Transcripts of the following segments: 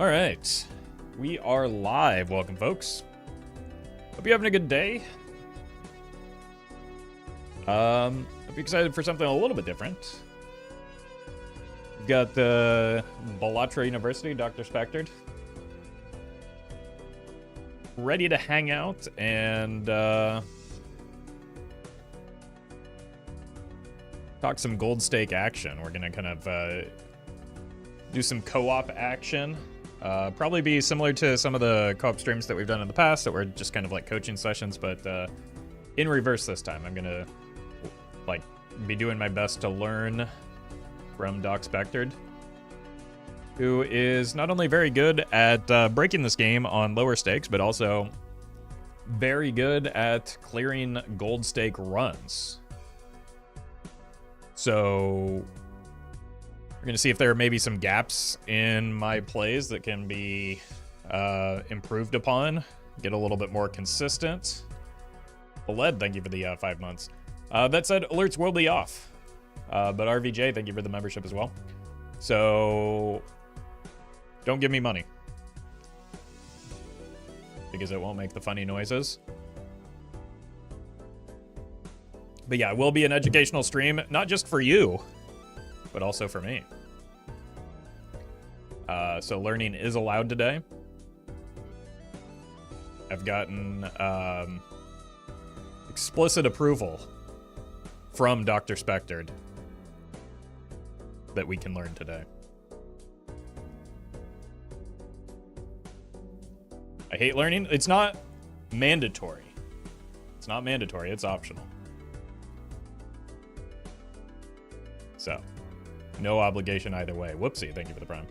All right, we are live. Welcome, folks. Hope you're having a good day. I'm excited for something a little bit different. We've got the Balatro University, Dr. Spectred, ready to hang out and talk some gold stake action. We're gonna kind of do some co-op action. Probably be similar to some of the co-op streams that we've done in the past that were just kind of like coaching sessions, but in reverse this time. I'm gonna like be doing my best to learn from Doc Spectred, who is not only very good at breaking this game on lower stakes, but also very good at clearing gold stake runs. So we're going to see if there are maybe some gaps in my plays that can be improved upon, get a little bit more consistent. Led, thank you for the 5 months. That said, alerts will be off. But RVJ, thank you for the membership as well. So don't give me money, because it won't make the funny noises. But yeah, it will be an educational stream, not just for you, but also for me. So learning is allowed today. I've gotten explicit approval from Dr. Spectred that we can learn today. I hate learning. It's not mandatory. It's not mandatory, it's optional. So, no obligation either way. Whoopsie, thank you for the prime.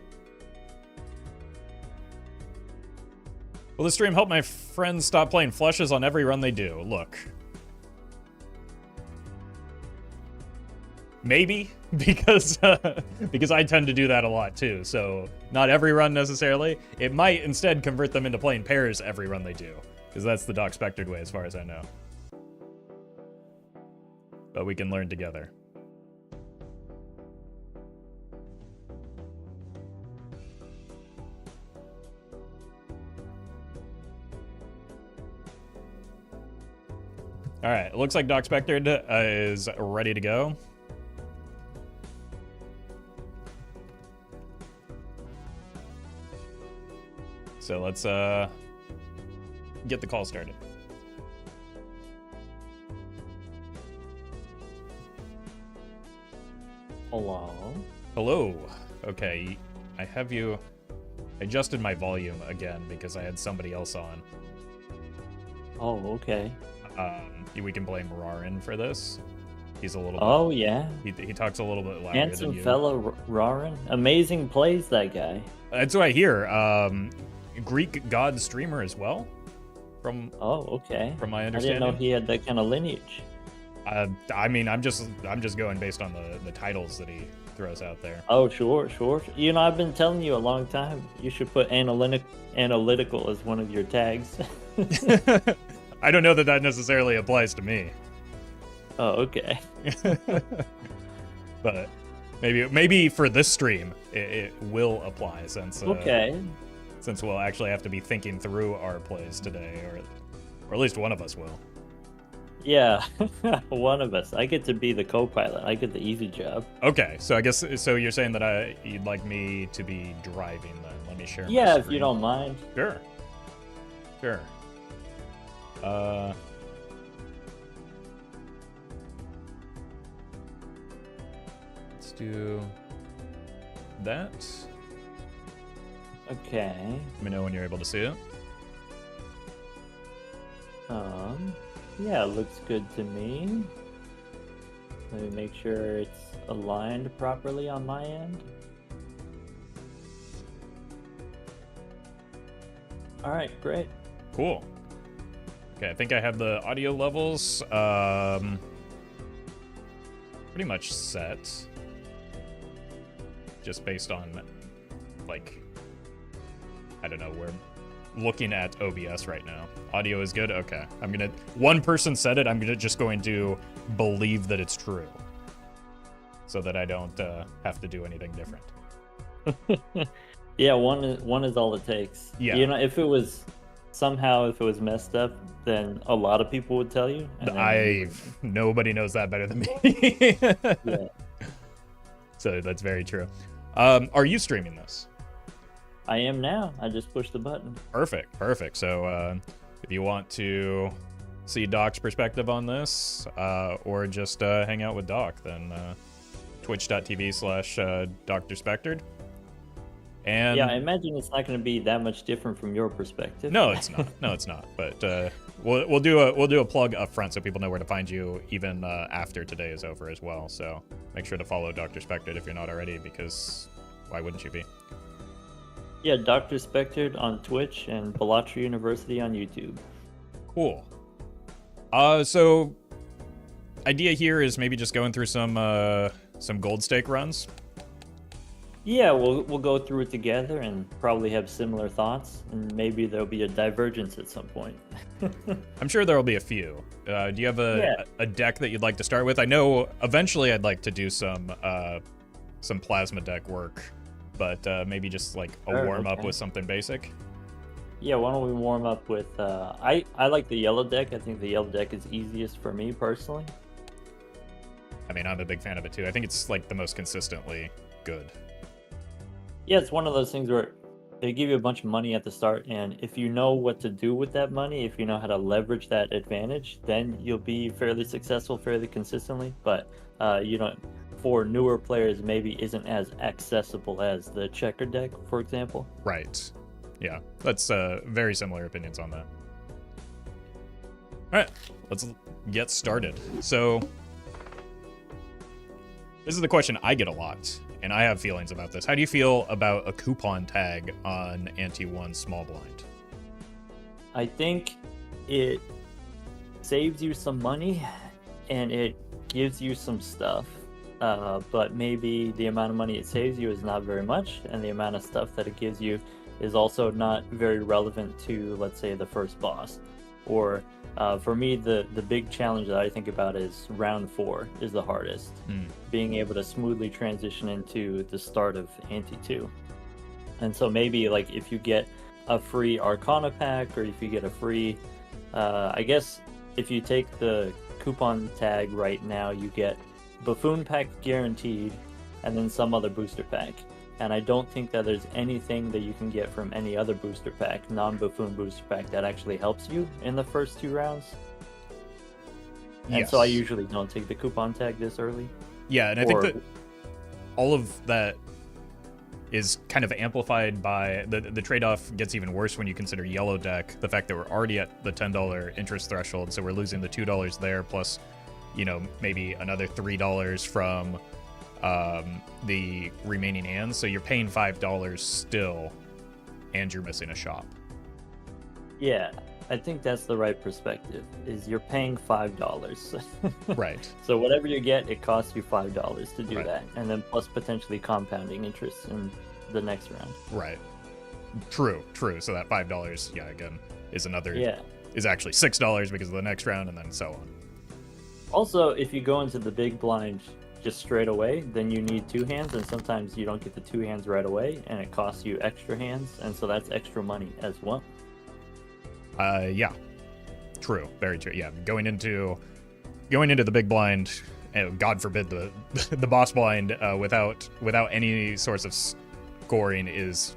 Will this stream help my friends stop playing flushes on every run they do? Look. Maybe, because I tend to do that a lot too, so not every run necessarily. It might instead convert them into playing pairs every run they do, because that's the Doc Spectred way as far as I know. But we can learn together. All right, it looks like Doc Spectred is ready to go. So let's get the call started. Hello. Hello. Okay, I have you. I adjusted my volume again because I had somebody else on. Oh, okay. We can blame Rarin for this. He's a little bit. Oh, yeah. He talks a little bit louder Handsome than you. fellow Rarin. Amazing plays, that guy. That's what I hear. Greek god streamer as well. From okay. From my I understanding. didn't know he had that kind of lineage. I mean, I'm just going based on the titles that he throws out there. Oh, sure. You know, I've been telling you a long time. You should put analytical as one of your tags. I don't know that necessarily applies to me. Oh, okay. But maybe for this stream it will apply, since okay. Since we'll actually have to be thinking through our plays today, or at least one of us will. Yeah, one of us. I get to be the co-pilot. I get the easy job. Okay, so I guess you're saying that you'd like me to be driving then. Let me share. Yeah, if you don't mind. Sure. Let's do that. Okay. Let me know when you're able to see it. Yeah, it looks good to me. Let me make sure it's aligned properly on my end. All right, great. Cool. Okay, I think I have the audio levels pretty much set. Just based on, like, I don't know, we're looking at OBS right now. Audio is good? Okay. One person said it, I'm just going to believe that it's true, so that I don't have to do anything different. Yeah, one is all it takes. Yeah. You know, if it was messed up, then a lot of people would tell you, and then Nobody knows that better than me. yeah. So that's very true. Are you streaming this? I am now. I just pushed the button. Perfect. So if you want to see Doc's perspective on this, or just hang out with Doc, then twitch.tv/Dr. Spectred. And yeah, I imagine it's not going to be that much different from your perspective. No, it's not. But we'll do a plug up front so people know where to find you even after today is over as well. So make sure to follow Dr. Spectred if you're not already, because why wouldn't you be? Yeah, Dr. Spectred on Twitch and Balatro University on YouTube. Cool. So idea here is maybe just going through some gold stake runs. Yeah, we'll go through it together and probably have similar thoughts, and maybe there'll be a divergence at some point. I'm sure there'll be a few. Do you have a deck that you'd like to start with? I know eventually I'd like to do some plasma deck work, but maybe just like a warm up with something basic. Yeah, why don't we warm up with I like the yellow deck. I think the yellow deck is easiest for me personally. I mean, I'm a big fan of it too. I think it's like the most consistently good. Yeah, it's one of those things where they give you a bunch of money at the start, and if you know what to do with that money, if you know how to leverage that advantage, then you'll be fairly successful fairly consistently. But for newer players, maybe isn't as accessible as the checker deck, for example. Right. Yeah, that's very similar opinions on that. All right, let's get started. So this is the question I get a lot, and I have feelings about this. How do you feel about a coupon tag on Ante-1 small blind? I think it saves you some money, and it gives you some stuff. But maybe the amount of money it saves you is not very much, and the amount of stuff that it gives you is also not very relevant to, let's say, the first boss. Or for me, the big challenge that I think about is round 4 is the hardest. Being able to smoothly transition into the start of Ante-2. And so maybe like if you get a free Arcana pack, or if you get a free, I guess if you take the coupon tag right now, you get Buffoon pack guaranteed, and then some other booster pack. And I don't think that there's anything that you can get from any other booster pack, non-Buffoon booster pack, that actually helps you in the first 2 rounds. And so I usually don't take the coupon tag this early. Yeah, and I think that all of that is kind of amplified by the trade-off gets even worse when you consider yellow deck, the fact that we're already at the $10 interest threshold, so we're losing the $2 there, plus, maybe another $3 from the remaining hands, so you're paying $5 still, and you're missing a shop. Yeah, I think that's the right perspective, is you're paying $5. Right. So whatever you get, it costs you $5 to do Right. that, and then plus potentially compounding interest in the next round. Right. True. So that $5, again, is another is actually $6 because of the next round, and then so on. Also, if you go into the big blind just straight away, then you need 2 hands, and sometimes you don't get the 2 hands right away, and it costs you extra hands, and so that's extra money as well. Yeah. True. Very true. Yeah. Going into the big blind, God forbid the boss blind, without any source of scoring is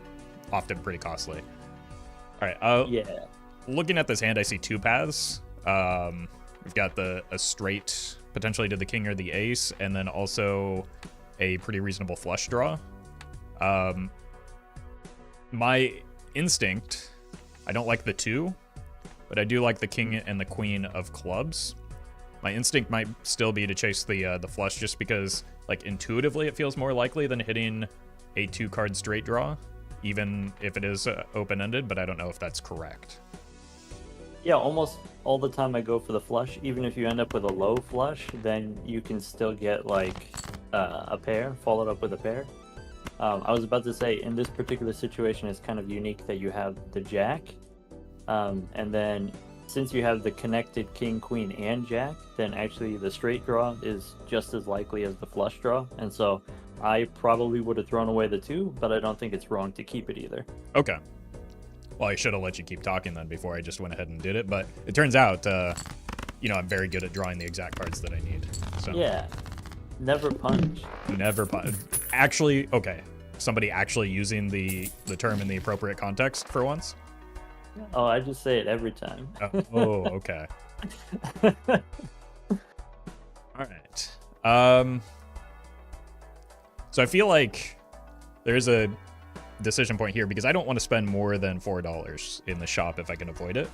often pretty costly. All right. Yeah. Looking at this hand, I see 2 paths. We've got a straight potentially to the king or the ace, and then also a pretty reasonable flush draw. My instinct, I don't like the 2, but I do like the king and the queen of clubs. My instinct might still be to chase the flush, just because, like, intuitively it feels more likely than hitting a 2-card straight draw, even if it is open-ended, but I don't know if that's correct. Yeah, almost all the time I go for the flush. Even if you end up with a low flush, then you can still get like a pair, followed up with a pair. I was about to say, in this particular situation, it's kind of unique that you have the jack, and then since you have the connected king, queen, and jack, then actually the straight draw is just as likely as the flush draw. And so I probably would have thrown away the 2, but I don't think it's wrong to keep it either. Okay. Well, I should have let you keep talking then before I just went ahead and did it, but it turns out, you know, I'm very good at drawing the exact cards that I need. So Yeah. Never punish. never actually, okay. Somebody actually using the term in the appropriate context for once? Oh, I just say it every time. Oh, okay. All right. So I feel like there's a decision point here because I don't want to spend more than $4 in the shop if I can avoid it.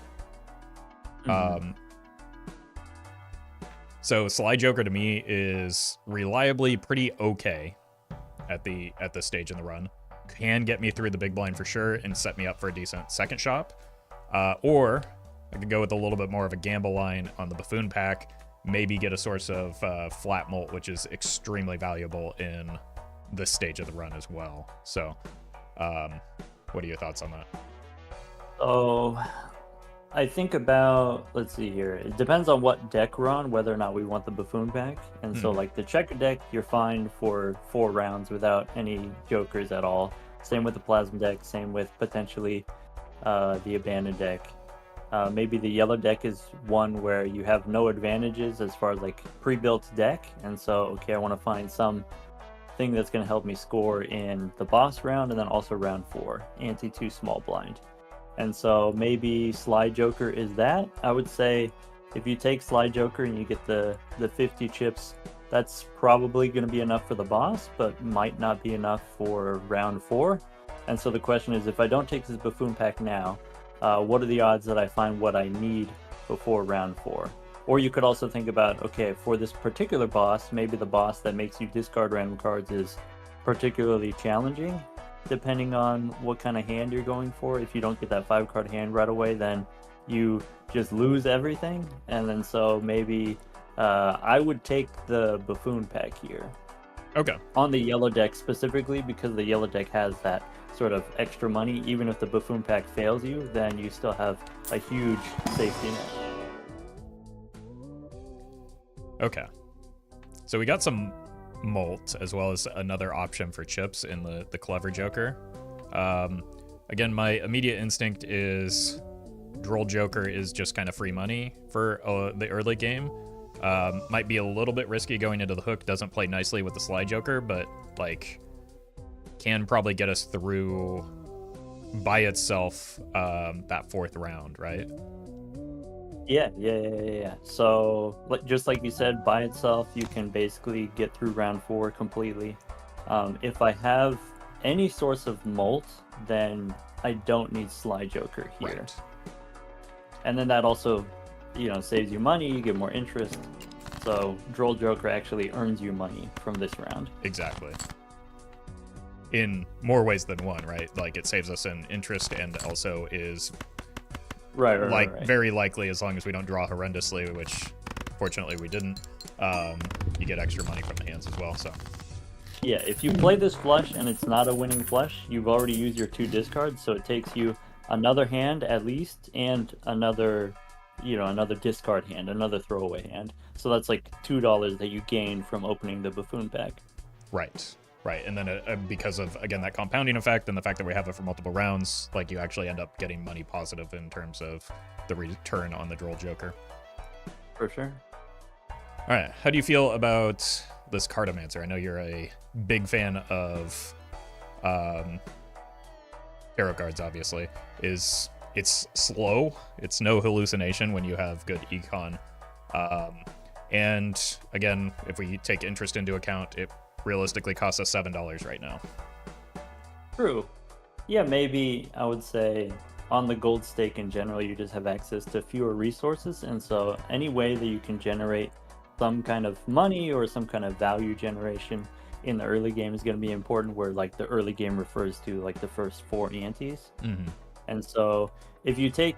So Sly Joker to me is reliably pretty okay at this stage in the run. Can get me through the big blind for sure and set me up for a decent second shop. Or I could go with a little bit more of a gamble line on the Buffoon pack, maybe get a source of flat molt, which is extremely valuable in this stage of the run as well. So what are your thoughts on that? Oh, I think about, let's see here. It depends on what deck we're on, whether or not we want the Buffoon pack. And so, like, the checker deck, you're fine for 4 rounds without any jokers at all. Same with the Plasma deck, same with potentially the Abandoned deck. Maybe the yellow deck is one where you have no advantages as far as, like, pre-built deck. And so, okay, I want to find some thing that's going to help me score in the boss round and then also round 4, ante 2 small blind. And so maybe Sly Joker is that. I would say if you take Sly Joker and you get the 50 chips, that's probably going to be enough for the boss, but might not be enough for round 4. And so the question is, if I don't take this Buffoon pack now, what are the odds that I find what I need before round 4? Or you could also think about, okay, for this particular boss, maybe the boss that makes you discard random cards is particularly challenging, depending on what kind of hand you're going for. If you don't get that 5-card hand right away, then you just lose everything. And then so maybe I would take the Buffoon pack here. Okay. On the yellow deck specifically, because the yellow deck has that sort of extra money. Even if the Buffoon pack fails you, then you still have a huge safety net. Okay. So we got some molt as well as another option for chips in the Clever Joker. Again, my immediate instinct is Droll Joker is just kind of free money for the early game. Might be a little bit risky going into the hook. Doesn't play nicely with the Sly Joker, but like can probably get us through by itself that 4th round, right? Yeah. So, just like you said, by itself, you can basically get through round 4 completely. If I have any source of molt, then I don't need Sly Joker here. Right. And then that also, saves you money, you get more interest. So, Droll Joker actually earns you money from this round. Exactly. In more ways than one, right? Like, it saves us in interest and also is... Right. Very likely, as long as we don't draw horrendously, which fortunately we didn't, you get extra money from the hands as well. So yeah, if you play this flush and it's not a winning flush, you've already used your 2 discards, so it takes you another hand at least and another discard hand, another throwaway hand. So that's like $2 that you gain from opening the Buffoon pack. Right, and then because of, again, that compounding effect and the fact that we have it for multiple rounds, like, you actually end up getting money positive in terms of the return on the Droll Joker. For sure. All right, how do you feel about this Cartomancer? I know you're a big fan of tarot cards, obviously. It's slow. It's no hallucination when you have good econ. And, again, if we take interest into account, it realistically costs us $7 right now. True. Yeah, maybe I would say on the gold stake in general, you just have access to fewer resources, and so any way that you can generate some kind of money or some kind of value generation in the early game is going to be important, where like the early game refers to like the first 4 antes. And so if you take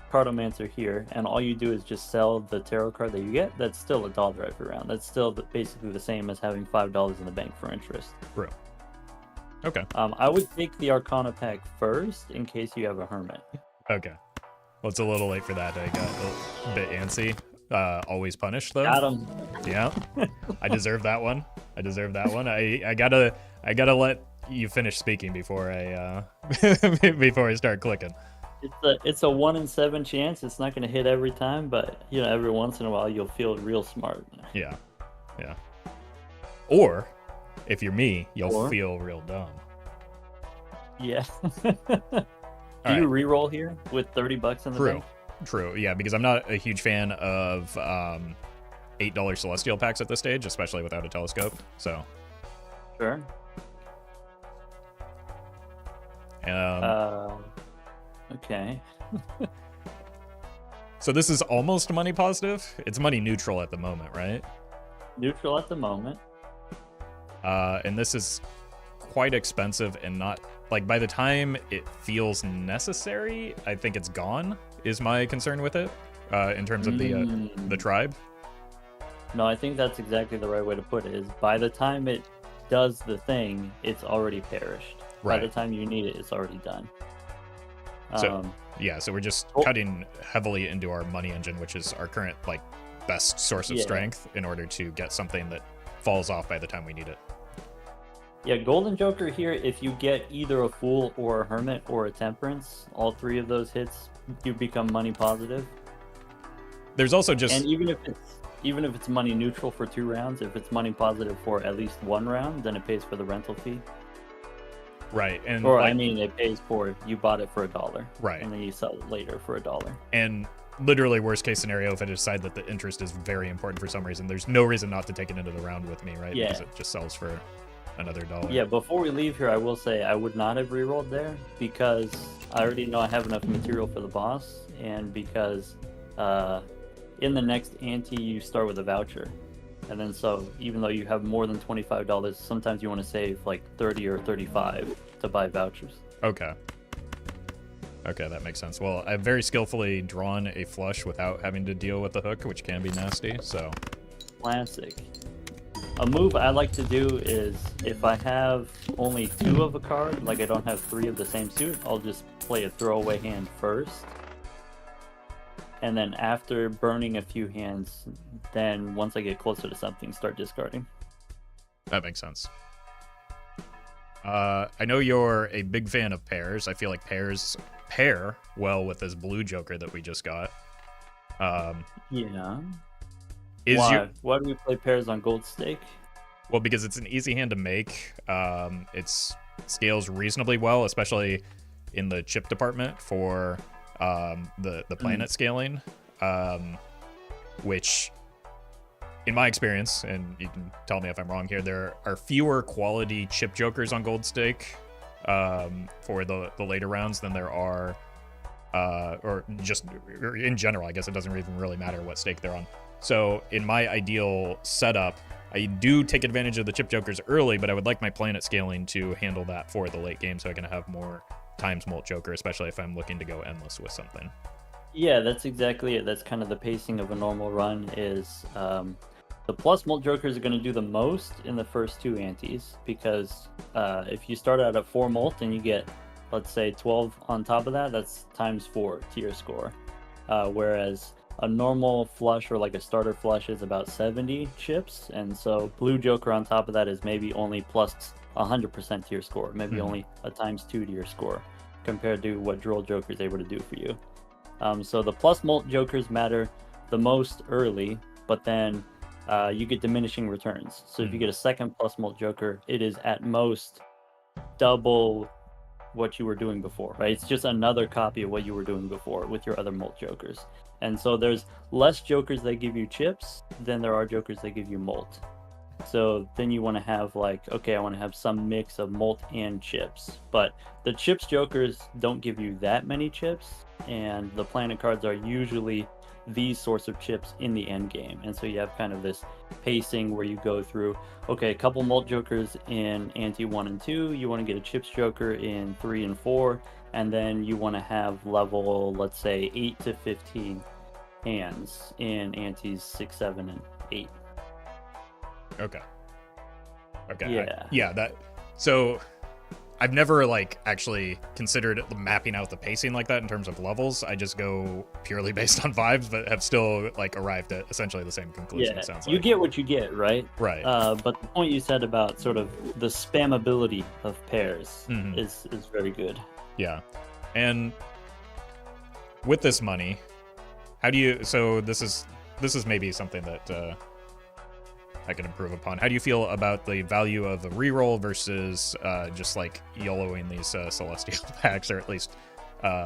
Cartomancer here and all you do is just sell the tarot card that you get, that's still $1 every round. That's still basically the same as having $5 in the bank for interest. True. Okay. I would take the Arcana pack first in case you have a Hermit. Okay. Well, it's a little late for that. I got a bit antsy. Always punished, though. Got him. Yeah. I deserve that one. I deserve that one. I gotta let you finish speaking before I before I start clicking. It's a 1 in 7 chance. It's not going to hit every time, but every once in a while you'll feel real smart. Yeah. Or if you're me, you'll Or? feel real dumb. Yeah. All Do you right. re-roll here with $30 in the bank? True. Yeah, because I'm not a huge fan of $8 celestial packs at this stage, especially without a telescope. So. Sure. Okay. So this is almost money positive. It's money neutral at the moment, right? Neutral at the moment. And this is quite expensive and not like by the time it feels necessary, I think it's gone. Is my concern with it in terms of the tribe? No, I think that's exactly the right way to put it. Is by the time it does the thing, it's already perished. Right. By the time you need it, it's already done. So so we're just cutting heavily into our money engine, which is our current like best source of strength, in order to get something that falls off by the time we need it. Yeah, Golden Joker here, if you get either a Fool or a Hermit or a Temperance, all three of those hits, you become money positive. There's also just... And even if it's money neutral for 2 rounds, if it's money positive for at least 1 round, then it pays for the rental fee. Right, and or I mean, it pays for you bought it for $1, right, and then you sell it later for $1. And literally, worst case scenario, if I decide that the interest is very important for some reason, there's no reason not to take it into the round with me, right? Yeah. Because it just sells for another $1. Yeah. Before we leave here, I will say I would not have rerolled there because I already know I have enough material for the boss, and because in the next ante you start with a voucher. And then so even though you have more than $25, sometimes you want to save like 30 or 35 to buy vouchers. Okay, that makes sense. Well, I've very skillfully drawn a flush without having to deal with the hook, which can be nasty, so... Classic. A move I like to do is, if I have only 2 of a card, like I don't have 3 of the same suit, I'll just play a throwaway hand first. And then after burning a few hands, then once I get closer to something, start discarding. That makes sense. I know you're a big fan of pairs. I feel like pairs pair well with this blue Joker that we just got. Yeah. Why do we play pairs on Gold Stake? Well, because it's an easy hand to make. It scales reasonably well, especially in the chip department for the planet scaling, which, in my experience, and you can tell me if I'm wrong here, there are fewer quality chip jokers on Gold Stake for the later rounds than there are, or just in general. I guess it doesn't even really matter what stake they're on. So in my ideal setup, I do take advantage of the chip jokers early, but I would like my planet scaling to handle that for the late game, so I can have more times Molt Joker, especially if I'm looking to go endless with something. Yeah, that's exactly it. That's kind of the pacing of a normal run. Is the plus Molt Jokers are going to do the most in the first 2 antes, because if you start out at 4 Molt and you get, let's say, 12 on top of that, that's times 4 to your score. Whereas a normal flush or like a starter flush is about 70 chips, and so blue Joker on top of that is maybe only plus 100% to your score, maybe only a times 2 to your score, compared to what Droll Joker is able to do for you. So the plus Molt Jokers matter the most early, but then you get diminishing returns. So if you get a second plus Molt Joker, it is at most double what you were doing before, right? It's just another copy of what you were doing before with your other Molt Jokers. And so there's less Jokers that give you chips than there are Jokers that give you Molt. So then you want to have like, okay, I want to have some mix of Molt and chips. But the chips Jokers don't give you that many chips, and the planet cards are usually these sorts of chips in the end game. And so you have kind of this pacing where you go through, okay, a couple Molt Jokers in ante 1 and 2, you want to get a chips Joker in 3 and 4, and then you want to have level, let's say, 8 to 15 hands in antes 6, 7, and 8. Okay. Yeah. So I've never like actually considered mapping out the pacing like that in terms of levels. I just go purely based on vibes, but have still like arrived at essentially the same conclusion. Yeah, It sounds you like. get what you get, right? Right. But the point you said about sort of the spammability of pairs Mhm. is very good. Yeah, and with this money, how do you? So this is maybe something that I can improve upon. How do you feel about the value of a reroll versus just like YOLOing these celestial packs, or at least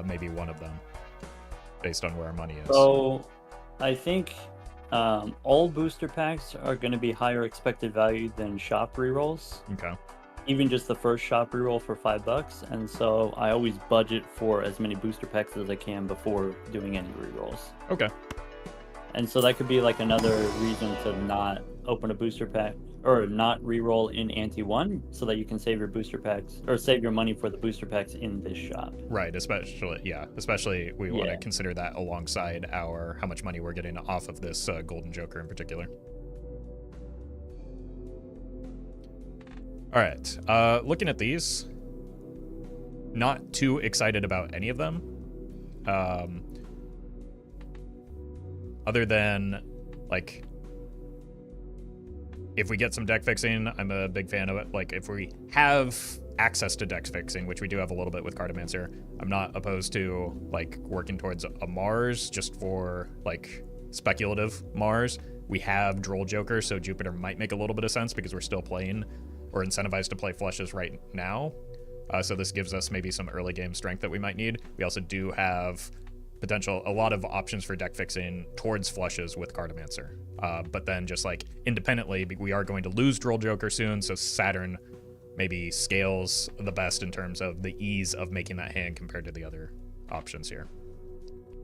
maybe one of them, based on where our money is? So I think all booster packs are going to be higher expected value than shop rerolls. Okay. Even just the first shop reroll for $5, and so I always budget for as many booster packs as I can before doing any rerolls. Okay. And so that could be like another reason to not open a booster pack or not reroll in Ante 1 so that you can save your booster packs or save your money for the booster packs in this shop. Right, especially we want to consider that alongside our how much money we're getting off of this Golden Joker in particular. All right, looking at these, not too excited about any of them. Other than, like, if we get some deck fixing, I'm a big fan of it. Like, if we have access to deck fixing, which we do have a little bit with Cartomancer, I'm not opposed to, like, working towards a Mars just for, like, speculative Mars. We have Droll Joker, so Jupiter might make a little bit of sense because we're still playing or incentivized to play flushes right now. So this gives us maybe some early game strength that we might need. We also do have a lot of options for deck fixing towards flushes with Cartomancer. But then just like independently, we are going to lose Droll Joker soon, so Saturn maybe scales the best in terms of the ease of making that hand compared to the other options here.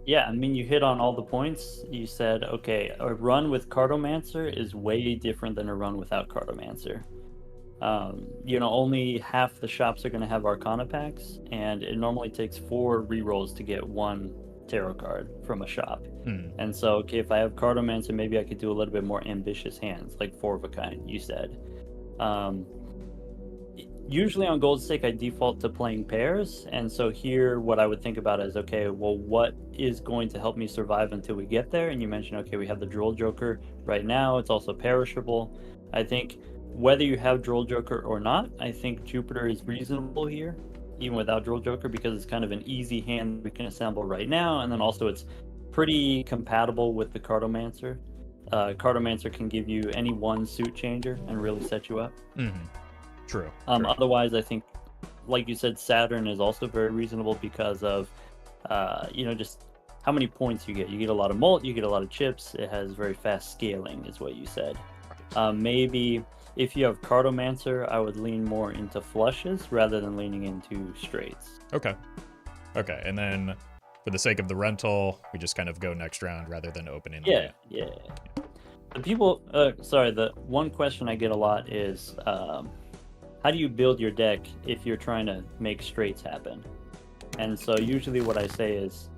Yeah, I mean, you hit on all the points. You said, okay, a run with Cartomancer is way different than a run without Cartomancer. Only half the shops are going to have Arcana packs, and it normally takes 4 rerolls to get 1 tarot card from a shop. And so, okay, if I have Cartomancer, maybe I could do a little bit more ambitious hands, like 4 of a kind, you said. Usually on Gold Stake, I default to playing pairs, and so here what I would think about is, okay, well, what is going to help me survive until we get there? And you mentioned, okay, we have the Droll Joker right now. It's also perishable. I think whether you have Droll Joker or not, I think Jupiter is reasonable here, even without Droll Joker, because it's kind of an easy hand we can assemble right now, and then also it's pretty compatible with the Cartomancer. Cartomancer can give you any one suit changer and really set you up. True. Otherwise, I think, like you said, Saturn is also very reasonable because of, just how many points you get. You get a lot of mult, you get a lot of chips. It has very fast scaling, is what you said. Maybe if you have Cartomancer, I would lean more into flushes rather than leaning into straights. Okay. And then for the sake of the rental, we just kind of go next round rather than opening. Yeah. The one question I get a lot is, how do you build your deck if you're trying to make straights happen? And so usually what I say is,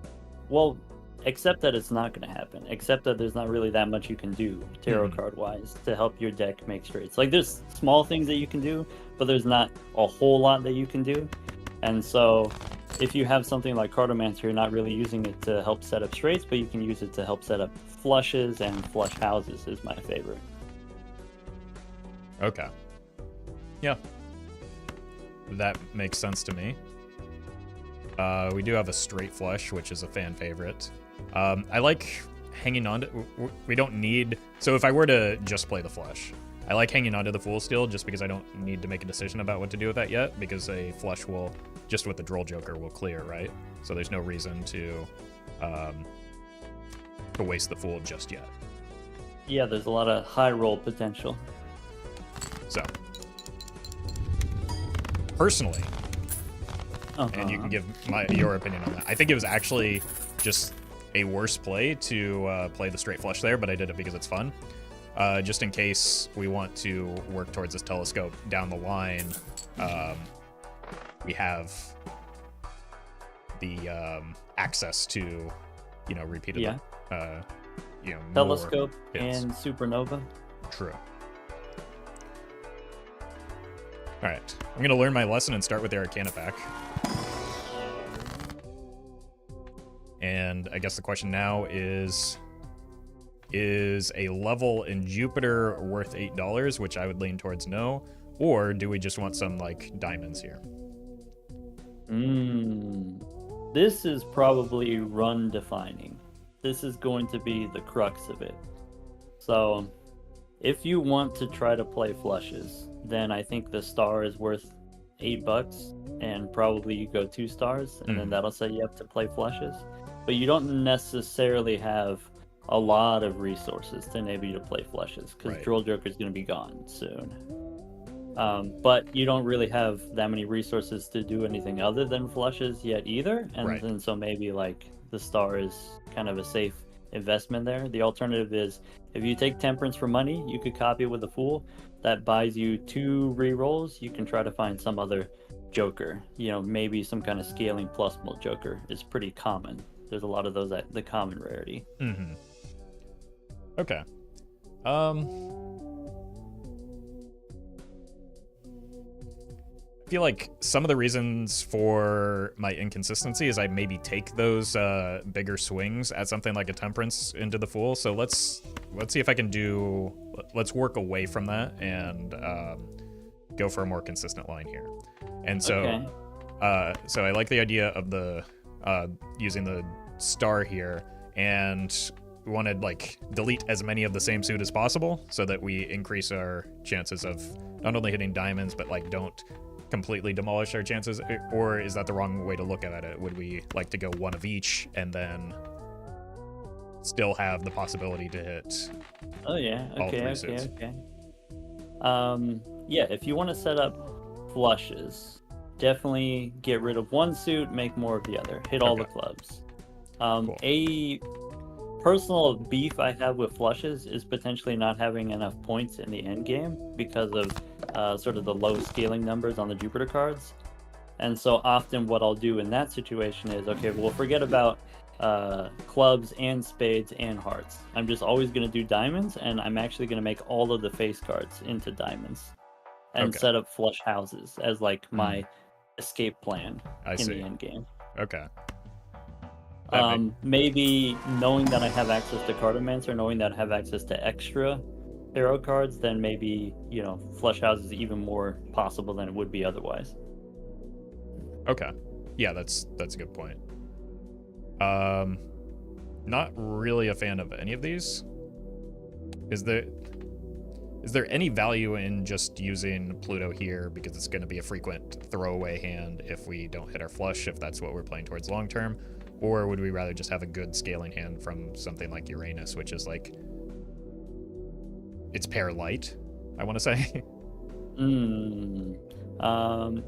well, accept that it's not going to happen. Accept that there's not really that much you can do tarot card wise to help your deck make straights. Like, there's small things that you can do, but there's not a whole lot that you can do. And so if you have something like Cartomancer, you're not really using it to help set up straights, but you can use it to help set up flushes, and flush houses is my favorite. Okay. Yeah. That makes sense to me. We do have a straight flush, which is a fan favorite. I like hanging on to... We don't need... So if I were to just play the flush, I like hanging on to the Fool Steel just because I don't need to make a decision about what to do with that yet, because a flush will, just with the Droll Joker, will clear, right? So there's no reason to waste the Fool just yet. Yeah, there's a lot of high roll potential. So, personally, and you can give your opinion on that, I think it was actually just a worse play to play the straight flush there, but I did it because it's fun. Just in case we want to work towards this telescope down the line, we have the access to, repeatedly, telescope and supernova. True. All right, I'm gonna learn my lesson and start with the Arcana pack. And I guess the question now is a level in Jupiter worth $8, which I would lean towards no, or do we just want some like diamonds here? This is probably run defining. This is going to be the crux of it. So if you want to try to play flushes, then I think the star is worth $8, and probably you go 2 stars, and then that'll set you up to play flushes. But you don't necessarily have a lot of resources to enable you to play flushes, because Right. Droll Joker is going to be gone soon. But you don't really have that many resources to do anything other than flushes yet either, and Right. then so maybe like the star is kind of a safe investment there. The alternative is if you take Temperance for money, you could copy it with a Fool. That buys you 2 rerolls. You can try to find some other Joker. You know, maybe some kind of scaling plus mult Joker is pretty common. There's a lot of those at the common rarity. Mm-hmm. Okay. I feel like some of the reasons for my inconsistency is I maybe take those bigger swings at something like a Temperance into the Fool. So let's see if I can do. Let's work away from that and go for a more consistent line here. And so, Okay. so I like the idea of the using the star here, and we want to like delete as many of the same suit as possible so that we increase our chances of not only hitting diamonds but like don't completely demolish our chances. Or is that the wrong way to look at it? Would we like to go one of each and then still have the possibility to hit Oh yeah. all Okay. three Okay. suits? Okay. Yeah. If you want to set up flushes, definitely get rid of one suit, make more of the other. Hit all the Okay. clubs. Cool. A personal beef I have with flushes is potentially not having enough points in the end game because of sort of the low scaling numbers on the Jupiter cards. And so often what I'll do in that situation is, okay, we'll forget about clubs and spades and hearts. I'm just always going to do diamonds, and I'm actually going to make all of the face cards into diamonds and Okay. set up flush houses as like my escape plan I in see. the end game. Okay. Maybe knowing that I have access to Cartomancer, knowing that I have access to extra hero cards, then maybe, you know, flush houses is even more possible than it would be otherwise. Okay. Yeah, that's a good point. Not really a fan of any of these. Is there any value in just using Pluto here because it's going to be a frequent throwaway hand if we don't hit our flush, if that's what we're playing towards long term? Or would we rather just have a good scaling hand from something like Uranus, which is like, it's pair light, I want to say?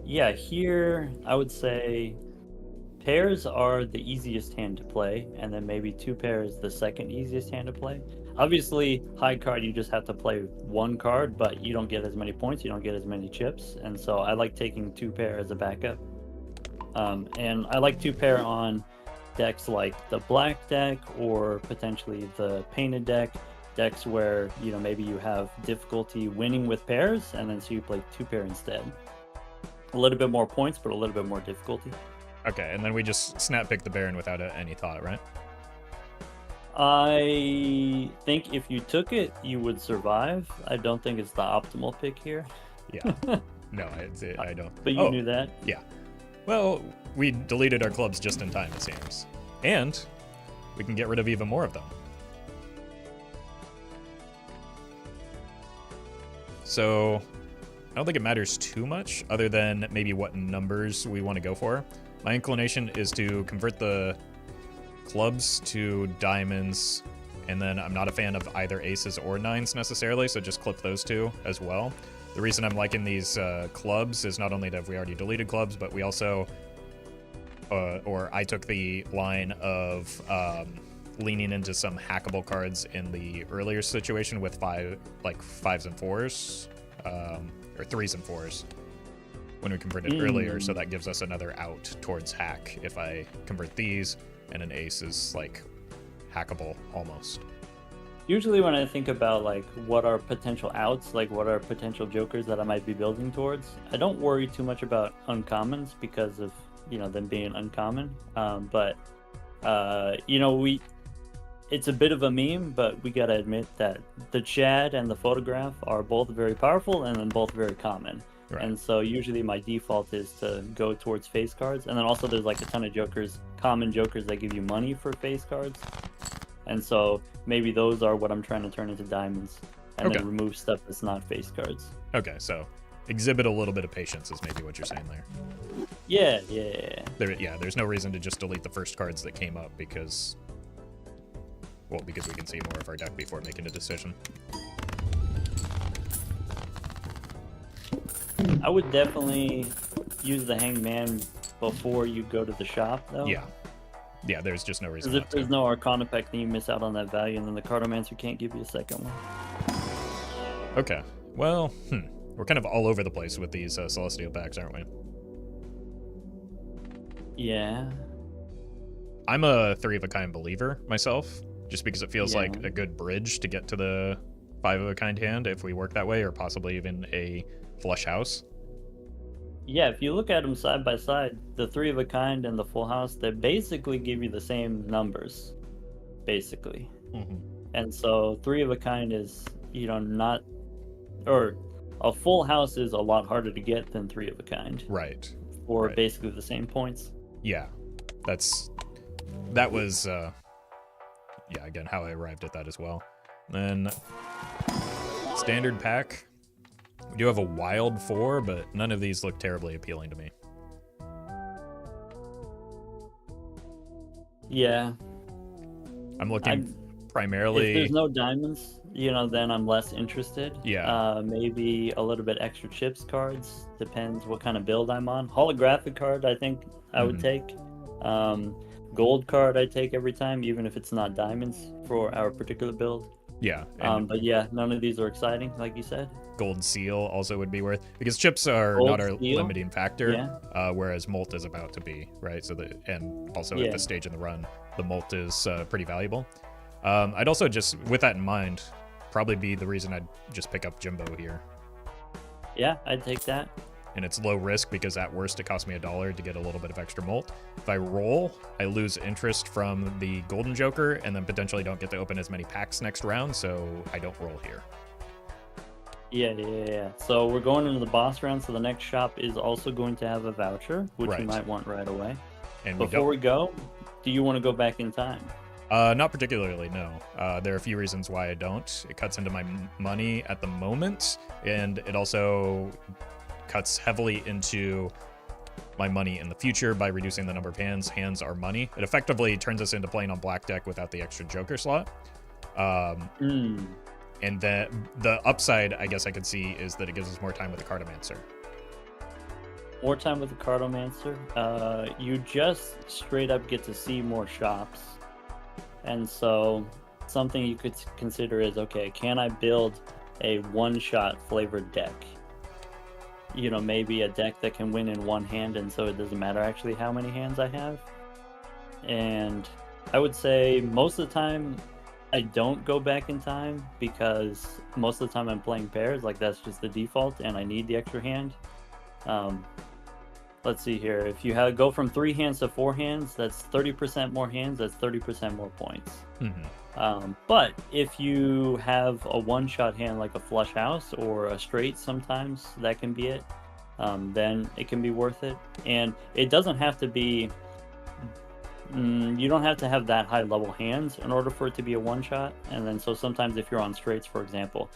Yeah, here I would say pairs are the easiest hand to play, and then maybe 2 pairs the second easiest hand to play. Obviously, high card, you just have to play 1 card, but you don't get as many points, you don't get as many chips, and so I like taking 2 pair as a backup. And I like 2 pair on decks like the black deck or potentially the painted deck, decks where, you know, maybe you have difficulty winning with pairs, and then so you play 2 pair instead. A little bit more points, but a little bit more difficulty. Okay, and then we just snap pick the Baron without any thought, right? I think if you took it, you would survive. I don't think it's the optimal pick here. Yeah. No, I don't. But you knew that. Yeah. Well, we deleted our clubs just in time, it seems. And we can get rid of even more of them. So I don't think it matters too much other than maybe what numbers we want to go for. My inclination is to convert the clubs to diamonds, and then I'm not a fan of either aces or nines necessarily, so just clip those 2 as well. The reason I'm liking these clubs is not only that we already deleted clubs, but we also, or I took the line of leaning into some hackable cards in the earlier situation with 5s and 4s, or 3s and 4s when we converted earlier, so that gives us another out towards hack if I convert these, and an ace is like hackable almost. Usually when I think about like what are potential outs, like what are potential jokers that I might be building towards, I don't worry too much about uncommons because of, them being uncommon. But it's a bit of a meme, but we gotta admit that the Chad and the photograph are both very powerful and then both very common. Right. And so usually my default is to go towards face cards. And then also there's like a ton of common jokers that give you money for face cards. And so maybe those are what I'm trying to turn into diamonds and then remove stuff that's not face cards. Okay, so exhibit a little bit of patience is maybe what you're saying there. Yeah. There's no reason to just delete the first cards that came up because we can see more of our deck before making a decision. I would definitely use the Hangman before you go to the shop, though. Yeah, there's just no reason. Because if there's no Arcana Pack, then you miss out on that value, and then the Cartomancer can't give you a second one. Okay, well, we're kind of all over the place with these Celestial packs, aren't we? Yeah. I'm a 3-of-a-kind believer myself, just because it feels like a good bridge to get to the 5-of-a-kind hand if we work that way, or possibly even a flush house. Yeah, if you look at them side by side, the 3-of-a-kind and the full house, they basically give you the same numbers, basically. Mm-hmm. And so 3-of-a-kind is, not, or a full house is a lot harder to get than 3-of-a-kind. Right. For basically the same points. Yeah, that was, again, how I arrived at that as well. Then, standard pack. We do have a wild 4, but none of these look terribly appealing to me. Yeah. I'm looking primarily... If there's no diamonds, then I'm less interested. Yeah. Maybe a little bit extra chips cards. Depends what kind of build I'm on. Holographic card, I think I would take. Gold card I take every time, even if it's not diamonds for our particular build. Yeah. But yeah, none of these are exciting, like you said. Gold seal also would be worth, because chips are not our limiting factor, whereas molt is about to be, right? So and also at this stage in the run, the molt is pretty valuable. I'd also just, with that in mind, probably be the reason I'd just pick up Jimbo here. Yeah, I'd take that. And it's low risk because at worst it costs me $1 to get a little bit of extra molt. If I roll, I lose interest from the Golden Joker and then potentially don't get to open as many packs next round, so I don't roll here. Yeah. So we're going into the boss round, so the next shop is also going to have a voucher, which you might want right away. And before we go, do you want to go back in time? Not particularly, no. There are a few reasons why I don't. It cuts into my money at the moment, and it also cuts heavily into my money in the future by reducing the number of hands. Hands are money. It effectively turns us into playing on black deck without the extra Joker slot. And then the upside, I guess I could see, is that it gives us more time with the Cartomancer. More time with the Cartomancer. You just straight up get to see more shops. And so something you could consider is, okay, can I build a one-shot flavored deck? Maybe a deck that can win in one hand, and so it doesn't matter actually how many hands I have. And I would say most of the time I don't go back in time, because most of the time I'm playing pairs, like that's just the default, and I need the extra hand. Let's see here. If you go from 3 hands to 4 hands, that's 30% more hands, that's 30% more points. But if you have a one-shot hand like a flush house or a straight, sometimes that can be it, then it can be worth it. And it doesn't have to be... you don't have to have that high level hands in order for it to be a one-shot. And then so sometimes if you're on straights, for example,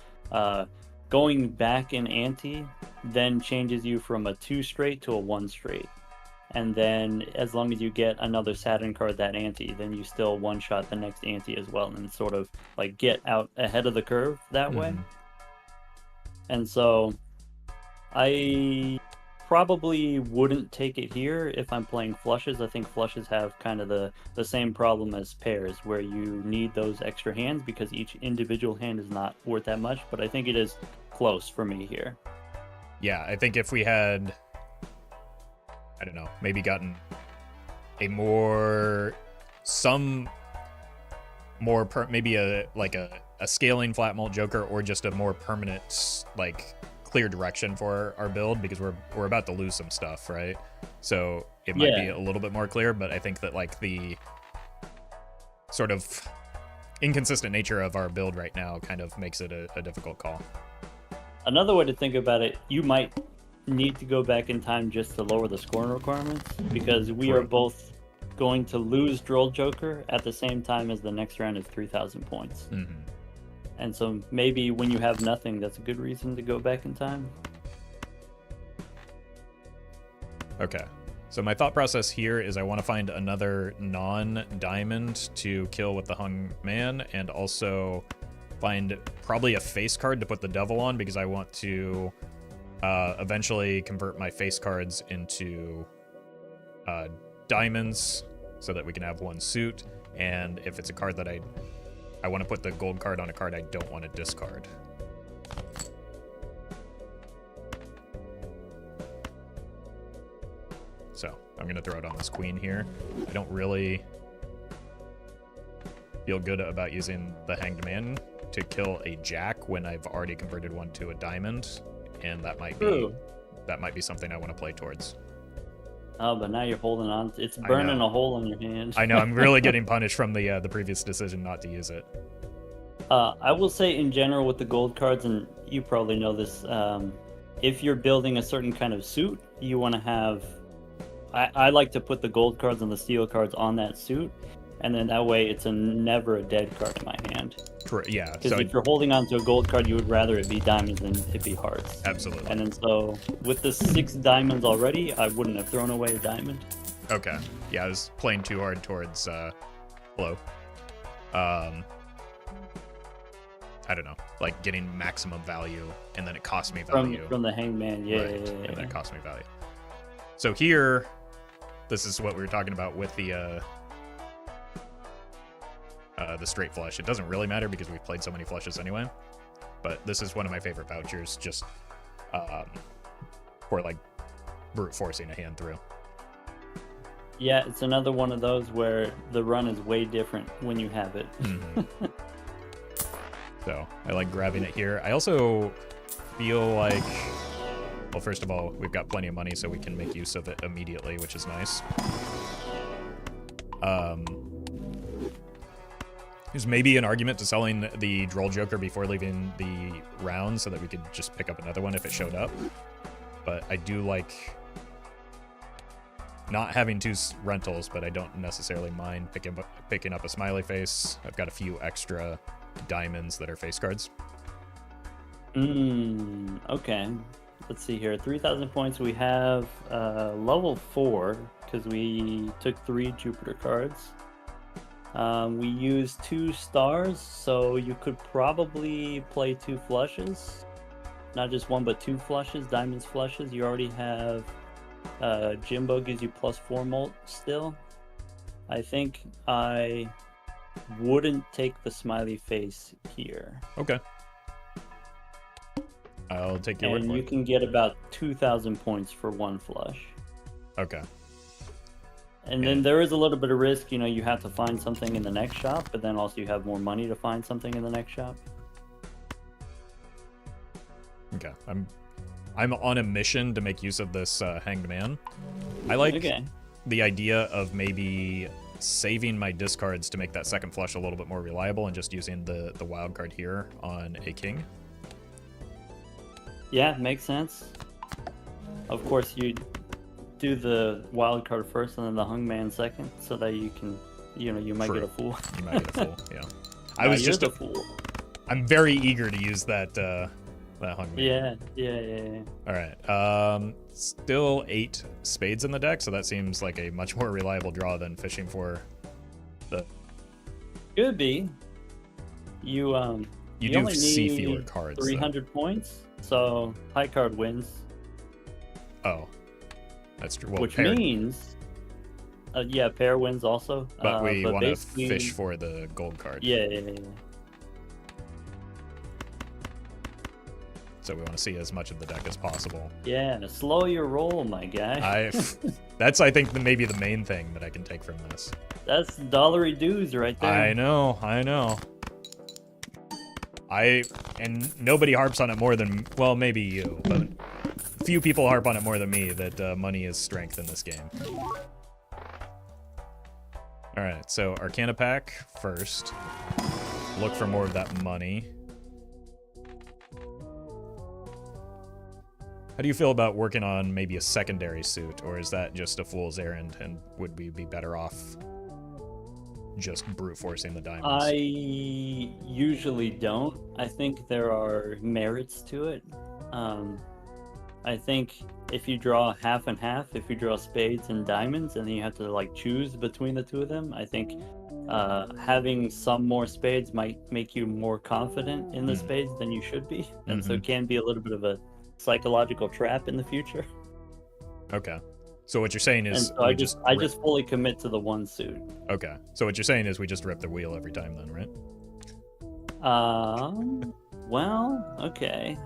going back in ante then changes you from a 2 straight to a 1 straight. And then as long as you get another Saturn card that ante, then you still one-shot the next ante as well, and sort of like get out ahead of the curve that way. And so I probably wouldn't take it here if I'm playing flushes. I think flushes have kind of the same problem as pairs, where you need those extra hands because each individual hand is not worth that much, but I think it is close for me here. Yeah, I think if we had, I don't know, maybe gotten a more, maybe a a scaling flat mult Joker or just a more permanent, like, clear direction for our build, because we're about to lose some stuff, right? So it might be a little bit more clear, but I think that, like, the sort of inconsistent nature of our build right now kind of makes it a difficult call. Another way to think about it, you might need to go back in time just to lower the scoring requirements, because we are both going to lose Droll Joker at the same time as the next round is 3,000 points. And so maybe when you have nothing, that's a good reason to go back in time. Okay. So my thought process here is I want to find another non-diamond to kill with the Hung Man, and also find probably a face card to put the devil on, because I want to eventually convert my face cards into diamonds so that we can have one suit. And if it's a card that I want to put the gold card on a card I don't want to discard. So I'm going to throw it on this queen here. I don't really feel good about using the Hanged Man to kill a jack when I've already converted one to a diamond, and that might be something I want to play towards. Oh, but now you're holding on. It's burning a hole in your hand. I know. I'm really getting punished from the previous decision not to use it. I will say in general with the gold cards, and you probably know this, if you're building a certain kind of suit, you want to have... I like to put the gold cards and the steel cards on that suit, and then that way it's never a dead card in my hand. Yeah. Because if you're holding on to a gold card, you would rather it be diamonds than it be hearts. Absolutely. And then so with the 6 diamonds already, I wouldn't have thrown away a diamond. Okay. Yeah, I was playing too hard towards flow. I don't know, like getting maximum value, and then it cost me value. From the Hangman, yeah. And then it cost me value. So here, this is what we were talking about with the straight flush. It doesn't really matter because we've played so many flushes anyway, but this is one of my favorite vouchers, just for like brute forcing a hand through. Yeah, it's another one of those where the run is way different when you have it. So I like grabbing it here. I also feel like, well, first of all, we've got plenty of money, so we can make use of it immediately, which is nice. There's maybe an argument to selling the Droll Joker before leaving the round so that we could just pick up another one if it showed up. But I do like not having 2 rentals, but I don't necessarily mind picking up a smiley face. I've got a few extra diamonds that are face cards. Okay. Let's see here. 3,000 points. We have level 4 because we took 3 Jupiter cards. We used 2 stars, so you could probably play 2 flushes. Not just 1, but 2 flushes, diamonds flushes. You already have Jimbo gives you +4 molt still. I think I wouldn't take the smiley face here. Okay. I'll take your word for it. And you can get about 2,000 points for 1 flush. Okay. And then there is a little bit of risk, you know, you have to find something in the next shop, but then also you have more money to find something in the next shop. Okay. I'm on a mission to make use of this Hanged Man. I like the idea of maybe saving my discards to make that second flush a little bit more reliable and just using the wild card here on a king. Yeah, makes sense. Of course, you do the wild card first and then the hung man second, so that you can, you know, you might get a fool. You might get a fool, yeah. I was just a fool. I'm very eager to use that hung man. Yeah. All right. Still 8 spades in the deck, so that seems like a much more reliable draw than fishing for the. Could be. You do only see need fewer cards. 300 points, so high card wins. Oh, that's true. Well, which paired. means, yeah, pair wins also. But we want to fish for the gold card. Yeah. So we want to see as much of the deck as possible. Yeah, slow your roll, my guy. That's, I think, maybe the main thing that I can take from this. That's dollary dues right there. I know. And nobody harps on it more than, well, maybe you, but few people harp on it more than me that money is strength in this game. All right, so Arcana pack first. Look for more of that money. How do you feel about working on maybe a secondary suit, or is that just a fool's errand, and would we be better off just brute forcing the diamonds? I usually don't. I think there are merits to it. I think if you draw half and half, if you draw spades and diamonds, and then you have to like choose between the two of them, I think having some more spades might make you more confident in the spades than you should be, and so it can be a little bit of a psychological trap in the future. Okay. So what you're saying is so I just fully commit to the one suit. Okay. So what you're saying is we just rip the wheel every time then, right? Well, okay.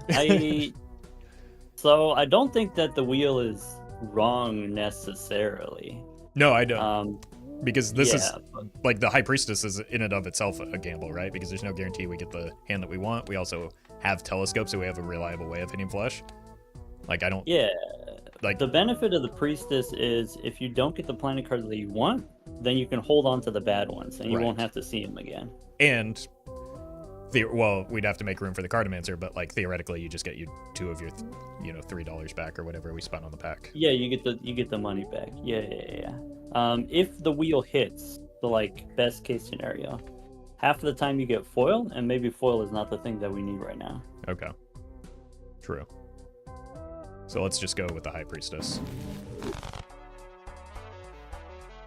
So I don't think that the wheel is wrong necessarily. No, I don't. Because this is but... like the High Priestess is in and of itself a gamble, right? Because there's no guarantee we get the hand that we want. We also have telescopes, so we have a reliable way of hitting flush. Like I don't. Yeah. Like the benefit of the Priestess is if you don't get the planet cards that you want, then you can hold on to the bad ones, and you won't have to see them again. And well, we'd have to make room for the Cartomancer, but like theoretically, you just get two of your, $3 back or whatever we spent on the pack. Yeah, you get the money back. Yeah. If the wheel hits the like best case scenario, half of the time you get foil, and maybe foil is not the thing that we need right now. Okay. True. So let's just go with the High Priestess.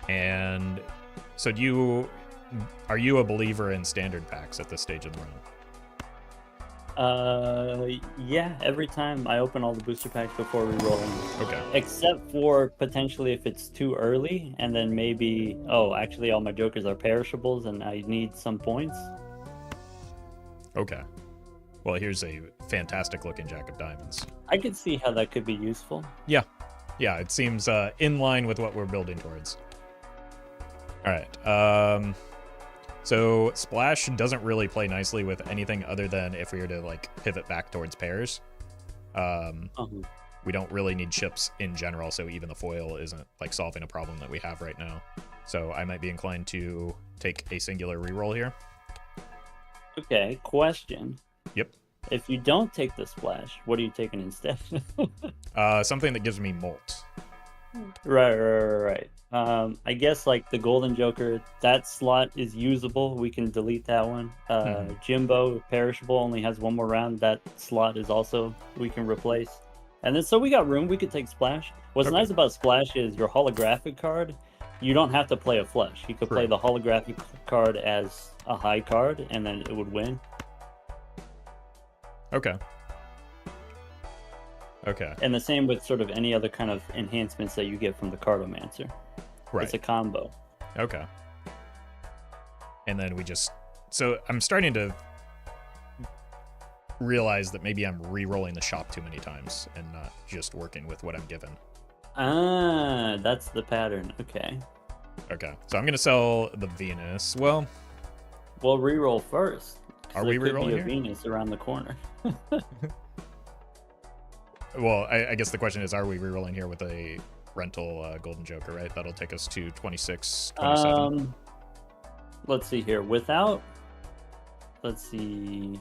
And so are you a believer in standard packs at this stage of the run? Yeah, every time I open all the booster packs before re-rolling. Okay. Except for potentially if it's too early, and then maybe, actually all my jokers are perishables and I need some points. Okay. Well, here's a fantastic looking Jack of Diamonds. I could see how that could be useful. Yeah, it seems in line with what we're building towards. All right. So Splash doesn't really play nicely with anything other than if we were to like pivot back towards pairs. We don't really need chips in general, so even the foil isn't like solving a problem that we have right now. So I might be inclined to take a singular reroll here. Okay, question. Yep. If you don't take the Splash, what are you taking instead? Something that gives me Molt. Right. I guess like the Golden Joker, that slot is usable. We can delete that one. Jimbo, perishable, only has one more round. That slot is also, we can replace. And then so we got room. We could take Splash. What's nice about Splash is your holographic card, you don't have to play a flush. You could play the holographic card as a high card, and then it would win. Okay. And the same with sort of any other kind of enhancements that you get from the Cartomancer. Right. It's a combo. Okay. And then so I'm starting to realize that maybe I'm re-rolling the shop too many times and not just working with what I'm given. Ah, that's the pattern. Okay. So I'm going to sell the Venus. Well, re-roll first. Are we re-rolling here? There could be a Venus around the corner. Well, I guess the question is, are we re-rolling here with a rental Golden Joker, right? That'll take us to 26, 27. Let's see here. Let's see.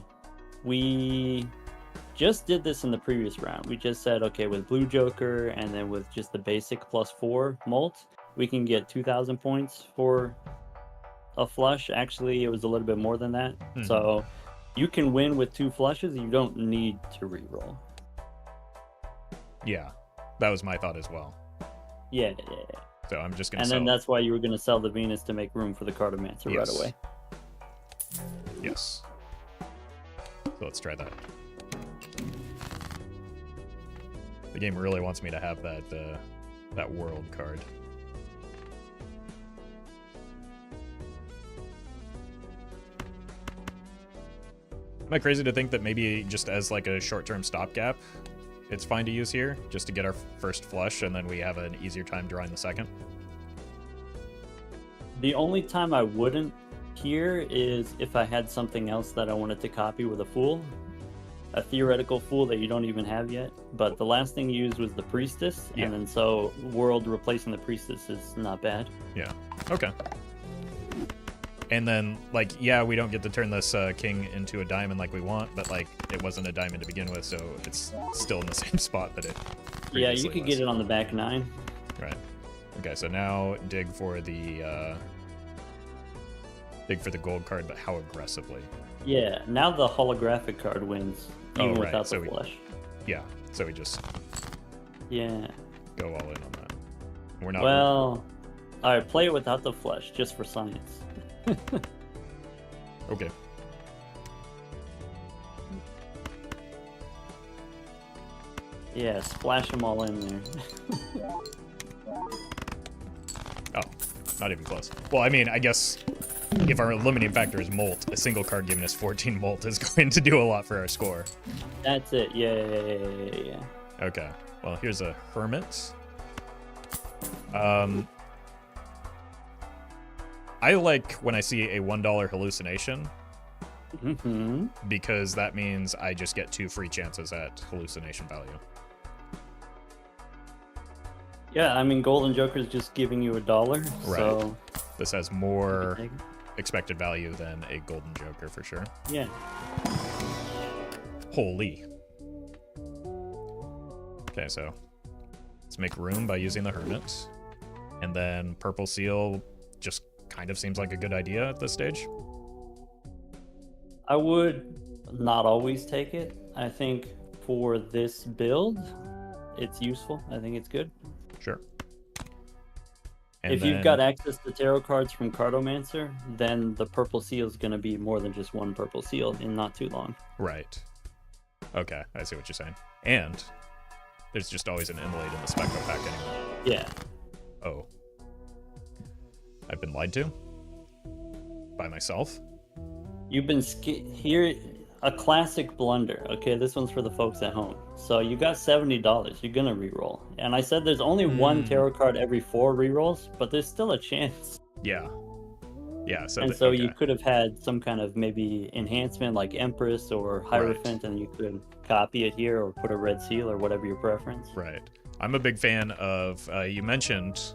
We just did this in the previous round. We just said, okay, with Blue Joker and then with just the basic +4 Molt, we can get 2,000 points for a flush. Actually, it was a little bit more than that. So you can win with 2 flushes. You don't need to re-roll. Yeah, that was my thought as well. Yeah. So I'm just going to then that's why you were going to sell the Venus to make room for the Cartomancer right away. Yes. So let's try that. The game really wants me to have that world card. Am I crazy to think that maybe just as like a short-term stopgap, it's fine to use here, just to get our first flush, and then we have an easier time drawing the second? The only time I wouldn't here is if I had something else that I wanted to copy with a fool, a theoretical fool that you don't even have yet. But the last thing you used was the priestess, Yeah. and then so world replacing the priestess is not bad. Yeah. Okay. And then, like, yeah, we don't get to turn this king into a diamond like we want, but, like, it wasn't a diamond to begin with, so it's still in the same spot that it Yeah, you previously could was. get it on the back 9. Right. Okay, so now dig for the gold card, but how aggressively? Yeah, now the holographic card wins, even right, without so the flesh. Yeah, so we just Yeah. go all in on that. We're not. Well, alright, play it without the flesh, just for science. Okay. Yeah, splash them all in there. Oh, not even close. Well, I mean, I guess if our limiting factor is molt, a single card giving us 14 molt is going to do a lot for our score. That's it. Yeah. Okay. Well, here's a hermit. I like when I see a $1 hallucination because that means I just get 2 free chances at hallucination value. Yeah, I mean, Golden Joker's just giving you $1, Right. so... This has more expected value than a Golden Joker for sure. Yeah. Holy. Okay, so let's make room by using the hermit. And then Purple Seal just kind of seems like a good idea at this stage. I would not always take it. I think for this build, it's useful. I think it's good. Sure. And if you've got access to tarot cards from Cartomancer, then the Purple Seal is going to be more than just one Purple Seal in not too long. Right. Okay, I see what you're saying. And there's just always an inlaid in the Spectro pack anyway. Yeah. Oh. I've been lied to? By myself? You've been here, a classic blunder. Okay, this one's for the folks at home. So you got $70. You're gonna reroll, and I said there's only one tarot card every 4 rerolls, but there's still a chance. Yeah. Yeah. So and so you could have had some kind of maybe enhancement like Empress or Hierophant, and you could copy it here or put a red seal or whatever your preference. Right. I'm a big fan of. You mentioned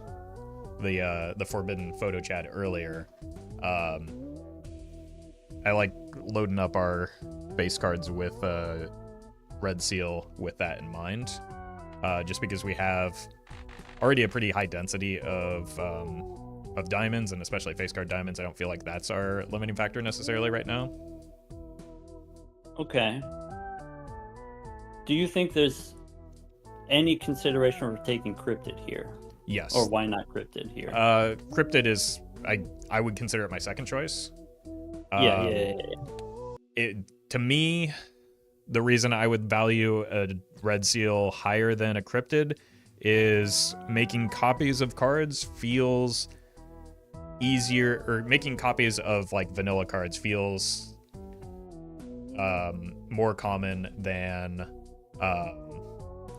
the forbidden photo chat earlier. I like loading up our base cards with red seal with that in mind, just because we have already a pretty high density of diamonds, and especially face card diamonds. I don't feel like that's our limiting factor necessarily right now. Okay. Do you think there's any consideration for taking cryptid here? Yes. Or why not cryptid here? Cryptid is I would consider it my second choice. Yeah. To me, the reason I would value a red seal higher than a cryptid is making copies of cards feels easier, or making copies of like vanilla cards feels more common than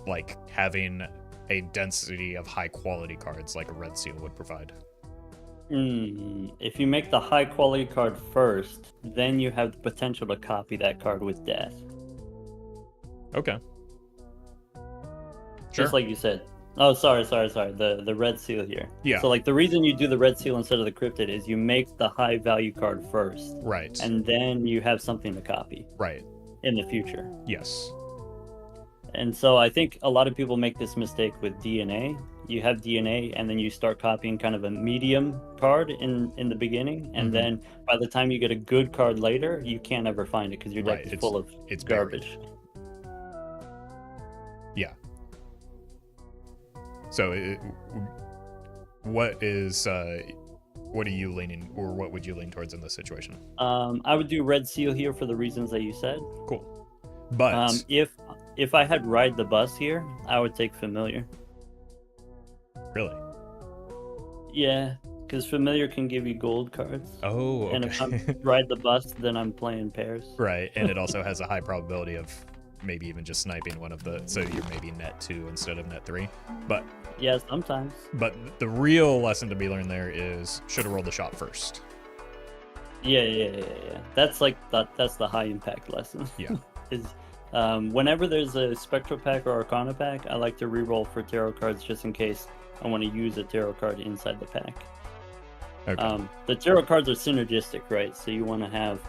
like having a density of high quality cards like a red seal would provide. If you make the high quality card first, then you have the potential to copy that card with death. Okay. Sure. Just like you said. Oh, sorry. The red seal here. Yeah. So like the reason you do the red seal instead of the cryptid is you make the high value card first. Right. And then you have something to copy. Right. In the future. Yes. And so I think a lot of people make this mistake with DNA. You have DNA and then you start copying kind of a medium card in the beginning, and then by the time you get a good card later, you can't ever find it because your deck is full of garbage. Yeah. So what are you leaning, or what would you lean towards in this situation? I would do red seal here for the reasons that you said. Cool. But if I had ride the bus here, I would take familiar. Really? Yeah, because familiar can give you gold cards. Oh, okay. And if I ride the bus, then I'm playing pairs. Right, and it also has a high probability of maybe even just sniping one of the, so you're maybe net 2 instead of net 3. But yeah, sometimes. But the real lesson to be learned there is should have rolled the shot first. Yeah. That's like that's the high impact lesson. Yeah. Is whenever there's a spectral pack or arcana pack, I like to reroll for tarot cards just in case I want to use a tarot card inside the pack. Okay. The tarot cards are synergistic, right? So you want to have,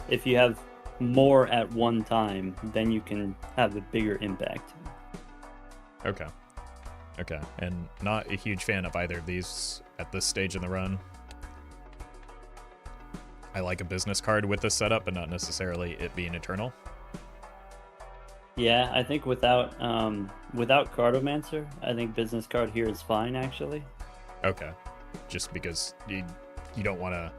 if you have more at one time, then you can have a bigger impact. Okay. Okay. And not a huge fan of either of these at this stage in the run. I like a business card with this setup, but not necessarily it being eternal. Yeah, I think without Cartomancer, I think business card here is fine actually. Okay. Just because you don't want to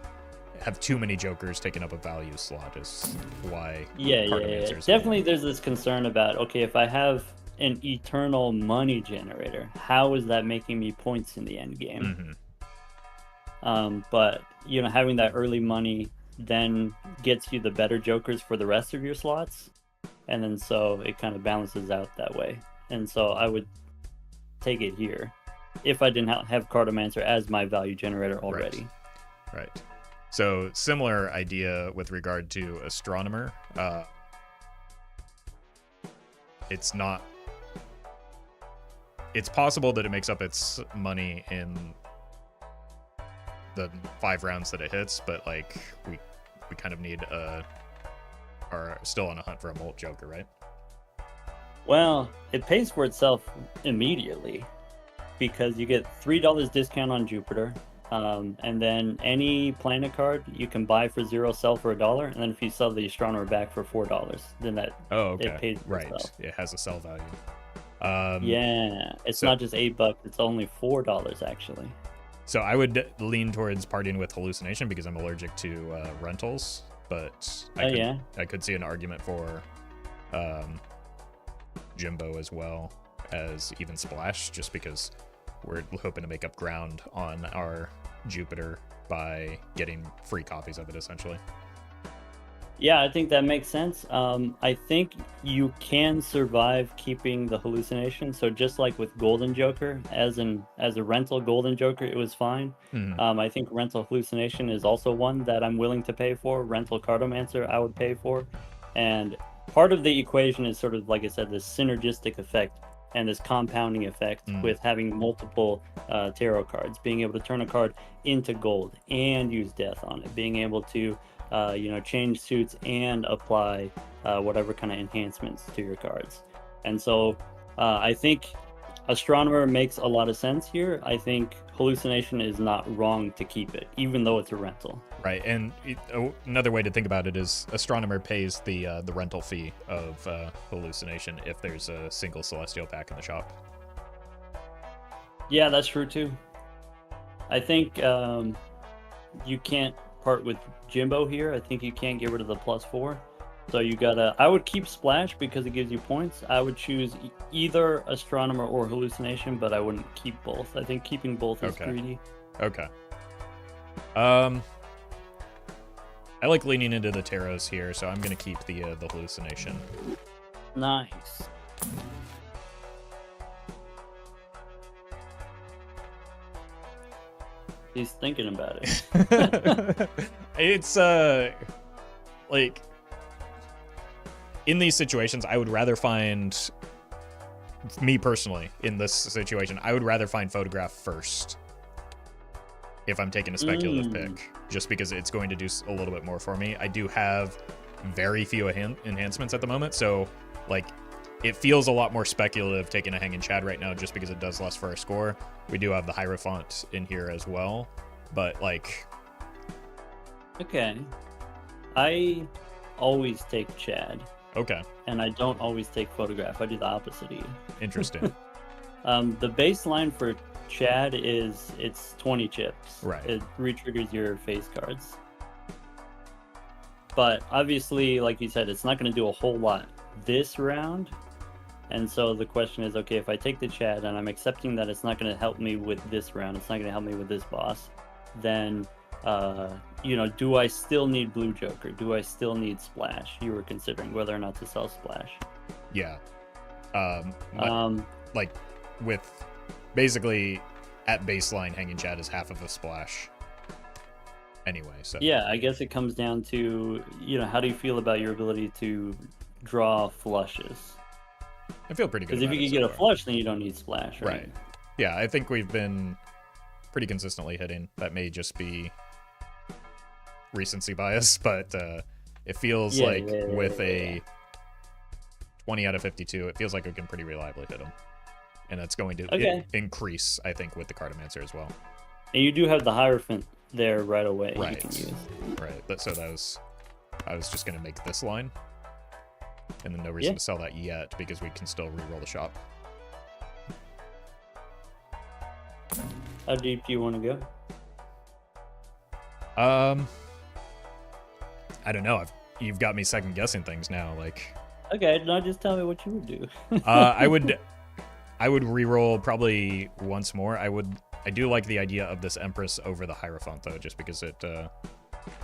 have too many jokers taking up a value slot is why. Yeah. Cartomancer is Definitely, there's this concern about, okay, if I have an eternal money generator, how is that making me points in the end game? But you know, having that early money then gets you the better jokers for the rest of your slots, and then so it kind of balances out that way. And so I would take it here if I didn't have Cartomancer as my value generator already. Right. So similar idea with regard to Astronomer. It's not. It's possible that it makes up its money in the 5 rounds that it hits, but like we kind of need are still on a hunt for a Molt Joker, right? Well, it pays for itself immediately because you get $3 discount on Jupiter, and then any planet card you can buy for 0 sell for $1, and then if you sell the Astronomer back for $4, then that it pays for itself. It has a sell value. Yeah, it's not just $8; it's only $4 actually. So I would lean towards partying with Hallucination because I'm allergic to rentals, but I could see an argument for Jimbo as well as even Splash, just because we're hoping to make up ground on our Jupiter by getting free copies of it, essentially. Yeah, I think that makes sense. I think you can survive keeping the Hallucination. So just like with Golden Joker, as a rental Golden Joker, it was fine. I think rental Hallucination is also one that I'm willing to pay for. Rental Cartomancer, I would pay for. And part of the equation is sort of, like I said, this synergistic effect and this compounding effect with having multiple tarot cards, being able to turn a card into gold and use death on it, being able to change suits and apply whatever kind of enhancements to your cards. And so I think Astronomer makes a lot of sense here. I think Hallucination is not wrong to keep it, even though it's a rental. Right, and another way to think about it is Astronomer pays the rental fee of Hallucination if there's a single Celestial pack in the shop. Yeah, that's true too. I think you can't part with Jimbo here. I think you can't get rid of the +4. So you gotta. I would keep Splash because it gives you points. I would choose either Astronomer or Hallucination, but I wouldn't keep both. I think keeping both is greedy. Okay. I like leaning into the Taros here, so I'm gonna keep the Hallucination. Nice. He's thinking about it. It's like in these situations, I would rather find, me personally, in this situation, I would rather find Photograph first if I'm taking a speculative pick, just because it's going to do a little bit more for me. I do have very few enhancements at the moment, so like it feels a lot more speculative taking a Hanging Chad right now just because it does less for our score. We do have the Hierophant in here as well, but like... Okay. I always take Chad. Okay. And I don't always take Photograph. I do the opposite of you. Interesting. The baseline for Chad is it's 20 chips. Right. It re-triggers your face cards. But obviously, like you said, it's not going to do a whole lot this round. And so the question is, okay, if I take the Chad and I'm accepting that it's not going to help me with this round, it's not going to help me with this boss, then, do I still need Blue Joker? Do I still need Splash? You were considering whether or not to sell Splash. Yeah. Like, with basically at baseline, Hanging Chad is half of a Splash. anyway. So Yeah, I guess it comes down to, how do you feel about your ability to draw flushes? I feel pretty good Because if about you it can so get a far. flush, then you don't need splash, right? Right. Yeah, I think we've been pretty consistently hitting. That may just be recency bias, but it feels like with a 20 out of 52, it feels like we can pretty reliably hit them. And that's going to increase, I think, with the Cartomancer as well. And you do have the Hierophant there right away. Right. You can use. Right. So I was just going to make this line. And then no reason to sell that yet, because we can still re-roll the shop. How deep do you want to go? I don't know. You've got me second guessing things now. Like, okay, now just tell me what you would do. I would re-roll probably once more. I do like the idea of this Empress over the Hierophant though, just because it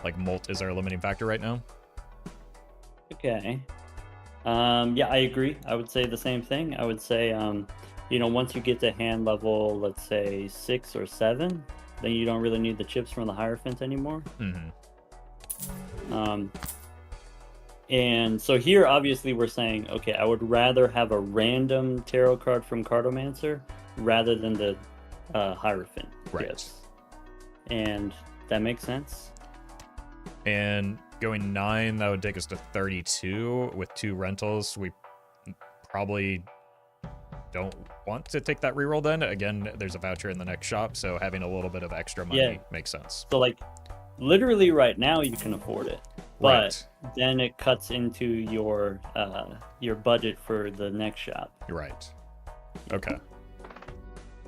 like Molt is our limiting factor right now. Okay. Yeah, I agree. I would say the same thing. I would say, once you get to hand level, let's say 6 or 7, then you don't really need the chips from the Hierophant anymore. Mm-hmm. And so here, obviously, we're saying, okay, I would rather have a random tarot card from Cartomancer rather than the Hierophant chips. And that makes sense. And going 9, that would take us to 32 with 2 rentals. We probably don't want to take that reroll then. Again, there's a voucher in the next shop, so having a little bit of extra money makes sense. So, like, literally right now you can afford it, but then it cuts into your budget for the next shop. Right. Okay.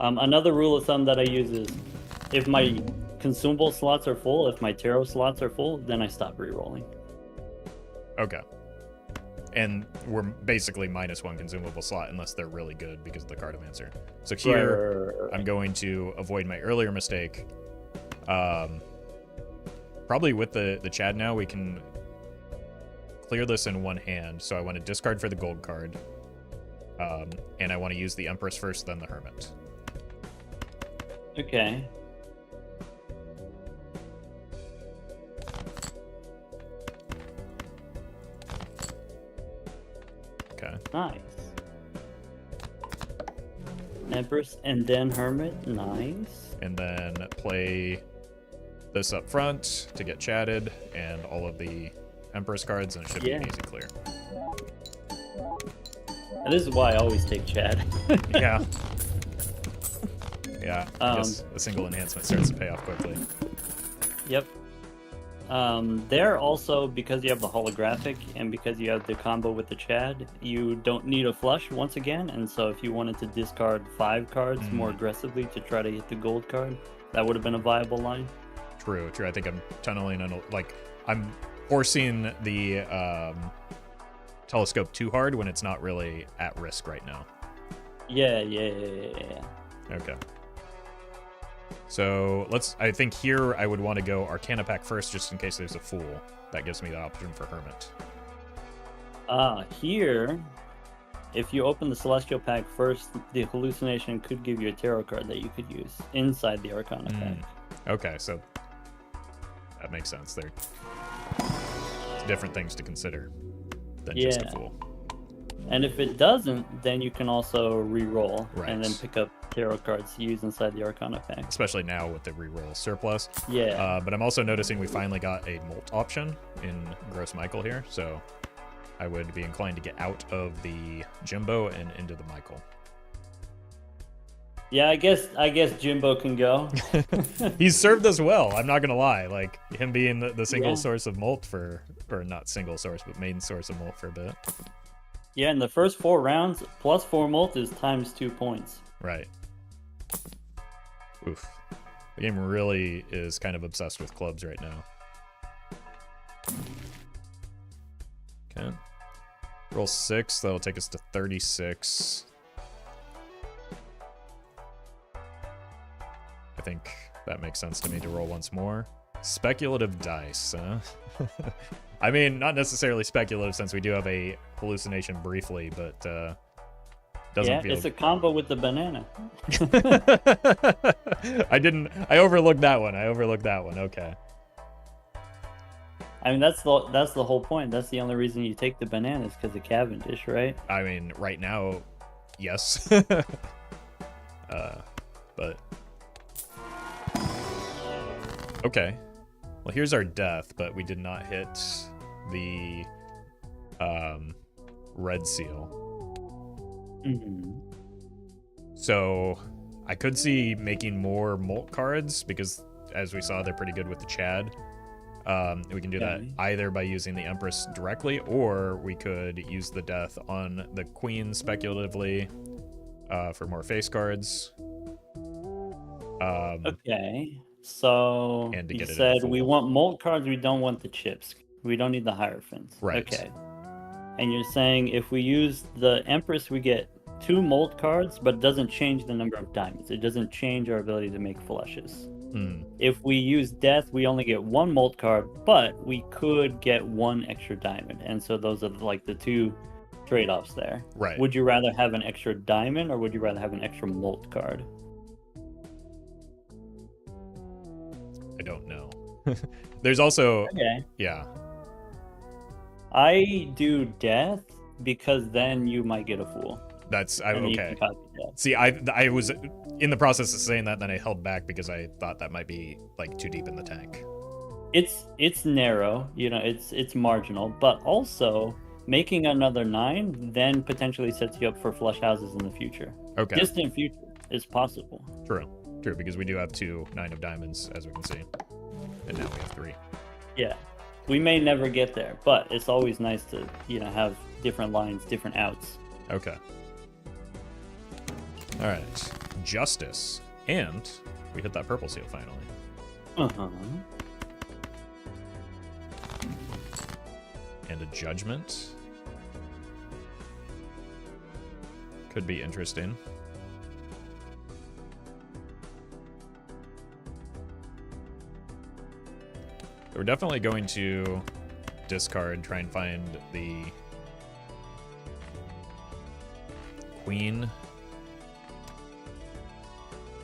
Another rule of thumb that I use is if my consumable slots are full, if my tarot slots are full, then I stop rerolling. Okay. And we're basically -1 consumable slot unless they're really good because of the Cartomancer. So here, I'm going to avoid my earlier mistake. Probably with the Chad now, we can clear this in one hand. So I want to discard for the gold card. And I want to use the Empress first, then the Hermit. Okay. Okay. Nice. Empress and then Hermit. Nice. And then play this up front to get chatted and all of the Empress cards, and it should be an easy clear. And this is why I always take Chad. Yeah. Yeah, I guess a single enhancement starts to pay off quickly. Yep. There also, because you have the holographic and because you have the combo with the Chad, you don't need a flush once again. And so if you wanted to discard 5 cards more aggressively to try to hit the gold card, that would have been a viable line. True. I think I'm tunneling on, like, I'm forcing the telescope too hard when it's not really at risk right now. Yeah. Okay. So I think here I would want to go Arcana pack first just in case there's a Fool. That gives me the option for Hermit. Here, if you open the Celestial pack first, the hallucination could give you a tarot card that you could use inside the Arcana pack. Okay, so that makes sense. There different things to consider than just a Fool. And if it doesn't, then you can also re-roll and then pick up tarot cards to use inside the Arcana pack. Especially now with the re-roll surplus. Yeah. But I'm also noticing we finally got a Molt option in Gross Michael here, so I would be inclined to get out of the Jimbo and into the Michael. Yeah, I guess Jimbo can go. He's served us well, I'm not gonna lie. Like, him being the single source of Molt or not single source, but main source of Molt for a bit. Yeah, in the first 4 rounds, plus 4 Molt is times 2 points. Right. Oof. The game really is kind of obsessed with clubs right now. Okay. Roll 6, that'll take us to 36. I think that makes sense to me to roll once more. Speculative dice, huh? I mean, not necessarily speculative since we do have a hallucination briefly, but doesn't feel... it's a combo with the banana. I overlooked that one. Okay. I mean, that's the whole point. That's the only reason you take the bananas, because of Cavendish, right? I mean, right now, yes. But okay. Well, here's our death, but we did not hit the red seal. Mm-hmm. So I could see making more molt cards because, as we saw, they're pretty good with the Chad. We can do that either by using the Empress directly, or we could use the death on the Queen speculatively for more face cards. Okay. So And to you get it said into we full. want molt cards, we don't want the chips. We don't need the Hierophants. Right. Okay. And you're saying if we use the Empress, we get 2 molt cards, but it doesn't change the number of diamonds. It doesn't change our ability to make flushes. If we use Death, we only get 1 molt card, but we could get 1 extra diamond. And so those are like the 2 trade-offs there. Right. Would you rather have an extra diamond, or would you rather have an extra molt card? I don't know. There's also Okay. yeah. I do Death because then you might get a Fool. That's And then you okay. can copy Death. See, I was in the process of saying that, then I held back because I thought that might be like too deep in the tank. It's narrow, you know, it's marginal, but also making another 9 then potentially sets you up for flush houses in the future. Okay. Distant future is possible. True, because we do have 2 9 of diamonds, as we can see, and now we have 3. Yeah, we may never get there, but it's always nice to, you know, have different lines, different outs. Okay. All right, Justice, and we hit that purple seal finally. Uh-huh. And a Judgment. Could be interesting. We're definitely going to discard, try and find the Queen.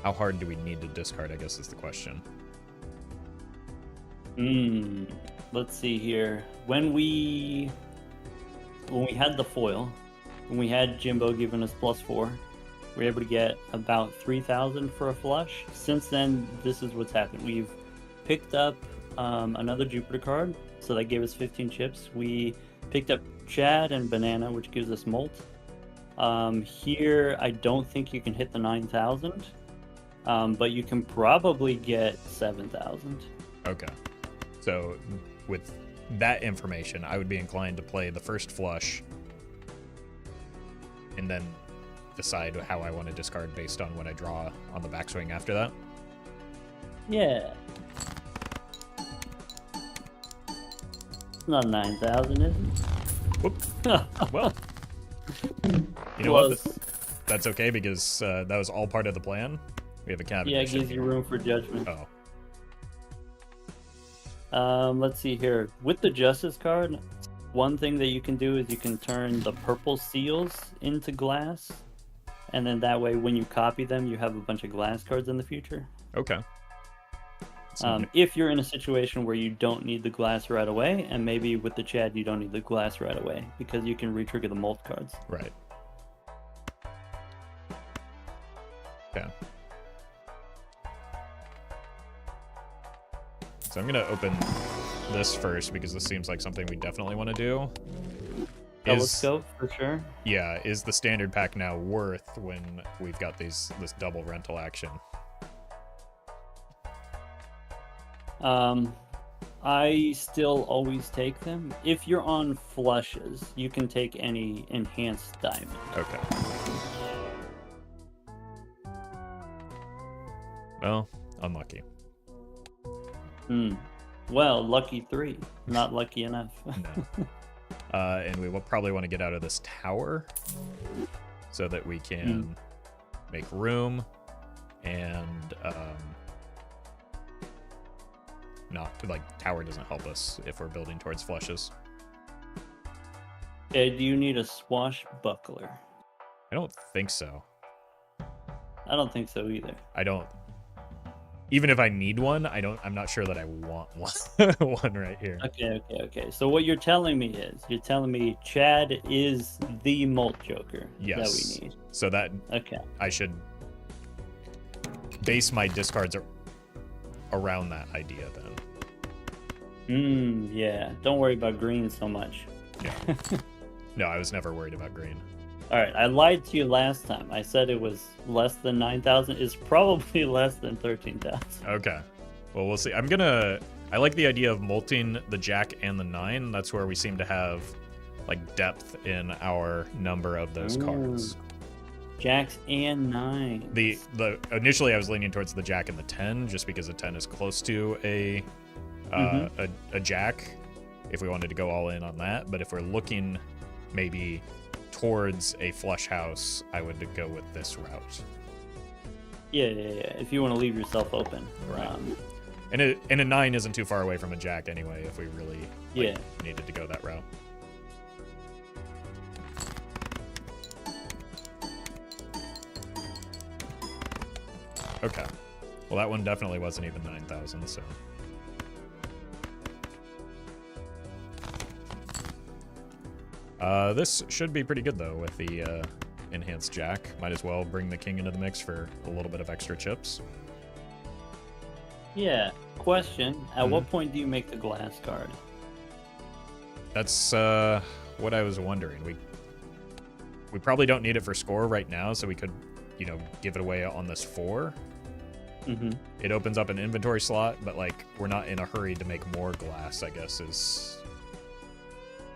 How hard do we need to discard, I guess is the question. Let's see here. When we had the foil, when we had Jimbo giving us +4, we were able to get about 3,000 for a flush. Since then, this is what's happened. We've picked up another Jupiter card, so that gave us 15 chips. We picked up Chad and Banana, which gives us Molt. Here, I don't think you can hit the 9,000, but you can probably get 7,000. Okay. So with that information, I would be inclined to play the first flush and then decide how I want to discard based on what I draw on the backswing after that. Yeah. It's not 9,000, is it? Whoop. Well, you know what? That's okay because that was all part of the plan. We have a cabinet. Yeah, it gives you room for judgment. Oh. Let's see here. With the Justice card, one thing that you can do is you can turn the purple seals into glass, and then that way when you copy them, you have a bunch of glass cards in the future. Okay. If you're in a situation where you don't need the glass right away, and maybe with the Chad you don't need the glass right away, because you can re-trigger the molt cards. Right. Okay. So I'm going to open this first because this seems like something we definitely want to do. Telescope, for sure. Yeah, is the standard pack now worth when we've got this double rental action? I still always take them. If you're on flushes, you can take any enhanced diamond. Okay. Well, unlucky. Well, lucky 3, not lucky enough. No. And we will probably want to get out of this tower so that we can make room and not like tower doesn't help us if we're building towards flushes. Okay, do you need a swashbuckler? I don't think so. I don't think so either. I don't. even if I need one, I'm not sure that I want one one right here. Okay. So what you're telling me is, Chad is the Molt Joker Yes. that we need. So that Okay. I should base my discards around that idea then. Yeah. Don't worry about green so much. Yeah. No, I was never worried about green. All right, I lied to you last time. I said it was less than 9,000. It's probably less than 13,000. Okay. Well, we'll see. I like the idea of molting the jack and the 9. That's where we seem to have like depth in our number of those cards. Jacks and 9. The initially I was leaning towards the jack and the 10 just because the 10 is close to a jack if we wanted to go all in on that, but if we're looking maybe towards a flush house, I would go with this route. Yeah. If you want to leave yourself open. Right. And a 9 isn't too far away from a jack anyway if we really needed to go that route. Okay. Well, that one definitely wasn't even 9,000, so... this should be pretty good, though, with the enhanced jack. Might as well bring the king into the mix for a little bit of extra chips. Yeah. Question. At what point do you make the glass card? That's what I was wondering. We probably don't need it for score right now, so we could, give it away on this 4. It opens up an inventory slot, but, like, we're not in a hurry to make more glass, I guess, is...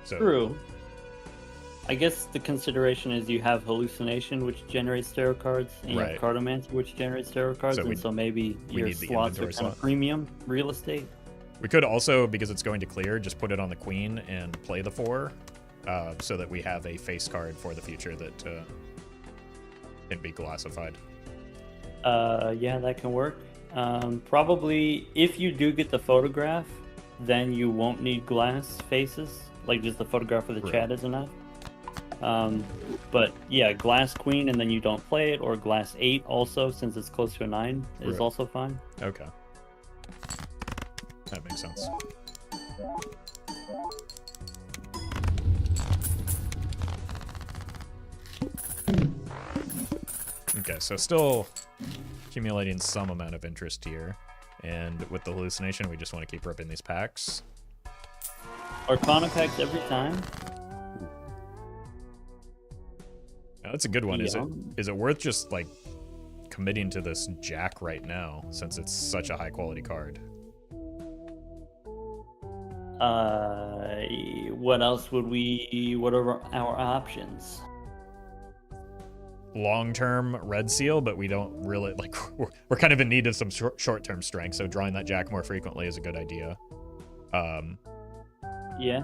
So, True. I guess the consideration is you have Hallucination, which generates tarot cards, and you have Cartomancer, which generates tarot cards, so maybe your slots are kind of premium real estate. We could also, because it's going to clear, just put it on the queen and play the 4, so that we have a face card for the future that can be glassified. Yeah, that can work. Probably, if you do get the photograph, then you won't need glass faces. Like, just the photograph of the Chad is enough. But yeah, glass queen and then you don't play it, or glass 8 also, since it's close to a 9 is also fine. Okay. That makes sense. Okay, so still accumulating some amount of interest here. And with the hallucination, we just want to keep ripping these packs. Arcana packs every time. Now, that's a good one. Yeah. Is it worth just like committing to this jack right now, since it's such a high quality card? What else would what are our options? Long-term red seal, but we don't really like we're kind of in need of some short-term strength, so drawing that jack more frequently is a good idea. Yeah.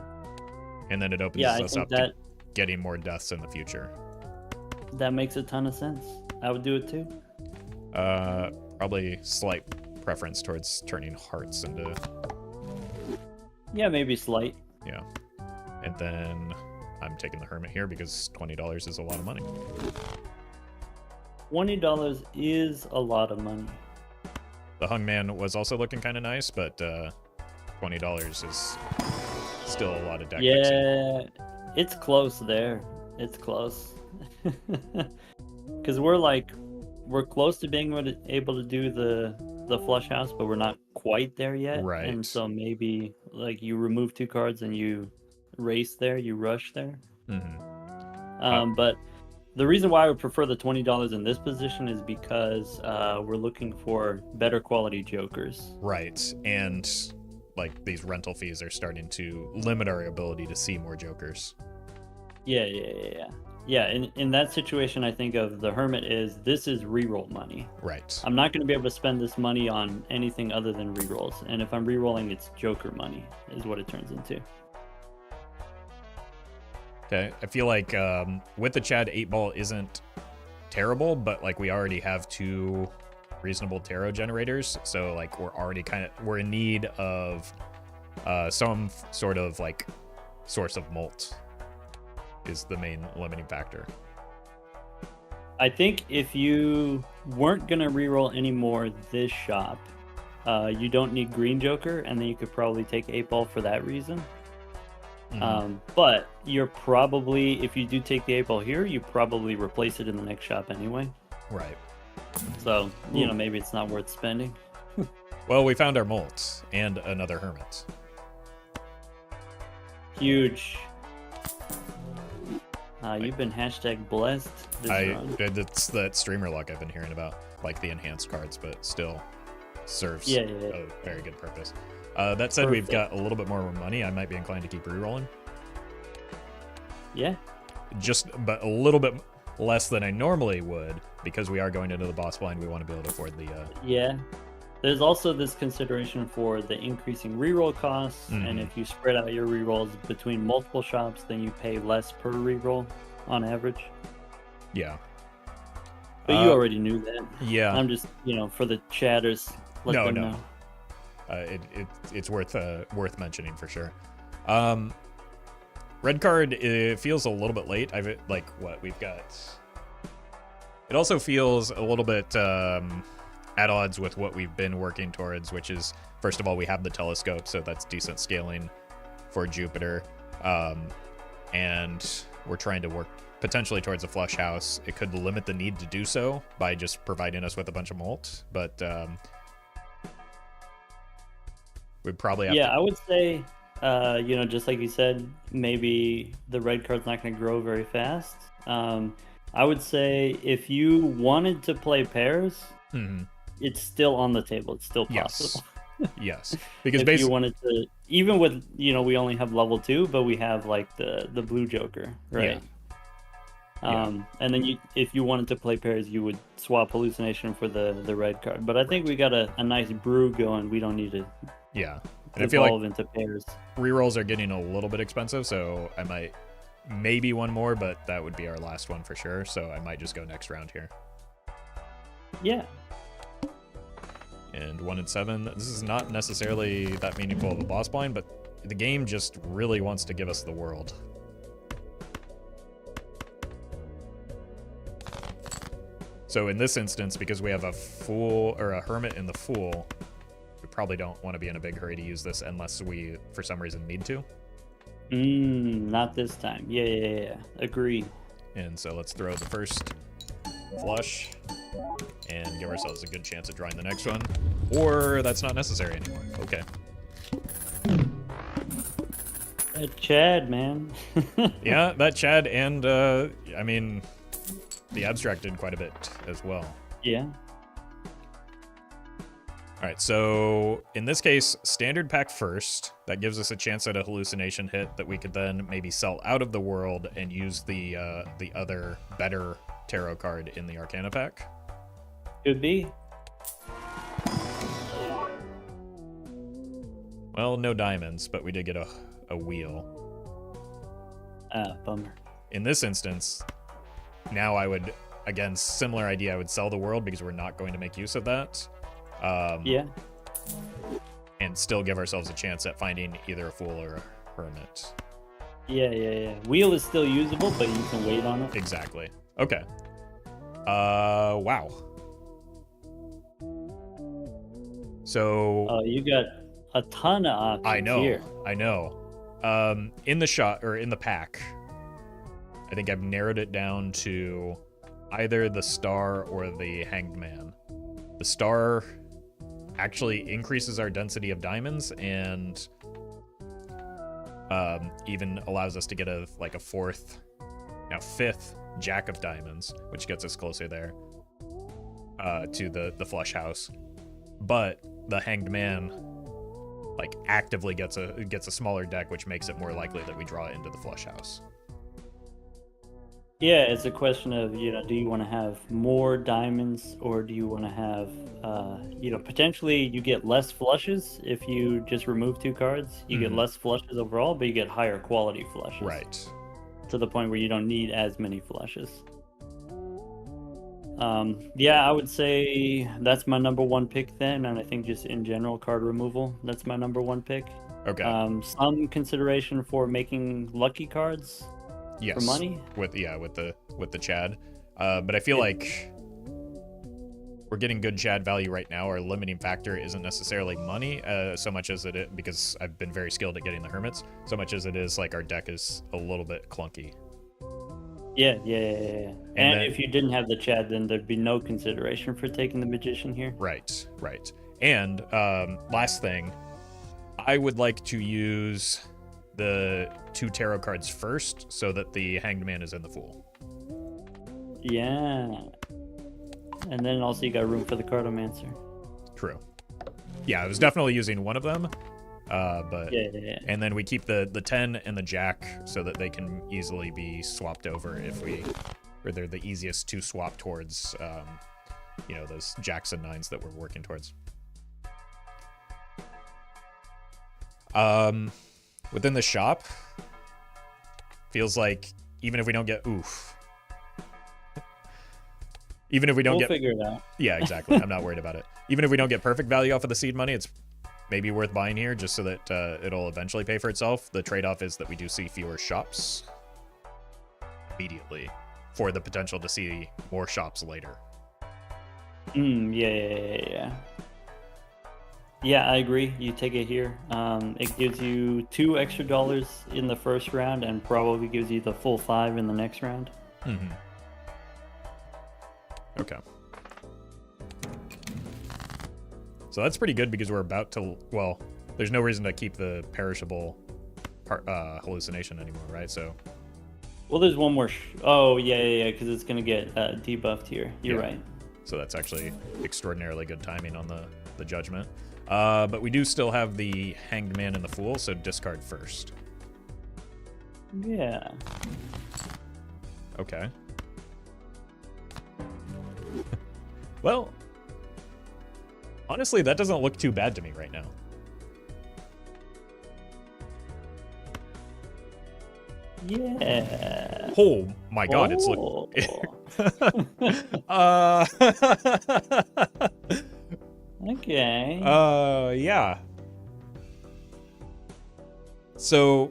And then it opens us up to getting more deaths in the future. That makes a ton of sense. I would do it too. Probably slight preference towards turning hearts into... Yeah, maybe slight. Yeah. And then I'm taking the Hermit here because $20 is a lot of money. $20 is a lot of money. The Hungman was also looking kind of nice, but $20 is still a lot of deck fixing. It's close there. It's close. Because we're close to being able to do the flush house, but we're not quite there yet. Right. And so maybe like you remove 2 cards and you race there, you rush there. But the reason why I would prefer the $20 in this position is because we're looking for better quality jokers. Right. And like these rental fees are starting to limit our ability to see more jokers. Yeah. Yeah, in that situation, I think of the Hermit this is reroll money. Right. I'm not going to be able to spend this money on anything other than rerolls. And if I'm rerolling, it's Joker money is what it turns into. Okay, I feel like with the Chad 8-ball isn't terrible, but like we already have 2 reasonable tarot generators. So like we're in need of some sort of like source of molt. Is the main limiting factor. I think if you weren't going to reroll anymore this shop, You don't need green Joker, and then you could probably take 8-ball for that reason. But you're probably, if you do take the 8-ball here, you probably replace it in the next shop anyway. Right. So, you know, maybe it's not worth spending. Well, we found our molts and another hermit. Huge. You've been #blessed this round. It's that streamer luck I've been hearing about, like the enhanced cards, but still serves Yeah. a very good purpose. That said, we've got a little bit more money. I might be inclined to keep rerolling. Yeah. But a little bit less than I normally would, because we are going into the boss blind. We want to be able to afford the... Yeah. There's also this consideration for the increasing reroll costs, and if you spread out your rerolls between multiple shops, then you pay less per reroll on average. Yeah. But you already knew that. Yeah. I'm just, you know, for the chatters, let them know. It's worth mentioning for sure. Red card, it feels a little bit late. We've got... It also feels a little bit at odds with what we've been working towards, which is, first of all, we have the telescope, so that's decent scaling for Jupiter. And we're trying to work potentially towards a flush house. It could limit the need to do so by just providing us with a bunch of molt, but we'd probably have to... I would say, you know, just like you said, maybe the red card's not going to grow very fast. I would say if you wanted to play pairs, it's still on the table. It's still possible. Yes. Because if you wanted to, even with, you know, we only have level 2, but we have like the blue Joker, right? And then if you wanted to play pairs, you would swap hallucination for the red card. But I think we got a nice brew going. We don't need to and I feel like into pairs. Rerolls are getting a little bit expensive, so I might maybe one more, but that would be our last one for sure. So I might just go next round here. Yeah. And 1 and 7. This is not necessarily that meaningful of a boss blind, but the game just really wants to give us the world. So in this instance, because we have a fool or a hermit in the fool, we probably don't want to be in a big hurry to use this unless we, for some reason, need to. Not this time. Yeah. Agree. And so let's throw the first flush and give ourselves a good chance at drawing the next one. Or that's not necessary anymore. Okay. That Chad, man. Yeah, that Chad, and I mean, the abstract did quite a bit as well. Yeah. All right, so in this case, standard pack first. That gives us a chance at a hallucination hit that we could then maybe sell out of the world and use the other better tarot card in the Arcana pack. Could be. Well, no diamonds, but we did get a wheel. Bummer. In this instance, now I would, again, similar idea, I would sell the world because we're not going to make use of that. Yeah. And still give ourselves a chance at finding either a fool or a hermit. Yeah. Wheel is still usable, but you can wait on it. Exactly. Okay. Wow. So... you got a ton of options here. I know. In the shot, or in the pack, I think I've narrowed it down to either the star or the hanged man. The star actually increases our density of diamonds and even allows us to get a fifth jack of diamonds, which gets us closer there to the flush house. But the hanged man actively gets a smaller deck, which makes it more likely that we draw into the flush house. Yeah, it's a question of, do you want to have more diamonds, or do you want to have, potentially you get less flushes if you just remove 2 cards. You get less flushes overall, but you get higher quality flushes. Right. To the point where you don't need as many flushes. Yeah, I would say that's my number 1 pick then, and I think just in general card removal, that's my number 1 pick. Okay. Some consideration for making lucky cards. Yes. For money? With the Chad. But I feel like we're getting good Chad value right now. Our limiting factor isn't necessarily money, so much as it is, because I've been very skilled at getting the hermits, so much as it is like our deck is a little bit clunky. Yeah. And And then, if you didn't have the Chad, then there'd be no consideration for taking the Magician here. Right. And last thing, I would like to use the 2 tarot cards first so that the Hanged Man is in the Fool. Yeah. And then also you got room for the Cartomancer. True. Yeah, I was definitely using one of them. But Yeah. And then we keep the 10 and the Jack so that they can easily be swapped over or they're the easiest to swap towards, those Jacks and 9s that we're working towards. Within the shop, feels like even if we don't get We'll figure it out. Yeah, exactly. I'm not worried about it. Even if we don't get perfect value off of the seed money, it's maybe worth buying here just so that it'll eventually pay for itself. The trade-off is that we do see fewer shops immediately for the potential to see more shops later. Yeah. Yeah, I agree. You take it here. It gives you $2 extra in the first round and probably gives you the full 5 in the next round. Mm-hmm. Okay. So that's pretty good because we're about to, well, there's no reason to keep the perishable hallucination anymore, right? So. Well, there's one more. Oh, yeah, because it's going to get debuffed here. You're right. So that's actually extraordinarily good timing on the judgment. But we do still have the Hanged Man and the Fool, so discard first. Yeah. Okay. Well, honestly, that doesn't look too bad to me right now. Yeah. Oh my god, it's look. Okay. Yeah. So,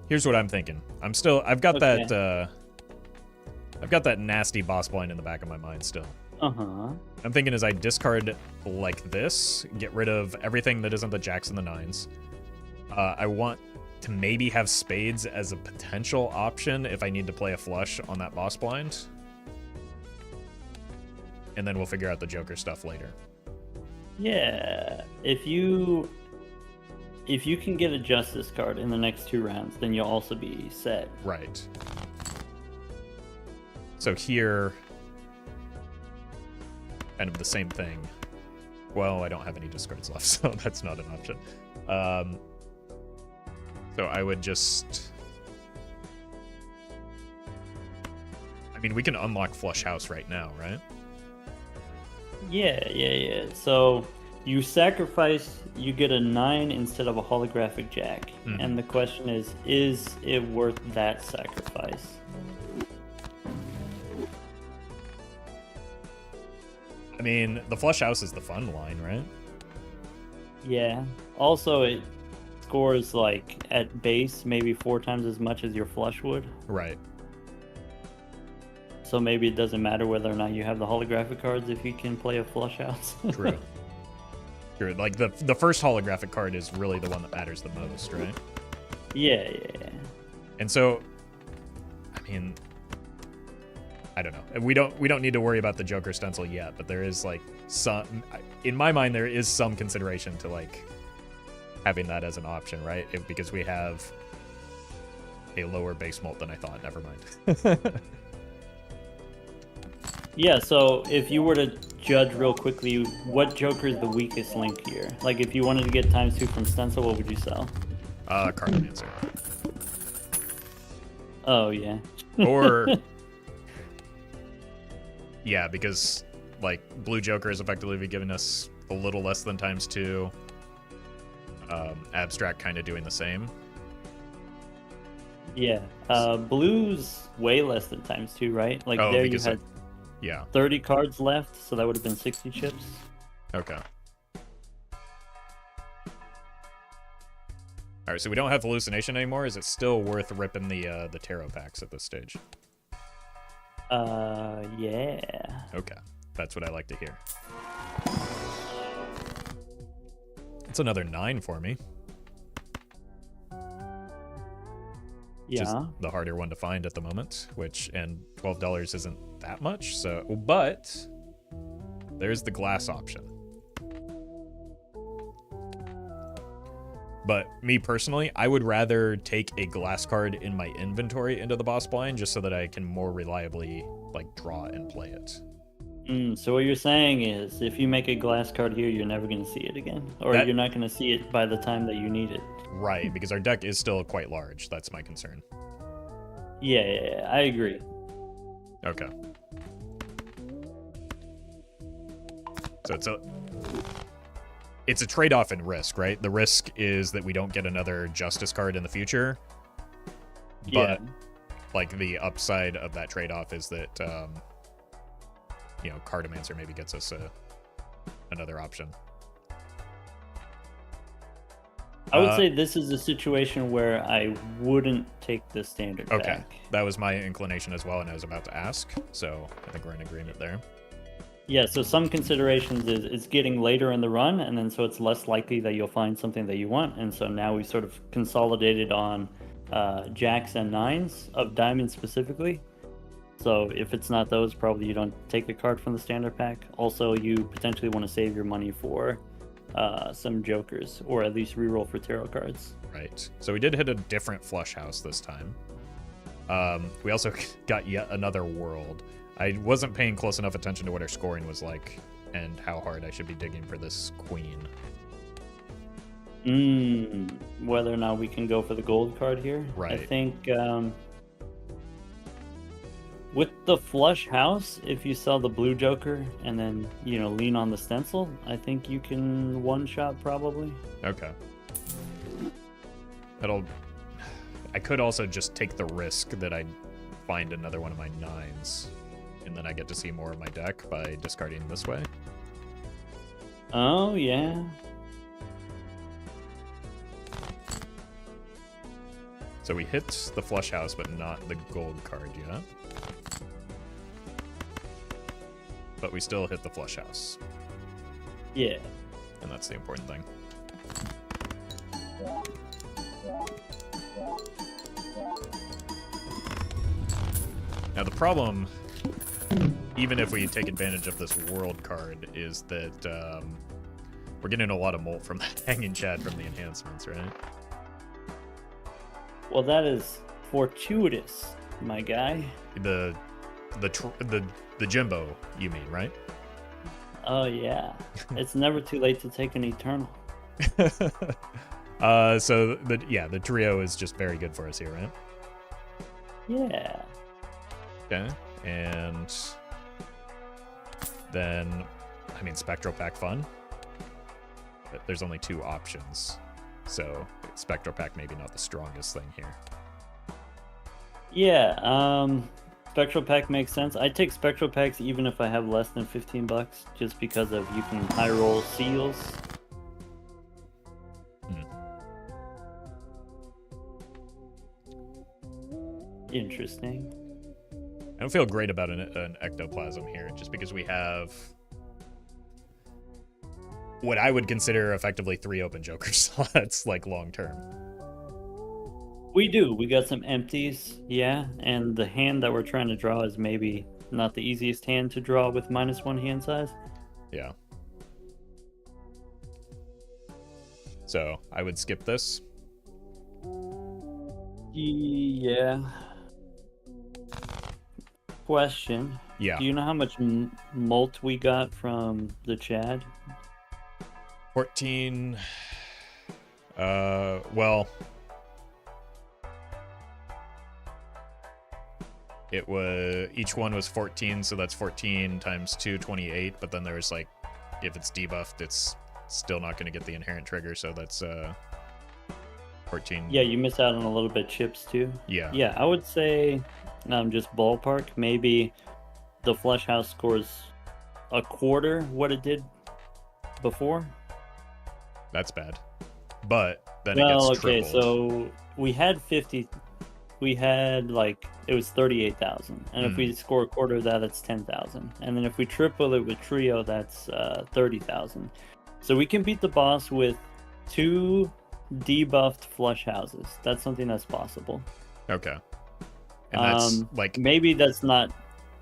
here's what I'm thinking. I've got that nasty boss blind in the back of my mind still. Uh-huh. I'm thinking as I discard like this, get rid of everything that isn't the Jacks and the 9s. I want to maybe have spades as a potential option if I need to play a flush on that boss blind. And then we'll figure out the Joker stuff later. Yeah. If you can get a Justice card in the next 2 rounds, then you'll also be set. Right. So here, kind of the same thing. Well, I don't have any discards left, so that's not an option. So I would just... I mean, we can unlock Flush House right now, right? Yeah. So you sacrifice, you get a 9 instead of a holographic Jack. Mm-hmm. And the question is it worth that sacrifice? I mean, the Flush House is the fun line, right? Yeah. Also, it scores, like, at base, maybe 4 times as much as your flush would. Right. So maybe it doesn't matter whether or not you have the holographic cards if you can play a flush house. True. Like, the first holographic card is really the one that matters the most, right? Yeah. And so, I mean... I don't know. We don't need to worry about the Joker stencil yet, but there is like some, in my mind, there is some consideration to like having that as an option, right? Because we have a lower base mult than I thought. Never mind. Yeah. So if you were to judge real quickly, what Joker is the weakest link here? Like if you wanted to get ×2 from stencil, what would you sell? Cartomancer. Oh yeah. Or. Yeah, because, like, Blue Joker is effectively giving us a little less than ×2. Abstract kind of doing the same. Yeah. Blue's way less than ×2, right? Like, there you had 30 cards left, so that would have been 60 chips. Okay. Alright, so we don't have hallucination anymore. Is it still worth ripping the tarot packs at this stage? Yeah. Okay, that's what I like to hear. It's another 9 for me. Which is Yeah. the harder one to find at the moment, and $12 isn't that much, so, but there's the glass option. But me personally, I would rather take a glass card in my inventory into the boss blind just so that I can more reliably like draw and play it. So what you're saying is, if you make a glass card here, you're never going to see it again, or you're not going to see it by the time that you need it. Right, because our deck is still quite large. That's my concern. Yeah, I agree. Okay. So it's a trade-off in risk, right? The risk is that we don't get another Justice card in the future. But like the upside of that trade-off is that Cartomancer maybe gets us another option. I would say this is a situation where I wouldn't take the standard back. That was my inclination as well, and I was about to ask, so I think we're in agreement there. Yeah, so some considerations is it's getting later in the run, and then so it's less likely that you'll find something that you want, and so now we sort of consolidated on jacks and nines of diamonds specifically. So if it's not those, probably you don't take the card from the standard pack. Also, you potentially want to save your money for some jokers, or at least reroll for tarot cards. Right. So we did hit a different flush house this time. We also got yet another world. I wasn't paying close enough attention to what our scoring was like and how hard I should be digging for this queen. Whether or not we can go for the gold card here. Right. I think with the flush house, if you sell the blue joker and then, lean on the stencil, I think you can one-shot probably. Okay. I could also just take the risk that I find another one of my nines, and then I get to see more of my deck by discarding this way. Oh, yeah. So we hit the flush house, but not the gold card yet. But we still hit the flush house. Yeah. And that's the important thing. Now the problem, even if we take advantage of this world card, is that we're getting a lot of molt from that hanging chad from the enhancements, right? Well, that is fortuitous, my guy. The Jimbo, you mean, right? Oh, yeah. It's never too late to take an Eternal. So the trio is just very good for us here, right? Yeah. Okay, and then, Spectral Pack fun, but there's only 2 options, so Spectral Pack maybe not the strongest thing here. Yeah, Spectral Pack makes sense. I take Spectral Packs even if I have less than $15, just because of you can high roll seals. Interesting. I don't feel great about an ectoplasm here, just because we have what I would consider effectively 3 open joker slots, like long term. We do. We got some empties, yeah, and the hand that we're trying to draw is maybe not the easiest hand to draw with -1 hand size. Yeah. So I would skip this. Yeah. Question. Yeah. Do you know how much molt we got from the Chad? 14. Well, it was, each one was 14, so that's 14 times 2, 28. But then there's like, if it's debuffed, it's still not going to get the inherent trigger, so that's 14. Yeah, you miss out on a little bit chips too. Yeah. Yeah, I would say, just ballpark, maybe the flush house scores a quarter what it did before. That's bad. But then Well, it gets okay, tripled. so we had we had like it was 38,000, and if we score a quarter of that, that's 10,000, and then if we triple it with trio, that's 30,000. So we can beat the boss with 2 debuffed flush houses. That's something that's possible. Okay. And that's like maybe that's not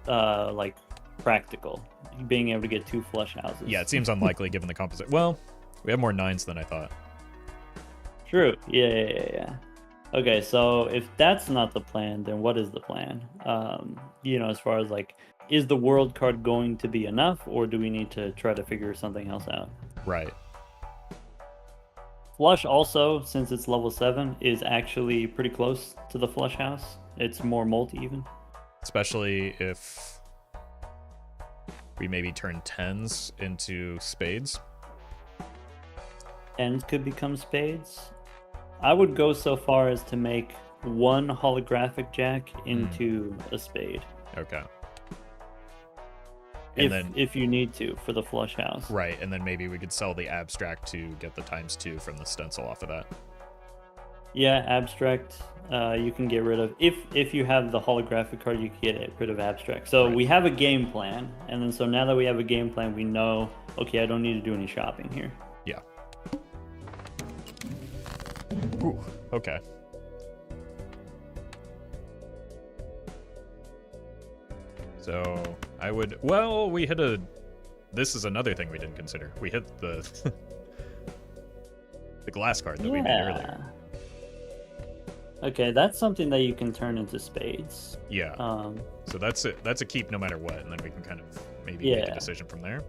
like practical, being able to get 2 flush houses. Yeah, it seems unlikely given the composite. Well, we have more 9s than I thought. True. Yeah. Okay, so if that's not the plan, then what is the plan? As far as like, is the world card going to be enough, or do we need to try to figure something else out? Right. Flush also, since it's level 7, is actually pretty close to the flush house. It's more multi even. Especially if we maybe turn 10s into spades. 10s could become spades. I would go so far as to make 1 holographic jack into a spade. Okay. And if you need to for the flush house. Right, and then maybe we could sell the abstract to get the ×2 from the stencil off of that. Yeah, abstract. You can get rid of if you have the holographic card, you can get rid of abstract. So we have a game plan, and then so now that we have a game plan, we know, okay, I don't need to do any shopping here. Yeah. Ooh, okay. So I would, well, we hit a, this is another thing we didn't consider. We hit the the glass card that we made earlier. Okay, that's something that you can turn into spades. Yeah. So that's it. That's a keep no matter what, and then we can kind of maybe make a decision from there.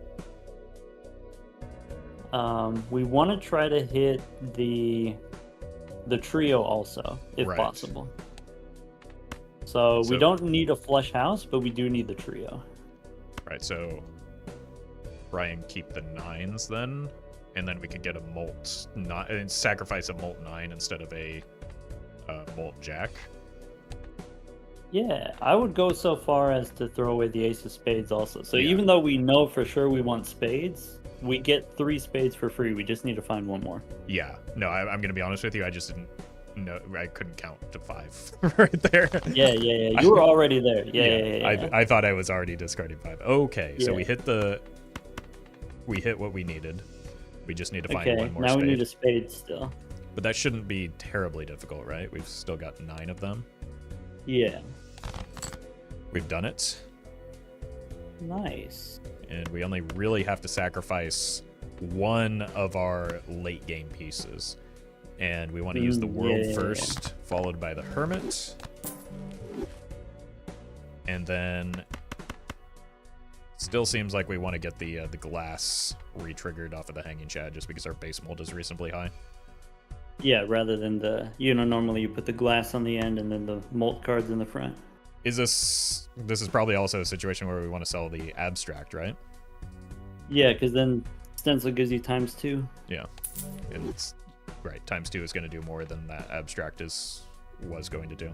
We want to try to hit the trio also, if possible. So we don't need a flush house, but we do need the trio. Right, so try and keep the 9s then, and then we could get a molt, and sacrifice a molt 9 instead of a molt jack. Yeah, I would go so far as to throw away the ace of spades also. So even though we know for sure we want spades, we get 3 spades for free. We just need to find 1 more. Yeah, no, I'm going to be honest with you. I just didn't know. I couldn't count to 5 right there. Yeah. You were already there. Yeah. I thought I was already discarding 5. Okay, so we hit what we needed. We just need to find 1 more now spade. We need a spade still. But that shouldn't be terribly difficult, right? We've still got 9 of them. Yeah. We've done it. Nice. And we only really have to sacrifice 1 of our late game pieces. And we want to use the world first, followed by the hermit. And then still seems like we want to get the glass re-triggered off of the hanging shad just because our base mold is reasonably high. Yeah, rather than the, normally you put the glass on the end and then the molt cards in the front. This is probably also a situation where we want to sell the abstract, right? Yeah, because then stencil gives you ×2. Yeah, and it's right. ×2 is going to do more than that abstract was going to do.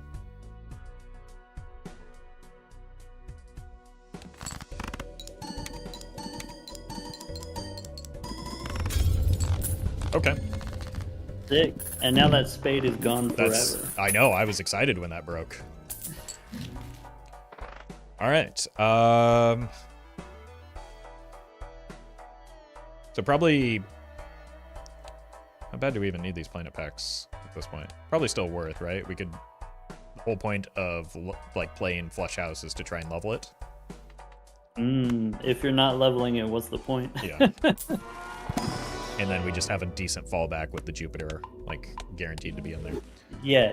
Okay. Sick. And now that spade is gone forever. I know. I was excited when that broke. All right. So probably, how bad do we even need these planet packs at this point? Probably still worth, right? We could, the whole point of like playing flush house is to try and level it. If you're not leveling it, what's the point? Yeah. And then we just have a decent fallback with the Jupiter, like guaranteed to be in there. Yeah.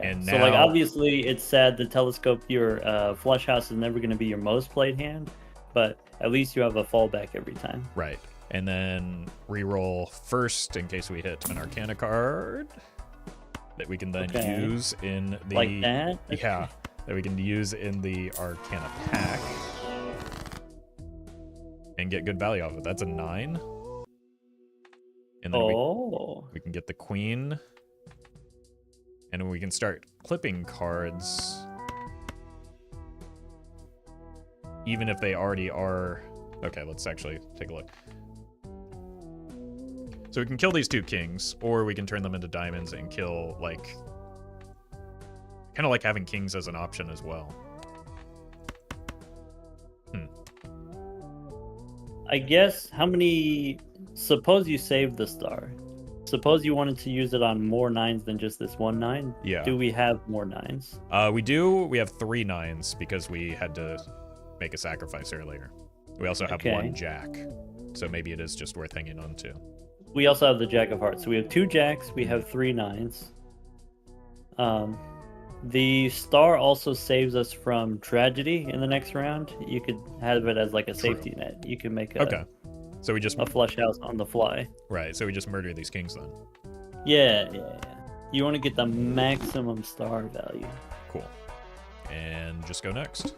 And so like obviously it's sad the telescope, your flush house is never going to be your most played hand, but at least you have a fallback every time. Right. And then reroll first in case we hit an Arcana card that we can then use in the... Like that? Yeah, that we can use in the Arcana pack. And get good value off of it. That's a 9. And then we can get the queen. And we can start clipping cards. Even if they already are... Okay, let's actually take a look. So we can kill these 2 kings, or we can turn them into diamonds and kill, like... Kind of like having kings as an option as well. I guess how many... Suppose you saved the star. Suppose you wanted to use it on more 9s than just this 1 9. Yeah. Do we have more 9s? We do. We have 3 9s because we had to make a sacrifice earlier. We also have 1 jack. So maybe it is just worth hanging on to. We also have the jack of hearts. So we have 2 jacks. We have 3 9s. The star also saves us from tragedy in the next round. You could have it as like a safety net. You can make a, so we just a flush house on the fly. Right, so we just murder these kings then. Yeah. You want to get the maximum star value. Cool. And just go next.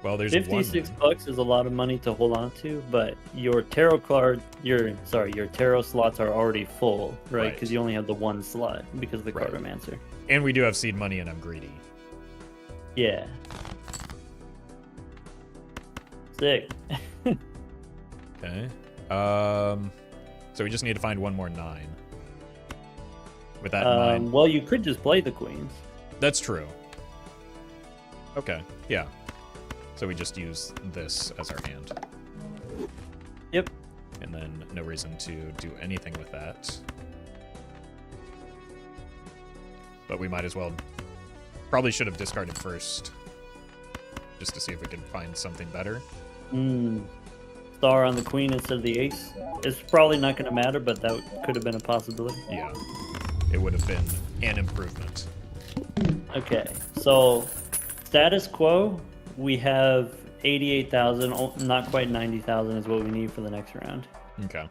Well, there's 56 bucks is a lot of money to hold on to, but your tarot card, your tarot slots are already full, right? Because you only have the 1 slot because of the cartomancer. And we do have seed money, and I'm greedy. Yeah. Sick. Okay. So we just need to find 1 more 9. With that in mind. Well, you could just play the queens. That's true. Okay. Yeah. So we just use this as our hand. Yep. And then no reason to do anything with that. But we might as well... Probably should have discarded first. Just to see if we can find something better. Star on the queen instead of the ace. It's probably not going to matter, but that could have been a possibility. Yeah. It would have been an improvement. Okay. So, status quo... We have 88,000, not quite 90,000 is what we need for the next round. Okay.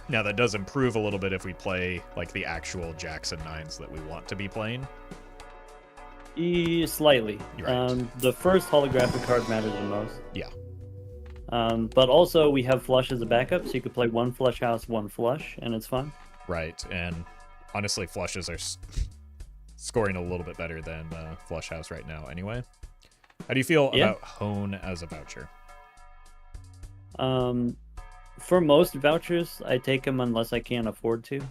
Now that does improve a little bit if we play like the actual jacks and 9s that we want to be playing. Slightly. Right. The first holographic card matters the most. Yeah. But also we have flush as a backup, so you could play 1 flush house, 1 flush, and it's fun. Right, and honestly, flushes are scoring a little bit better than Flush House right now anyway. How do you feel about Hone as a voucher? For most vouchers, I take them unless I can't afford to.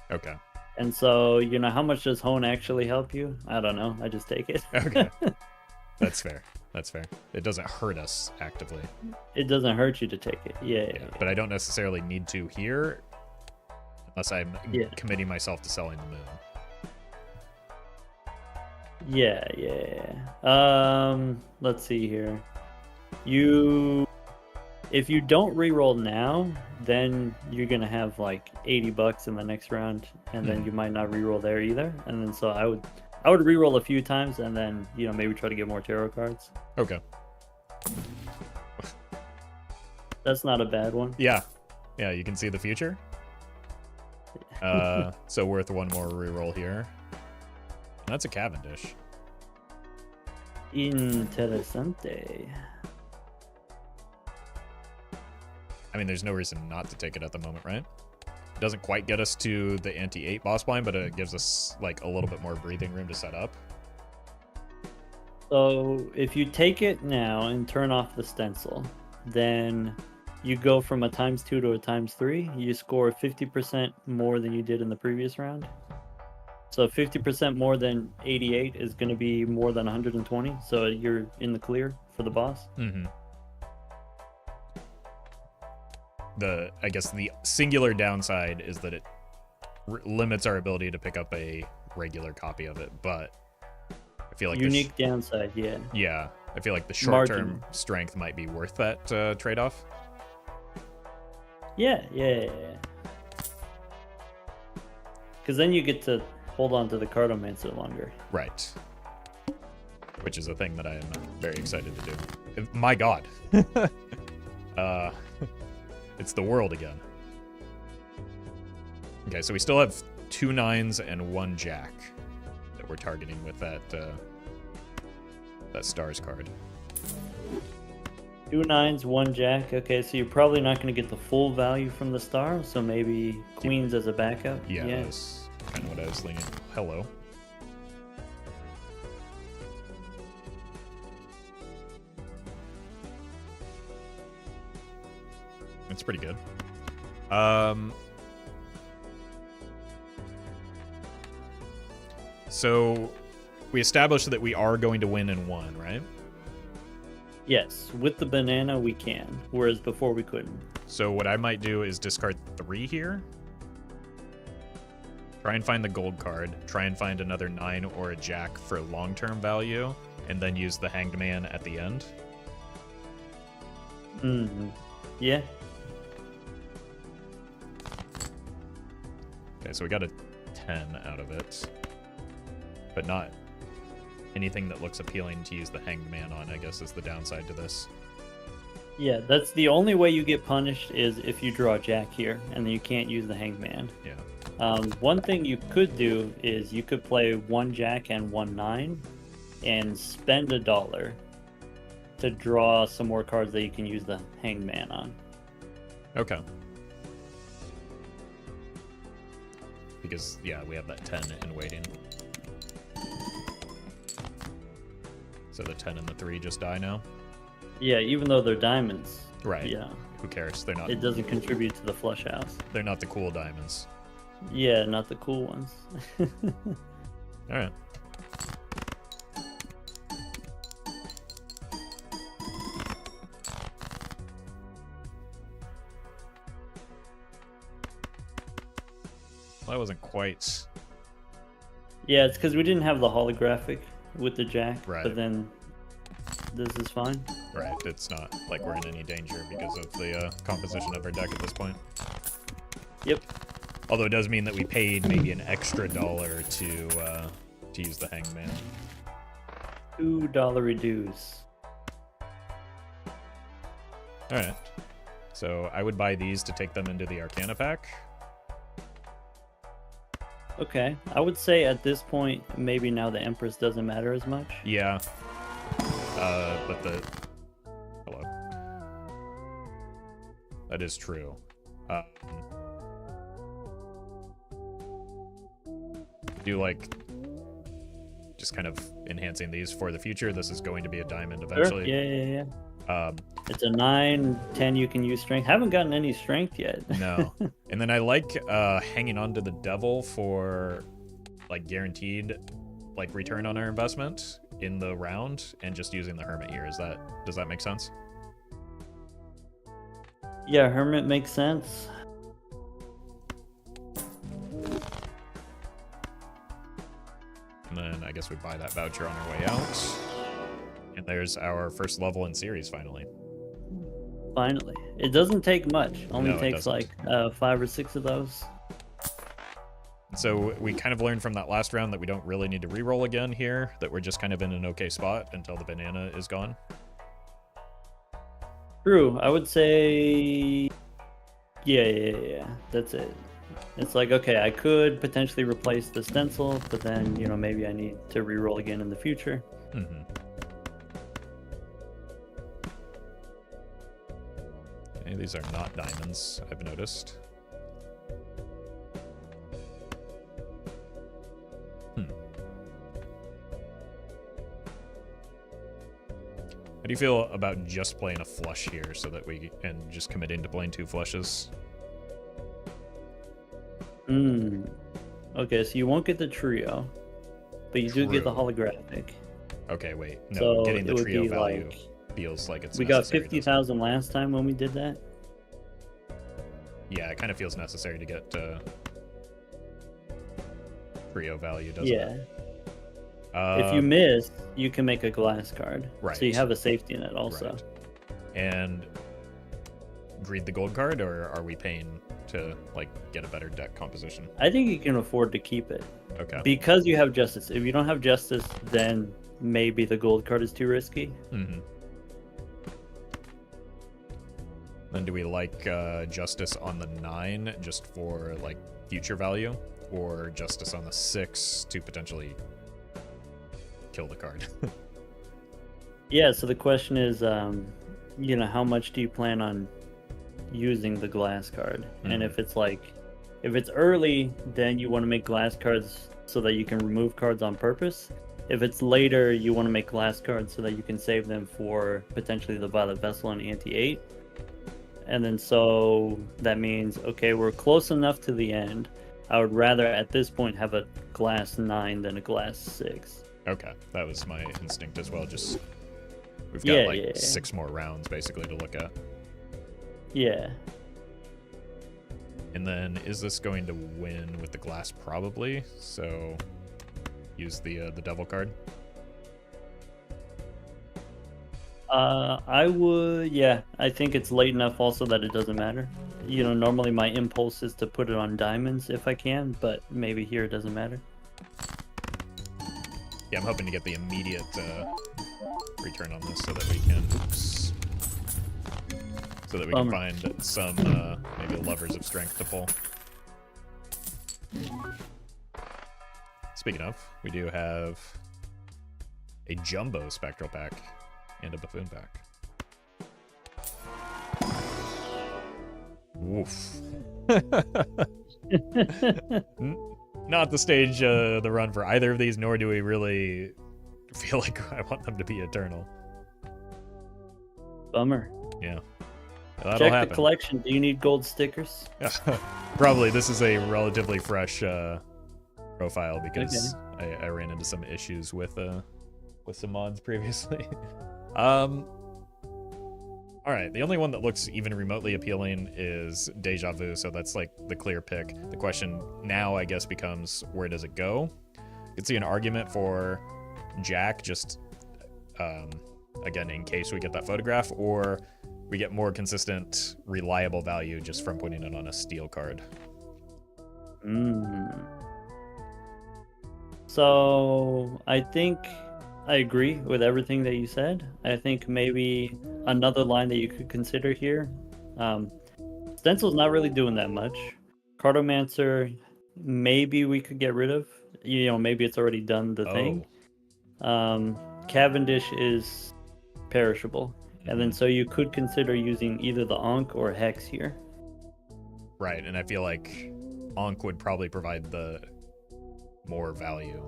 Okay. And so, how much does Hone actually help you? I don't know. I just take it. Okay. That's fair. That's fair. It doesn't hurt us actively. It doesn't hurt you to take it. Yeah. But I don't necessarily need to here unless I'm committing myself to selling the moon. Yeah. Let's see here. If you don't reroll now, then you're gonna have like 80 bucks in the next round, and then you might not reroll there either. And then so I would reroll a few times, and then maybe try to get more tarot cards. Okay. That's not a bad one. Yeah, you can see the future. So worth 1 more reroll here. That's a Cavendish. Interesante. I mean, there's no reason not to take it at the moment, right? It doesn't quite get us to the anti-8 boss blind, but it gives us like a little bit more breathing room to set up. So if you take it now and turn off the stencil, then you go from a ×2 to a ×3. You score 50% more than you did in the previous round. So 50% more than 88 is going to be more than 120. So you're in the clear for the boss. Mm-hmm. I guess the singular downside is that it limits our ability to pick up a regular copy of it, but I feel like unique downside, yeah. Yeah, I feel like the short-term strength might be worth that trade-off. Yeah. Because then you get to hold on to the Cartomancer longer. Right. Which is a thing that I am very excited to do. My god. It's the world again. Okay, so we still have 2 9s and 1 jack that we're targeting with that stars card. 2 9s, 1 jack. Okay, so you're probably not going to get the full value from the star, so maybe queens as a backup. Yeah, that's kind of what I was leaning. Hello. It's pretty good. So we established that we are going to win in 1, right? Yes, with the banana we can, whereas before we couldn't. So what I might do is discard 3 here. Try and find the gold card. Try and find another 9 or a jack for long-term value, and then use the hanged man at the end. Yeah. Okay, so we got a 10 out of it. But not anything that looks appealing to use the hanged man on, I guess, is the downside to this. Yeah, that's the only way you get punished is if you draw a jack here, and then you can't use the hanged man. Yeah. One thing you could do is you could play 1 jack and 1 9 and spend $1 to draw some more cards that you can use the hanged man on. Okay. Because, yeah, we have that 10 in waiting. So the 10 and the 3 just die now? Yeah, even though they're diamonds. Right. Yeah. Who cares? They're not. It doesn't contribute to the flush house. They're not the cool diamonds. Yeah, not the cool ones. All right. Well, that wasn't quite. Yeah, it's because we didn't have the holographic with the jack, Right. but then this is fine. Right. It's not like we're in any danger because of the composition of our deck at this point. Yep. Although it does mean that we paid maybe an extra $1 to use the hanged man. $2 reduce. All right. So I would buy these to take them into the Arcana pack. Okay, I would say at this point, maybe now the Empress doesn't matter as much. Yeah. But the... Hello. That is true. Do like just kind of enhancing these for the future. This is going to be a diamond eventually. Sure. Yeah. It's a 9, 10 you can use strength. Haven't gotten any strength yet. No. And then I like hanging on to the devil for like guaranteed like return on our investment in the round and just using the hermit here. Does that make sense? Yeah, Hermit makes sense. And then I guess we buy that voucher on our way out. And there's our first level in series finally. Finally. It doesn't take much. Only No, it takes doesn't. like 5 or 6 of those. So we kind of learned from that last round that we don't really need to reroll again here, that we're just kind of in an okay spot until the banana is gone. True. I would say... Yeah. That's it. It's like, okay, I could potentially replace the stencil, but then, you know, maybe I need to reroll again in the future. Mm-hmm. Okay, these are not diamonds, I've noticed. How do you feel about just playing a flush here so that we and just committing to playing 2 flushes? Okay, so you won't get the trio, but you do get the True. holographic. Okay, wait. No, So getting the it would trio be value like, feels like it's we got necessary, doesn't it? 50,000 last time when we did that. Yeah, it kind of feels necessary to get trio value, doesn't Yeah. it? If you miss, you can make a glass card. Right. So you have a safety net also. Right. And greed the gold card, or are we paying to like get a better deck composition? I think you can afford to keep it. Okay. Because you have justice. If you don't have justice, then maybe the gold card is too risky. Mm-hmm. Then do we like justice on the 9 just for like future value, or justice on the 6 to potentially kill the card? Yeah, so the question is, you know, how much do you plan on using the glass card? And if it's like, if it's early, then you want to make glass cards so that you can remove cards on purpose. If it's later, you want to make glass cards so that you can save them for potentially the Violet Vessel and Anti-8. And then so that means, okay, we're close enough to the end. I would rather at this point have a glass 9 than a glass 6. Okay, that was my instinct as well. Just we've got Yeah, like yeah. 6 more rounds basically to look at. Yeah. And then is this going to win with the glass? Probably. So use the devil card. I would, yeah. I think it's late enough also that it doesn't matter. You know, normally my impulse is to put it on diamonds if I can, but maybe here it doesn't matter. Yeah, I'm hoping to get the immediate return on this so that we can, oops, so that we can find some maybe levers of strength to pull. Speaking of, we do have a jumbo spectral pack and a buffoon pack. Woof. Not the stage, the run for either of these, nor do we really feel like I want them to be eternal. Bummer. Yeah. That'll Check happen. the collection. Do you need gold stickers? Probably. This is a relatively fresh profile because I ran into some issues with some mods previously. All right, the only one that looks even remotely appealing is Deja Vu, so that's like the clear pick. The question now, I guess, becomes where does it go? You could see an argument for Jack, just again, in case we get that photograph, or we get more consistent, reliable value just from putting it on a steel card. So I think I agree with everything that you said. I think maybe another line that you could consider here. Stencil's not really doing that much. Cartomancer, maybe we could get rid of. You know, maybe it's already done the thing. Cavendish is perishable. And then so you could consider using either the Ankh or Hex here. Right, and I feel like Ankh would probably provide the more value.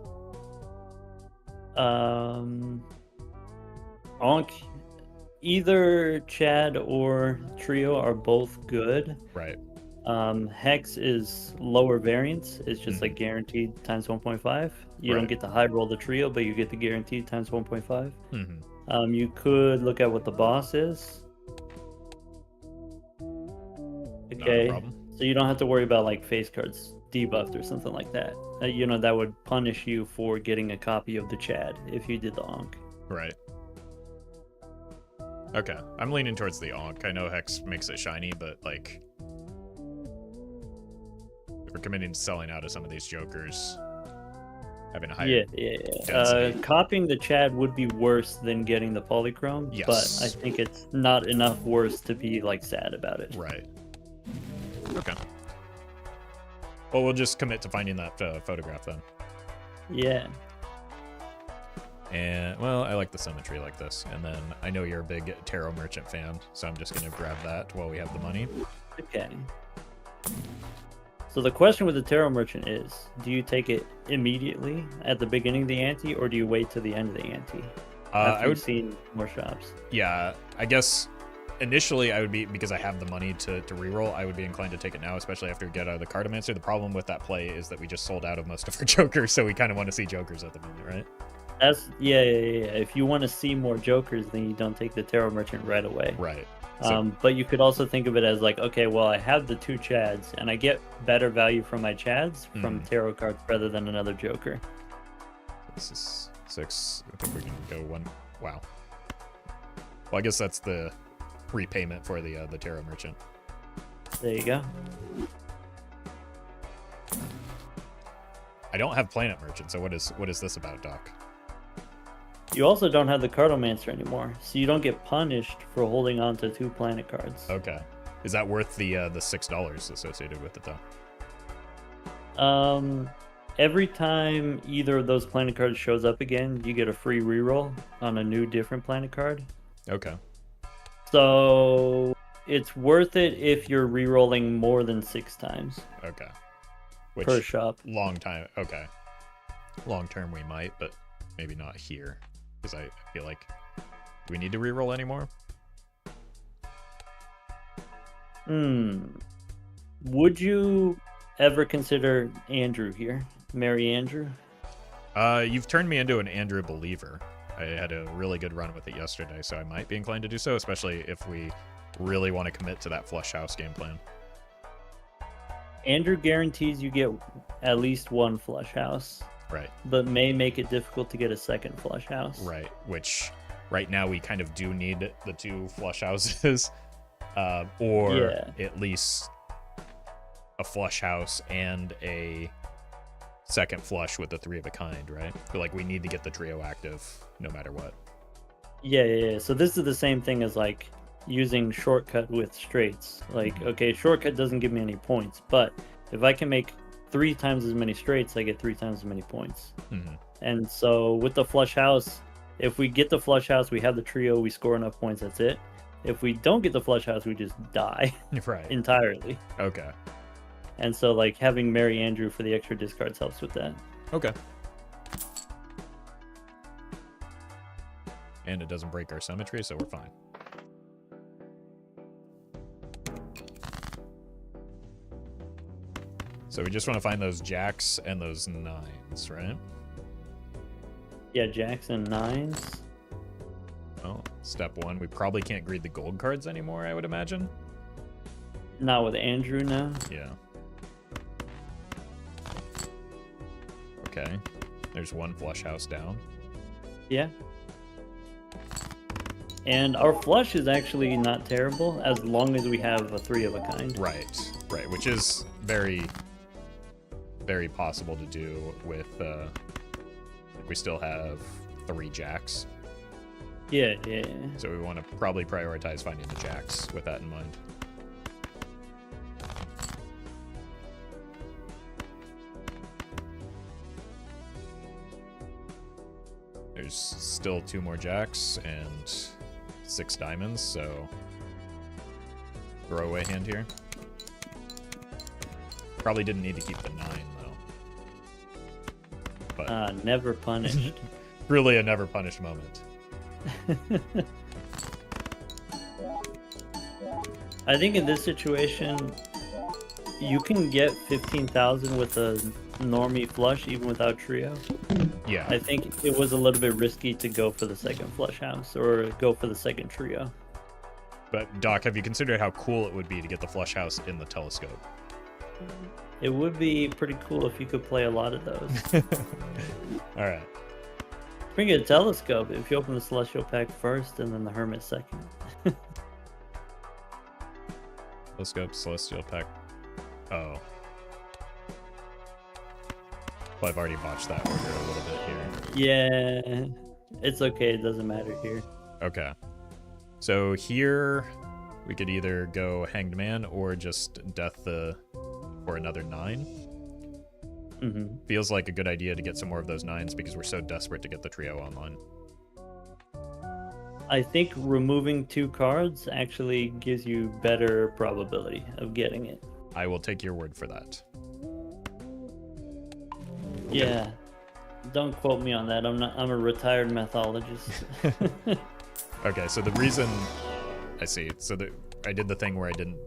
Ankh, either Chad or Trio are both good. Right. Hex is lower variance. It's just like guaranteed times 1.5. You don't get to high roll the Trio, but you get the guaranteed times 1.5. You could look at what the boss is. Okay, so you don't have to worry about like face cards debuffed or something like that. You know, that would punish you for getting a copy of the Chad if you did the Ankh. Right. Okay, I'm leaning towards the Ankh. I know Hex makes it shiny, but like, if we're committing to selling out of some of these jokers, having a higher density. Copying the Chad would be worse than getting the polychrome, but I think it's not enough worse to be like sad about it. Right. Okay. Well, we'll just commit to finding that photograph then. Yeah. And, well, I like the symmetry like this. And then I know you're a big Tarot Merchant fan, so I'm just going to grab that while we have the money. Okay. So the question with the Tarot Merchant is, do you take it immediately at the beginning of the ante, or do you wait till the end of the ante? After you've seen more shops. Yeah, I guess initially I would be, because I have the money to reroll, I would be inclined to take it now, especially after we get out of the Cartomancer. The problem with that play is that we just sold out of most of our Jokers, so we kind of want to see Jokers at the moment, right? That's yeah. If you want to see more Jokers, then you don't take the Tarot Merchant right away. Right. But you could also think of it as like, okay, well, I have the 2 Chads, and I get better value from my Chads from Tarot cards rather than another Joker. This is 6. I think we can go 1. Wow. Well, I guess that's the repayment for the Tarot Merchant. There you go. I don't have Planet Merchant, so what is this about, Doc? You also don't have the Cartomancer anymore, so you don't get punished for holding on to 2 planet cards. Okay. Is that worth the $6 associated with it, though? Every time either of those planet cards shows up again, you get a free reroll on a new different planet card. Okay. So it's worth it if you're rerolling more than 6 times. Okay. Per shop. Long time. Okay. Long term we might, but maybe not here. Because I feel like, do we need to reroll anymore? Would you ever consider Andrew here? Marry Andrew? You've turned me into an Andrew believer. I had a really good run with it yesterday, so I might be inclined to do so, especially if we really want to commit to that flush house game plan. Andrew guarantees you get at least one flush house. Right. But may make it difficult to get a second flush house. Right, which right now we kind of do need the 2 flush houses, or at least a flush house and a second flush with the 3 of a kind, right? But like we need to get the trio active no matter what. Yeah. So this is the same thing as like using shortcut with straights. Like, okay, shortcut doesn't give me any points, but if I can make 3 times as many straights, I get 3 times as many points. And so with the flush house, if we get the flush house, we have the trio, we score enough points, that's it. If we don't get the flush house, we just die entirely. Okay. And so like having Marry Andrew for the extra discards helps with that. Okay. And it doesn't break our symmetry, so we're fine. So we just want to find those jacks and those 9s, right? Yeah, jacks and 9s. Oh, step 1. We probably can't greed the gold cards anymore, I would imagine. Not with Andrew now. Yeah. Okay. There's 1 flush house down. Yeah. And our flush is actually not terrible as long as we have a 3 of a kind. Right, which is very, very possible to do with, we still have 3 jacks. Yeah. So we want to probably prioritize finding the jacks with that in mind. There's still 2 more jacks and 6 diamonds, so throwaway hand here. Probably didn't need to keep the 9 though. But never punished. Really a never punished moment. I think in this situation, you can get 15,000 with a normie flush even without trio. Yeah. I think it was a little bit risky to go for the second flush house or go for the second trio. But Doc, have you considered how cool it would be to get the flush house in the telescope? It would be pretty cool if you could play a lot of those. All right. Bring a telescope if you open the Celestial pack first and then the Hermit second. Telescope, Celestial pack. Oh. Well, I've already botched that order a little bit here. Yeah. It's okay. It doesn't matter here. Okay. So here we could either go Hanged Man or just Death for another 9. Feels like a good idea to get some more of those 9s because we're so desperate to get the trio online. I think removing 2 cards actually gives you better probability of getting it. I will take your word for that. Yeah. Don't quote me on that. I'm a retired methologist. Okay, so the reason I see, so I did the thing where I didn't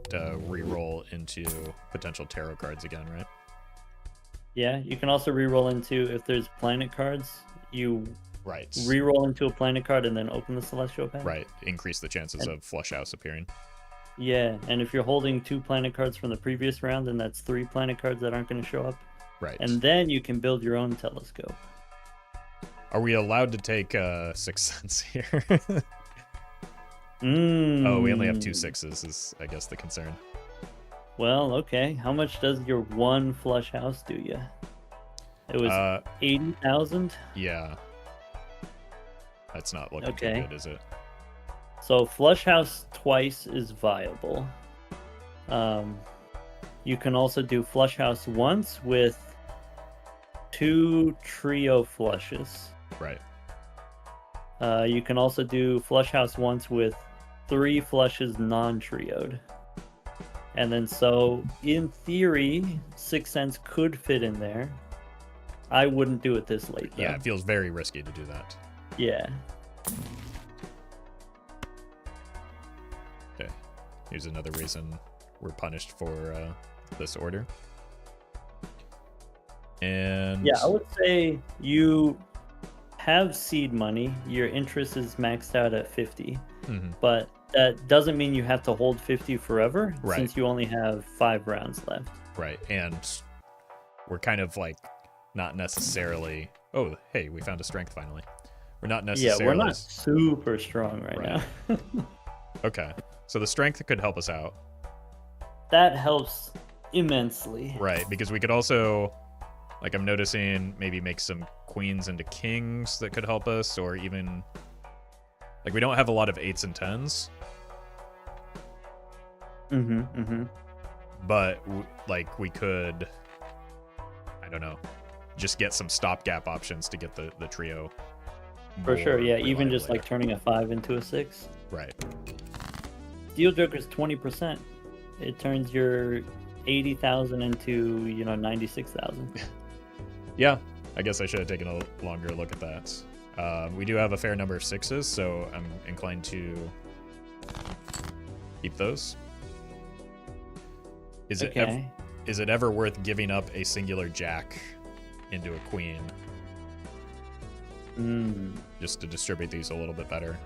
re-roll into potential tarot cards again, right? Yeah, you can also re-roll into, if there's planet cards, you re-roll into a planet card and then open the Celestial pack. Right, increase the chances of flush house appearing. Yeah, and if you're holding 2 planet cards from the previous round, then that's 3 planet cards that aren't going to show up. Right. And then you can build your own telescope. Are we allowed to take 6 cents here? Oh, we only have 2 6s is, I guess, the concern. Well, okay. How much does your 1 flush house do you? It was 80,000? Yeah. That's not looking too good, is it? So flush house twice is viable. You can also do flush house once with 2 trio flushes. Right. You can also do flush house once with 3 flushes non-trioed. And then so, in theory, 6 cents could fit in there. I wouldn't do it this late, though. Yeah, it feels very risky to do that. Yeah. Okay. Here's another reason we're punished for this order. And yeah, I would say you have seed money. Your interest is maxed out at 50, but that doesn't mean you have to hold 50 forever, since you only have 5 rounds left. Right, and we're kind of like not necessarily. Oh, hey, we found a strength finally. We're not necessarily. Yeah, we're not super strong right now. Okay, so the strength could help us out. That helps immensely. Right, because we could also, like, I'm noticing, maybe make some queens into kings that could help us, or even, like, we don't have a lot of 8s and 10s. But, like, we could, I don't know, just get some stopgap options to get the trio. For sure, yeah, reliably. even just, like, turning a 5 into a 6. Right. Steel Joker's 20%. It turns your 80,000 into, 96,000. Yeah, I guess I should have taken a longer look at that. We do have a fair number of 6s, so I'm inclined to keep those. Is it ever worth giving up a singular jack into a queen? Just to distribute these a little bit better.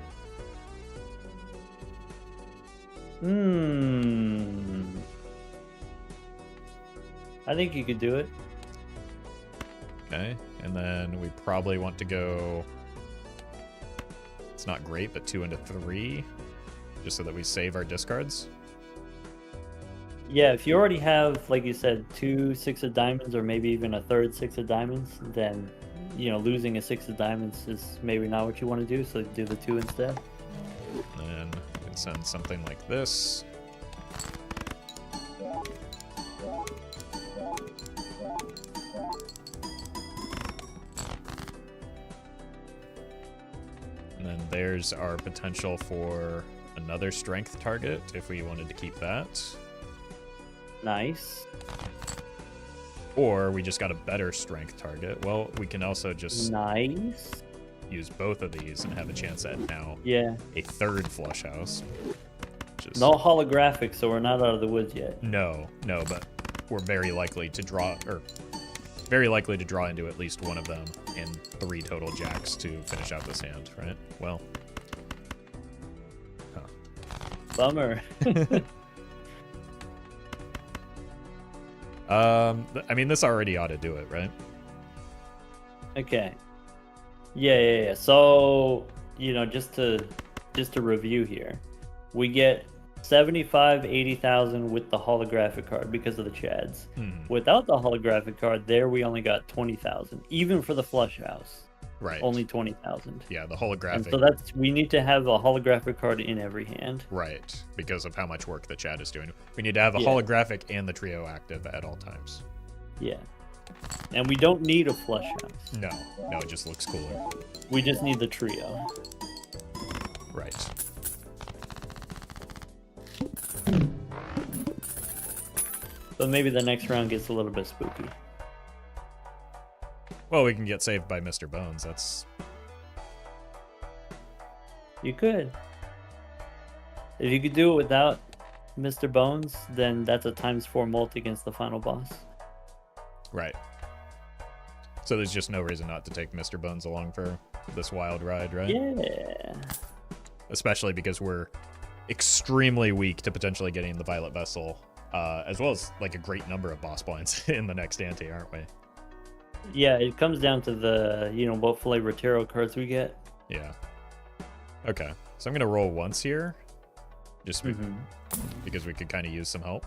I think you could do it. Okay, and then we probably want to go, it's not great, but 2 into 3, just so that we save our discards. Yeah, if you already have, like you said, 2 6 of diamonds, or maybe even a third 6 of diamonds, then, losing a 6 of diamonds is maybe not what you want to do, so do the 2 instead. And we can send something like this. And then there's our potential for another strength target if we wanted to keep that. Nice. Or we just got a better strength target. Well, we can also just use both of these and have a chance at now a third flush house. No holographic, so we're not out of the woods yet. No, but we're very likely to draw into at least one of them, and 3 total jacks to finish out this hand, right? Well. Bummer. I mean, this already ought to do it, right? Okay. Yeah. So, just to review here, we get 75, 80,000 with the holographic card because of the Chads. Without the holographic card, there we only got 20,000, even for the flush house. Right. Only 20,000. Yeah, the holographic. And so we need to have a holographic card in every hand. Right, because of how much work the Chad is doing. We need to have a holographic and the trio active at all times. Yeah. And we don't need a flush house. No, it just looks cooler. We just need the trio. Right. But maybe the next round gets a little bit spooky. Well, we can get saved by Mr. Bones. You could. If you could do it without Mr. Bones, then that's a ×4 multi against the final boss. Right. So there's just no reason not to take Mr. Bones along for this wild ride, right? Yeah. Especially because we're extremely weak to potentially getting the Violet Vessel, as well as like a great number of boss points in the next ante, aren't we? Yeah, it comes down to the, what flavor tarot cards we get. Yeah. Okay, so I'm going to roll once here, just because we could kind of use some help.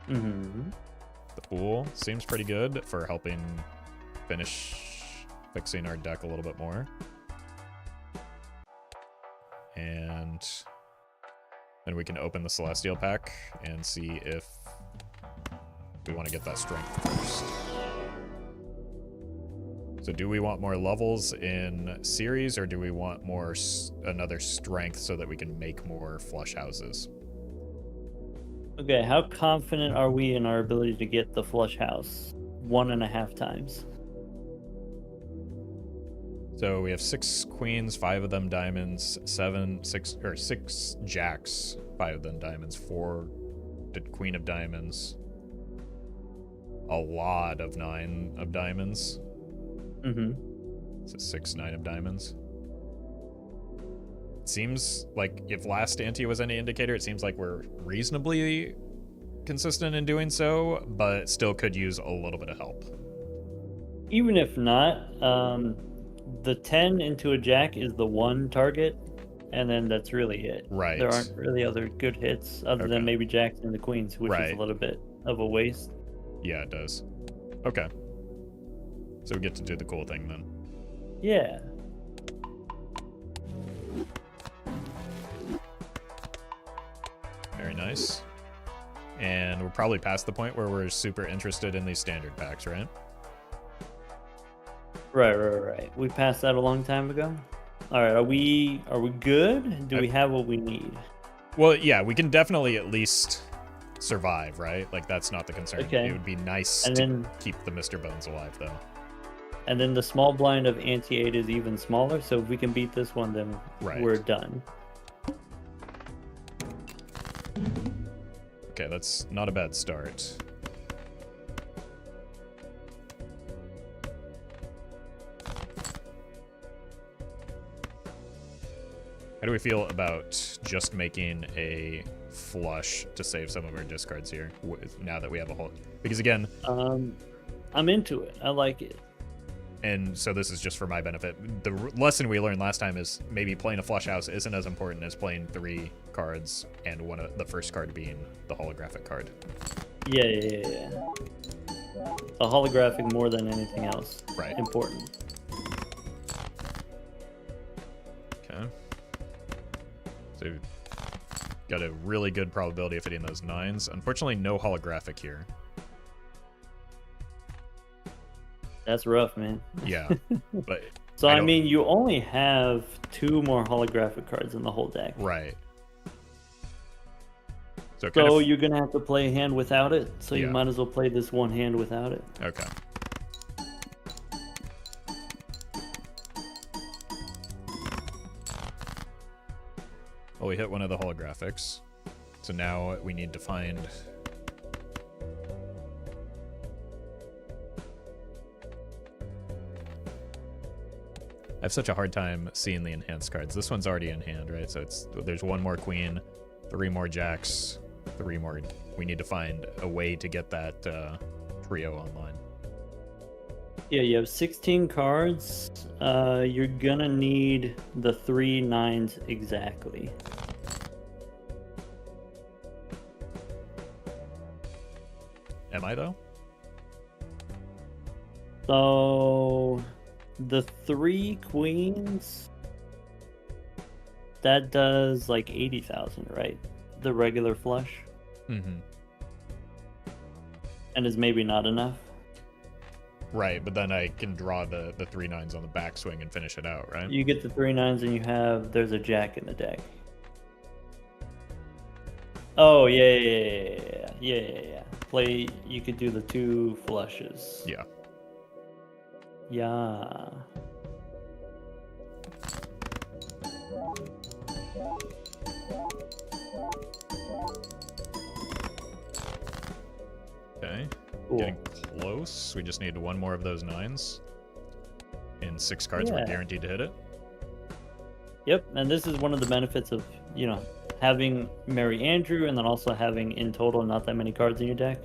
The pool seems pretty good for helping fixing our deck a little bit more. And then we can open the Celestial pack and see if we want to get that strength first. So do we want more levels in series, or do we want another strength so that we can make more flush houses? Okay, how confident are we in our ability to get the flush house 1.5 times? So we have 6 queens, 5 of them diamonds, 6 jacks, 5 of them diamonds, 4 queen of diamonds, a lot of 9 of diamonds. So 6, 9 of diamonds. It seems like if last ante was any indicator, it seems like we're reasonably consistent in doing so, but still could use a little bit of help. Even if not, the 10 into a jack is the one target, and then that's really it. Right. There aren't really other good hits other than maybe jacks and the queens, which is a little bit of a waste. Yeah, it does. Okay. So we get to do the cool thing then. Yeah. Very nice. And we're probably past the point where we're super interested in these standard packs, right? Right. We passed that a long time ago. All right, are we good? Do we have what we need? Well, yeah, we can definitely at least survive, right? Like, that's not the concern. Okay. It would be nice to keep the Mr. Bones alive, though. And then the small blind of ante-8 is even smaller, so if we can beat this one, then we're done. Okay, that's not a bad start. How do we feel about just making a flush to save some of our discards here, now that we have a whole... Because again... I'm into it. I like it. And so this is just for my benefit. The lesson we learned last time is maybe playing a flush house isn't as important as playing 3 cards and the first card being the holographic card. Yeah. A holographic more than anything else. Right. Important. Okay. So got a really good probability of hitting those 9s. Unfortunately, no holographic here. That's rough, man. Yeah, but so I mean, you only have 2 more holographic cards in the whole deck. Right. So you're gonna have to play a hand without it. So you might as well play this one hand without it. Okay. Well, we hit one of the holographics, so now we need to find. I have such a hard time seeing the enhanced cards. This one's already in hand, right? So there's 1 more queen, 3 more jacks, 3 more. We need to find a way to get that trio online. Yeah, you have 16 cards. You're gonna need the 3 9s exactly. Am I though? So the 3 queens, that does like 80,000, right? The regular flush. Mm-hmm. And is maybe not enough. Right, but then I can draw the 3 9s on the backswing and finish it out, right? You get the 3 9s and there's a jack in the deck. Oh, yeah. Play, you could do the 2 flushes. Yeah. Yeah. Okay. Cool. Getting close. We just need 1 more of those 9s. In 6 cards, we're guaranteed to hit it. Yep, and this is one of the benefits of, having Mary Andrew and then also having in total not that many cards in your deck.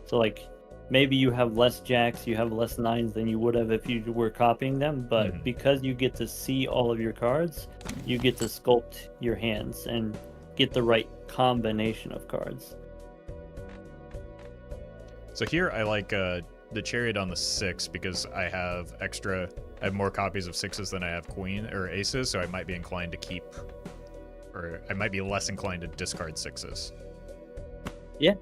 So like maybe you have less jacks, you have less 9s than you would have if you were copying them, but because you get to see all of your cards, you get to sculpt your hands and get the right combination of cards. So here I like the Chariot on the 6 because I have more copies of 6s than I have queen or aces, so I might be inclined to keep, or I might be less inclined to discard 6s. Yeah.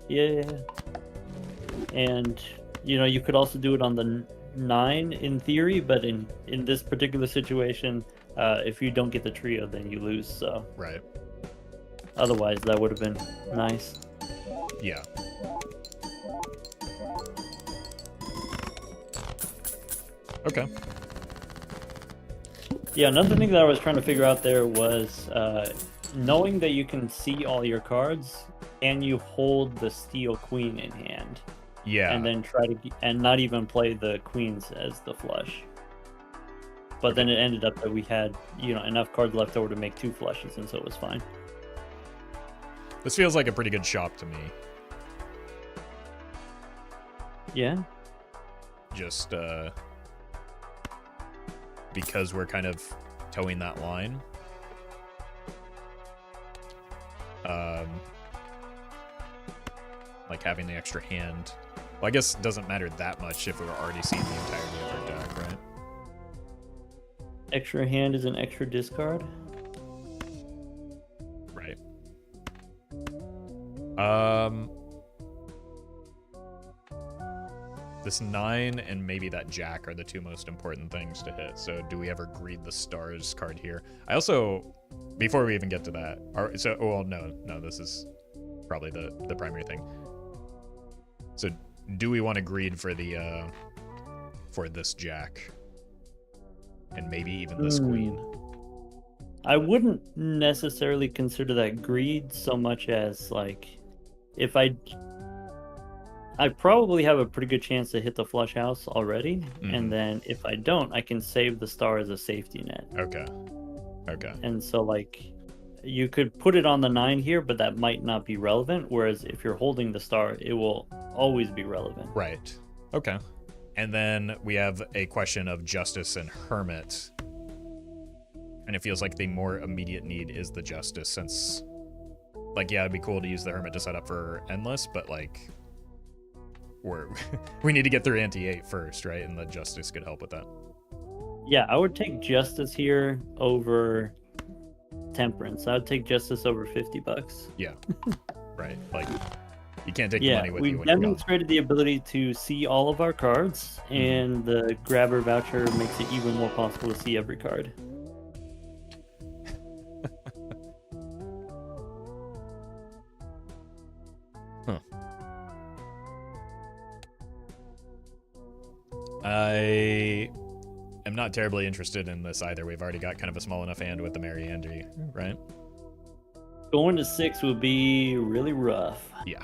And you could also do it on the 9 in theory, but in this particular situation, if you don't get the trio, then you lose. So right. Otherwise, that would have been nice. Yeah. Okay. Yeah, another thing that I was trying to figure out there was knowing that you can see all your cards, can you hold the steel queen in hand? Yeah. And then try to and not even play the queens as the flush. But then it ended up that we had, you know, enough cards left over to make 2 flushes, and so it was fine. This feels like a pretty good shop to me. Yeah. Just because we're kind of towing that line. Like having the extra hand. Well, I guess it doesn't matter that much if we're already seeing the entirety of our deck, right? Extra hand is an extra discard. Right. This 9 and maybe that jack are the 2 most important things to hit. So do we ever greed the stars card here? I also, before we even get to that, no, this is probably the primary thing. So do we want to greed for the for this jack? And maybe even this queen? I wouldn't necessarily consider that greed so much as, like, if I probably have a pretty good chance to hit the flush house already, and then if I don't, I can save the star as a safety net. Okay. And so, like, you could put it on the 9 here, but that might not be relevant, whereas if you're holding the star, it will always be relevant. Right. Okay. And then we have a question of Justice and Hermit. And it feels like the more immediate need is the Justice, since, like, yeah, it'd be cool to use the Hermit to set up for Endless, but, like, we need to get through Anti-8 first, right? And the Justice could help with that. Yeah, I would take Justice here over Temperance. I would take Justice over $50. Yeah. Right. Like, you can't take the money with you when we demonstrated the ability to see all of our cards, and the grabber voucher makes it even more possible to see every card. I am not terribly interested in this either. We've already got kind of a small enough hand with the Mary Andy, right? Going to 6 would be really rough. Yeah.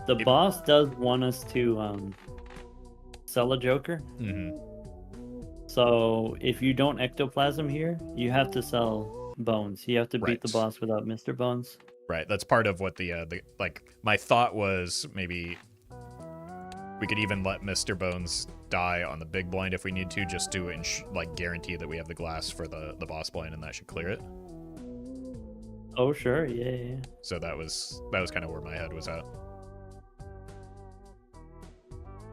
The boss does want us to sell a Joker. So if you don't Ectoplasm here, you have to sell Bones. You have to beat the boss without Mr. Bones. Right. That's part of what the like, my thought was maybe we could even let Mr. Bones die on the big blind if we need to, just to like guarantee that we have the glass for the boss blind, and that should clear it. Oh sure, yeah. So that was kind of where my head was at.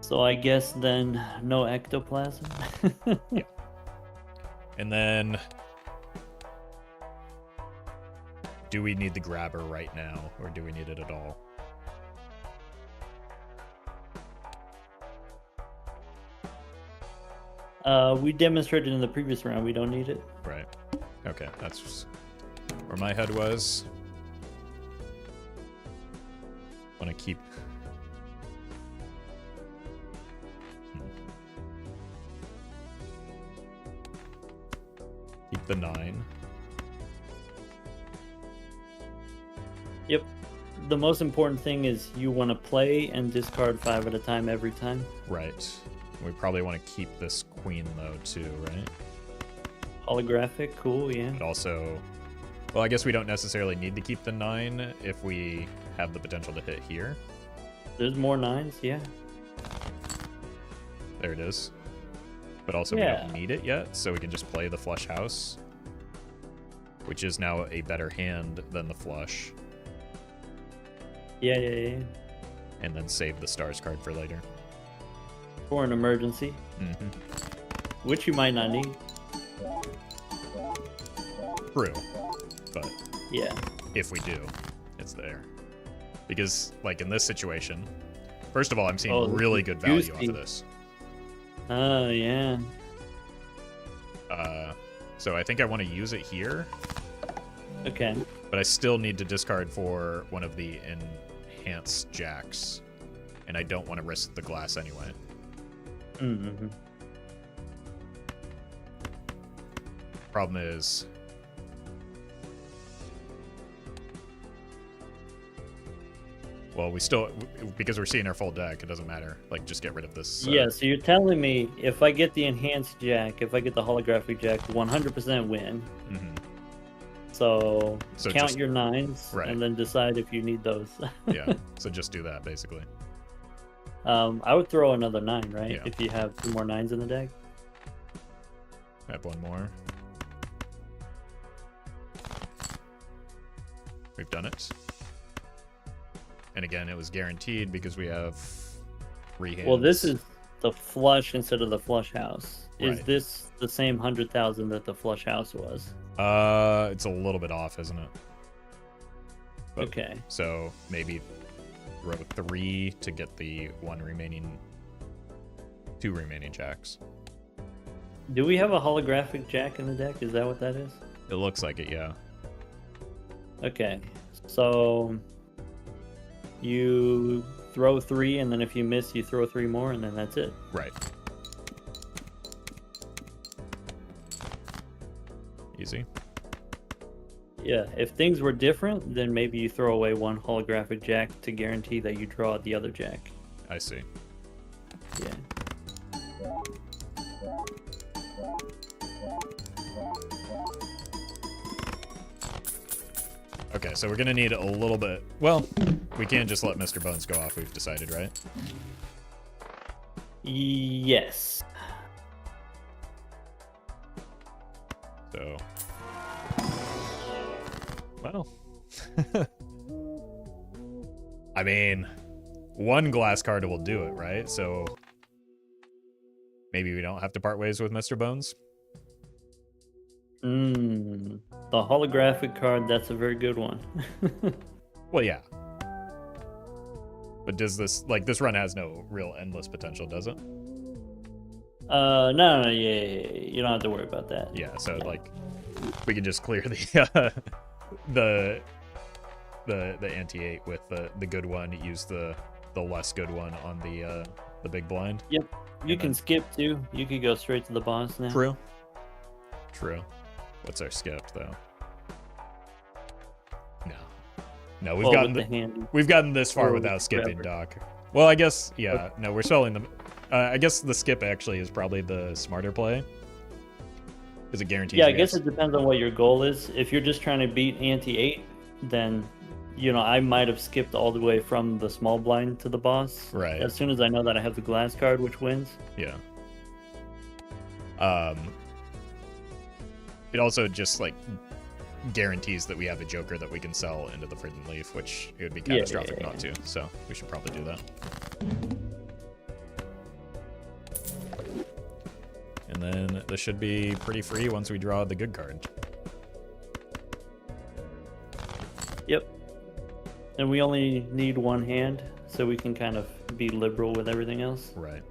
So I guess then no Ectoplasm. Yeah. And then, do we need the grabber right now, or do we need it at all? We demonstrated in the previous round we don't need it. Right. Okay, that's where my head was. Want to keep... Keep the 9. Yep. The most important thing is you want to play and discard 5 at a time every time. Right. We probably want to keep this queen, though, too, right? Holographic, cool, yeah. But also... Well, I guess we don't necessarily need to keep the 9 if we have the potential to hit here. There's more 9s, yeah. There it is. But also we don't need it yet, so we can just play the flush house, which is now a better hand than the flush. Yeah. And then save the stars card for later. For an emergency. Which you might not need. True. But yeah, if we do, it's there. Because, like, in this situation, first of all, I'm seeing really good value off of this. Oh, yeah. So I think I want to use it here. Okay. But I still need to discard for one of the enhanced jacks. And I don't want to risk the glass anyway. Problem is, well, we still, because we're seeing our full deck, it doesn't matter. Like, just get rid of this. Yeah, so you're telling me if I get the enhanced jack, if I get the holographic jack, 100% win. Mhm. So count just, your 9s right. and then decide if you need those. Yeah, so just do that, basically. I would throw another 9, right? Yeah. If you have 2 more 9s in the deck. I have one more. We've done it. And again, it was guaranteed because we have 3 hands. Well, this is the flush instead of the flush house. Is Right. this the same 100,000 that the flush house was? It's a little bit off, isn't it? But, Okay. So maybe throw 3 to get the 2 remaining jacks. Do we have a holographic jack in the deck? Is that what that is? It looks like it, yeah. Okay. So you throw 3, and then if you miss, you throw 3 more, and then that's it. Right. Easy. Yeah, if things were different, then maybe you throw away 1 holographic jack to guarantee that you draw the other jack. I see. Yeah. Okay, so we're gonna need a little bit. Well, we can't just let Mr. Bones go off, we've decided, right? Yes. So, well, I mean, 1 glass card will do it, right? So maybe we don't have to part ways with Mr. Bones. The holographic card, that's a very good one. Well, yeah. But does this, like, this run has no real endless potential, does it? No, yeah, you don't have to worry about that. Yeah, so like we can just clear the the anti-8 with the good one, use the less good one on the big blind. Yep. You can skip too. You could go straight to the boss now. True. What's our skip though? No, we've gotten this far without skipping, Doc. Well, I guess, yeah. No, we're selling them. I guess the skip actually is probably the smarter play. Is it guaranteed? Yeah, I guess it depends on what your goal is. If you're just trying to beat anti-8, then, you know, I might have skipped all the way from the small blind to the boss. Right. As soon as I know that I have the glass card, which wins. Yeah. It also just, like, guarantees that we have a Joker that we can sell into the Forbidden Leaf, which it would be catastrophic not to. So we should probably do that. And then this should be pretty free once we draw the good card. Yep. And we only need 1 hand, so we can kind of be liberal with everything else. Right.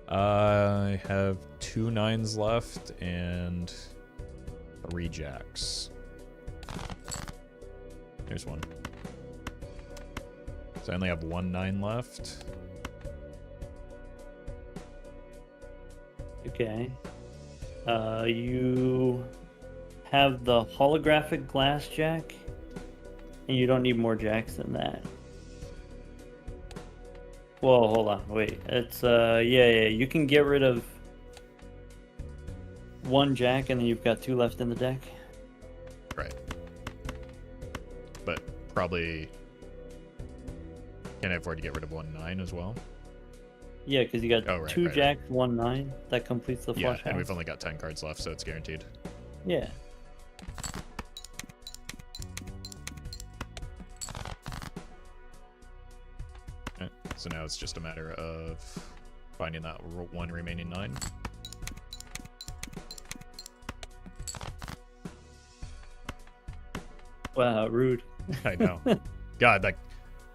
I have 2 9s left and 3 jacks. There's one. So I only have 1 9 left. Okay. You have the holographic glass jack, and you don't need more jacks than that. Whoa, hold on, wait. It's yeah, you can get rid of 1 jack, and then you've got 2 left in the deck. Right. But probably can I afford to get rid of 1 9 as well? Yeah, because you got two right. jacks, 1 9. That completes the flush house. And we've only got 10 cards left, so it's guaranteed. Yeah. Okay. So now it's just a matter of finding that 1 remaining 9. Wow, rude. I know. God, that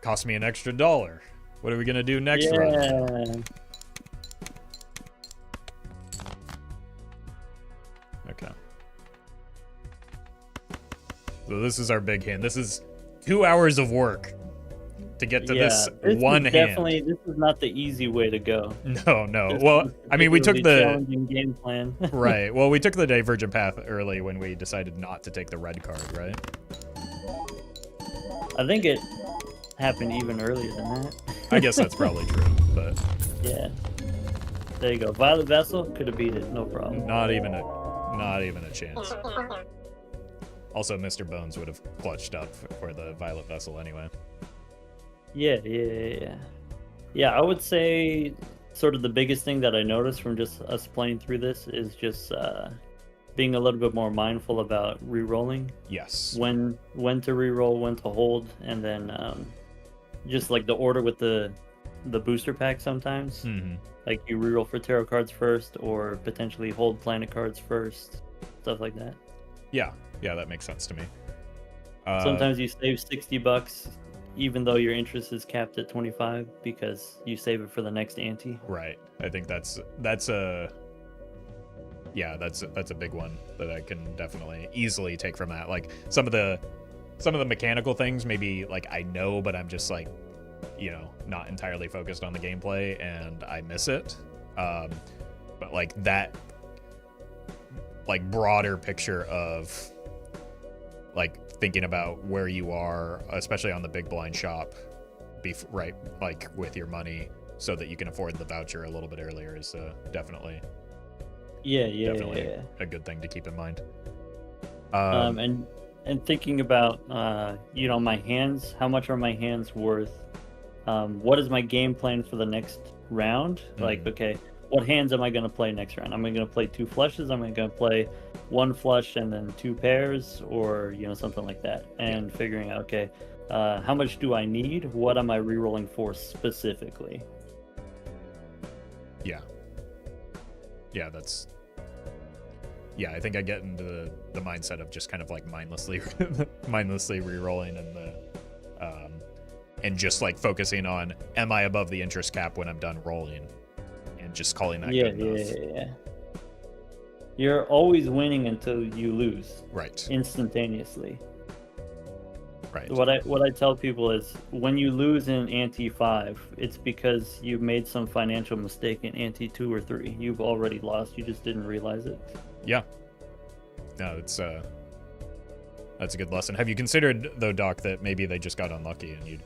cost me an extra $1. What are we gonna do next run? Okay. So this is our big hand. This is 2 hours of work to get to this one is hand. Definitely, this is not the easy way to go. No. This Well, is I mean, we took particularly the challenging game plan. right. Well, we took the divergent path early when we decided not to take the red card, right? I think it happened even earlier than that. I guess that's probably true, but Yeah. There you go. Violet Vessel could have beat it, no problem. not even a chance. Also, Mr. Bones would have clutched up for the Violet Vessel anyway. Yeah. I would say sort of the biggest thing that I noticed from just us playing through this is just being a little bit more mindful about re-rolling. Yes. When to re-roll, when to hold, and then just like the order with the booster pack sometimes. Mm-hmm. Like you re-roll for tarot cards first, or potentially hold planet cards first, stuff like that. Yeah, that makes sense to me. Sometimes you save $60, even though your interest is capped at 25, because you save it for the next ante. Right. I think that's a big one that I can definitely easily take from that. Like some of the mechanical things, maybe like I know, but I'm just like, not entirely focused on the gameplay and I miss it. But like that, like broader picture of like thinking about where you are, especially on the big blind shop, right, like with your money, so that you can afford the voucher a little bit earlier is definitely a good thing to keep in mind. And thinking about my hands, how much are my hands worth? What is my game plan for the next round? Like, okay, what hands am I going to play next round? Am I going to play 2 flushes? Am I going to play 1 flush and then 2 pairs, or something like that? And figuring out, okay, how much do I need? What am I re-rolling for specifically? I think I get into the mindset of just kind of like mindlessly re-rolling and just like focusing on, am I above the interest cap when I'm done rolling, and just calling that good enough. Yeah. You're always winning until you lose. Right. Instantaneously. Right. What I tell people is, when you lose in ante 5, it's because you made some financial mistake in ante 2 or 3. You've already lost. You just didn't realize it. Yeah. No, that's a good lesson. Have you considered, though, Doc, that maybe they just got unlucky and you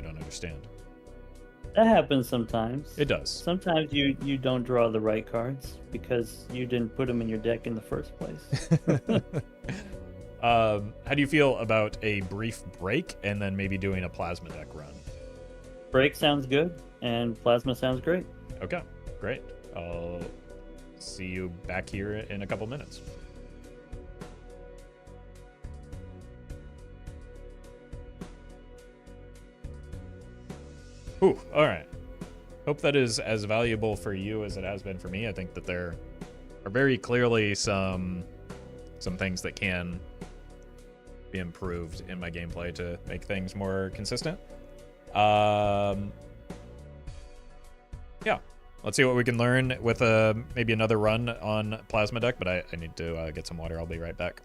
don't understand? That happens sometimes. It does. Sometimes you don't draw the right cards because you didn't put them in your deck in the first place. How do you feel about a brief break and then maybe doing a plasma deck run? Break sounds good, and plasma sounds great. Okay, great. I'll see you back here in a couple minutes. Ooh, all right. Hope that is as valuable for you as it has been for me. I think that there are very clearly some things that can be improved in my gameplay to make things more consistent. Yeah, let's see what we can learn with maybe another run on plasma deck, but I need to get some water. I'll be right back.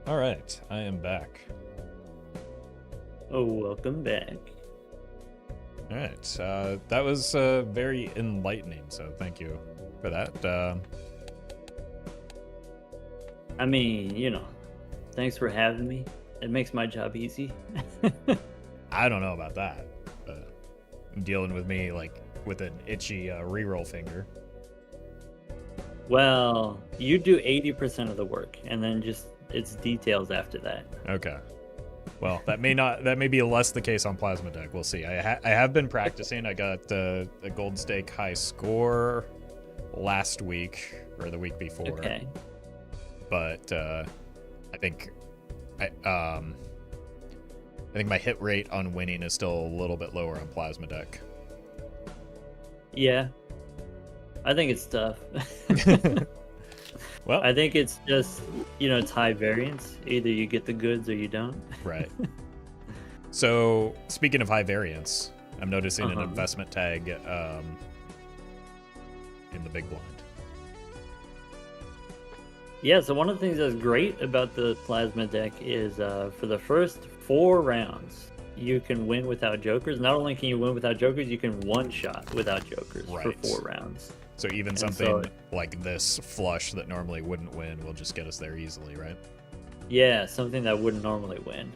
All right, I am back. Oh, welcome back. All right, that was very enlightening, so thank you for that. I mean, thanks for having me. It makes my job easy. I don't know about that. Dealing with me like with an itchy reroll finger. Well, you do 80% of the work, and then just it's details after that. Okay. Well, that may be less the case on Plasma Deck. We'll see. I have been practicing. I got a Golden Stake high score last week or the week before. Okay. But I think my hit rate on winning is still a little bit lower on Plasma Deck. Yeah. I think it's tough. Well, I think it's just, it's high variance. Either you get the goods or you don't. Right. So, speaking of high variance, I'm noticing an investment tag in the big blind. Yeah, so one of the things that's great about the Plasma deck is for the first 4 rounds, you can win without jokers. Not only can you win without jokers, you can one-shot without jokers for 4 rounds. So even something like this flush that normally wouldn't win will just get us there easily, right? Yeah, something that wouldn't normally win.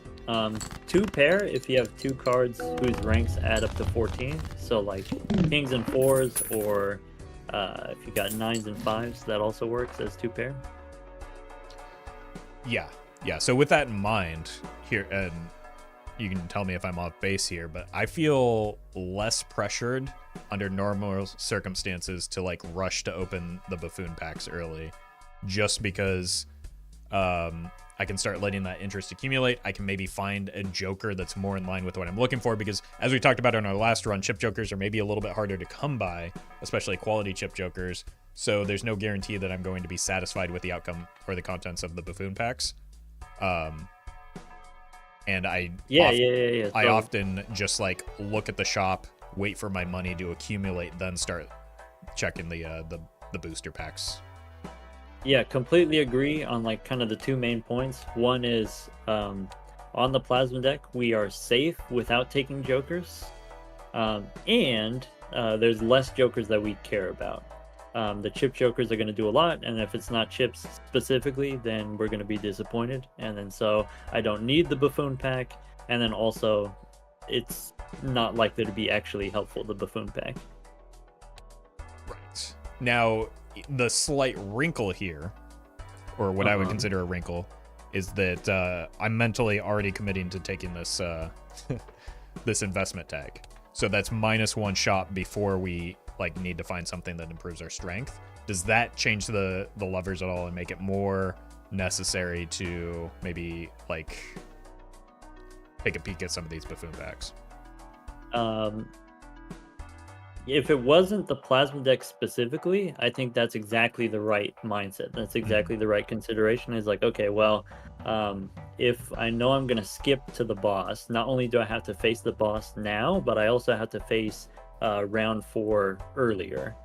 2 pair if you have 2 cards whose ranks add up to 14. So like kings and 4s, or if you got 9s and 5s, that also works as 2 pair. Yeah. So with that in mind, here, and you can tell me if I'm off base here, but I feel less pressured under normal circumstances to like rush to open the buffoon packs early, just because I can start letting that interest accumulate. I can maybe find a joker that's more in line with what I'm looking for, because as we talked about in our last run, chip jokers are maybe a little bit harder to come by, especially quality chip jokers. So there's no guarantee that I'm going to be satisfied with the outcome or the contents of the buffoon packs. And I often just like look at the shop, wait for my money to accumulate, then start checking the booster packs. Yeah, completely agree on like kind of the 2 main points. One is on the Plasma deck, we are safe without taking jokers, and there's less jokers that we care about. The chip jokers are going to do a lot, and if it's not chips specifically, then we're going to be disappointed. And then so I don't need the buffoon pack, and then also it's not likely to be actually helpful, the buffoon pack. Right. Now, the slight wrinkle here, or what I would consider a wrinkle, is that I'm mentally already committing to taking this this investment tag. So that's -1 shot before we like need to find something that improves our strength. Does that change the levers at all and make it more necessary to maybe like take a peek at some of these buffoon packs? If it wasn't the Plasma deck specifically, I think that's exactly the right mindset. That's exactly the right consideration. Is like, okay, well, if I know I'm going to skip to the boss, not only do I have to face the boss now, but I also have to face round 4 earlier.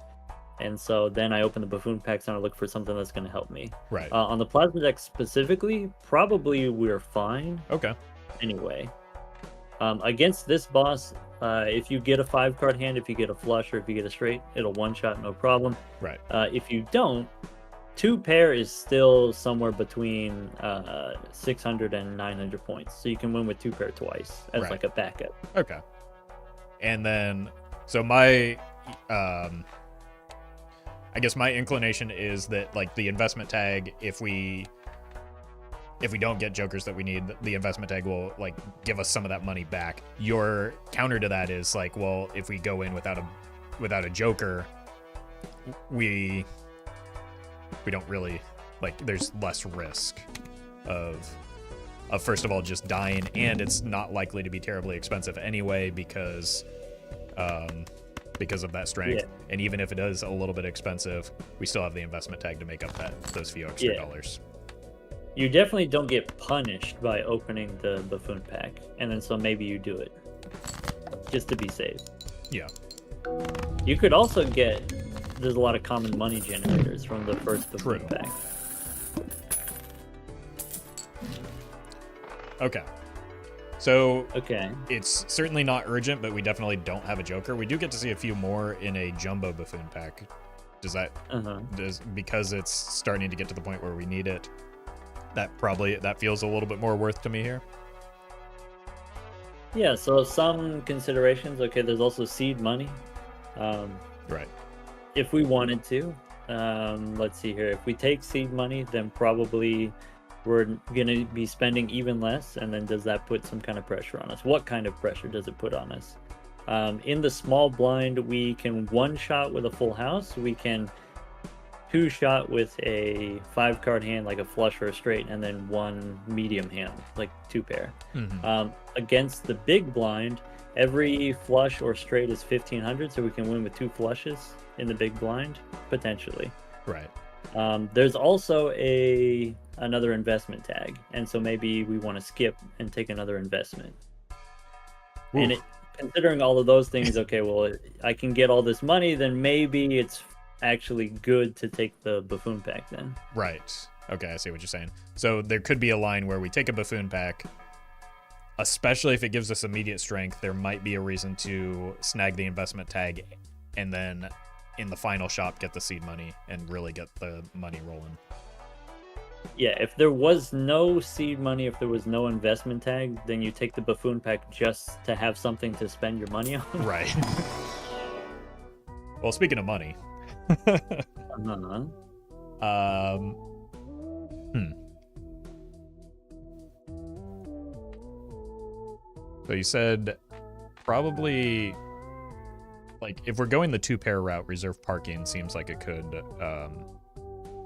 And so then I open the buffoon packs and I look for something that's going to help me. Right. On the Plasma deck specifically, probably we're fine. Okay. Anyway, against this boss, if you get a 5-card hand, if you get a flush, or if you get a straight, it'll one-shot, no problem. Right. If you don't, 2 pair is still somewhere between 600 and 900 points. So you can win with 2 pair twice as like a backup. Okay. And then, so my, I guess my inclination is that like the investment tag, if we don't get jokers that we need, the investment tag will like give us some of that money back. Your counter to that is like, well, if we go in without a joker, we don't really like, there's less risk of first of all just dying, and it's not likely to be terribly expensive anyway because of that strength. Yeah. And even if it is a little bit expensive, we still have the investment tag to make up those few extra dollars. You definitely don't get punished by opening the buffoon pack, and then so maybe you do it just to be safe. Yeah. You could also there's a lot of common money generators from the first buffoon pack. Okay. So Okay. it's certainly not urgent, but we definitely don't have a Joker. We do get to see a few more in a Jumbo Buffoon pack. Does that, because it's starting to get to the point where we need it, that feels a little bit more worth to me here? Yeah, so some considerations. Okay, there's also seed money. Right. If we wanted to, let's see here. If we take seed money, then probably we're going to be spending even less. And then does that put some kind of pressure on us? What kind of pressure does it put on us? In the small blind, we can one shot with a full house. We can two shot with a 5-card hand, like a flush or a straight, and then one medium hand, like 2-pair. Against the big blind, every flush or straight is 1,500, so we can win with 2 flushes in the big blind, potentially. Right. There's also another investment tag, and so maybe we want to skip and take another investment. Oof. And considering all of those things, okay, well, I can get all this money, then maybe it's actually good to take the Buffoon pack then. Right. Okay, I see what you're saying. So there could be a line where we take a Buffoon pack, especially if it gives us immediate strength. There might be a reason to snag the investment tag and then in the final shop get the seed money and really get the money rolling. Yeah, if there was no seed money, if there was no investment tag, then you take the Buffoon pack just to have something to spend your money on. Right. Well, speaking of money. So you said probably, like, if we're going the 2-pair route, reserve parking seems like it could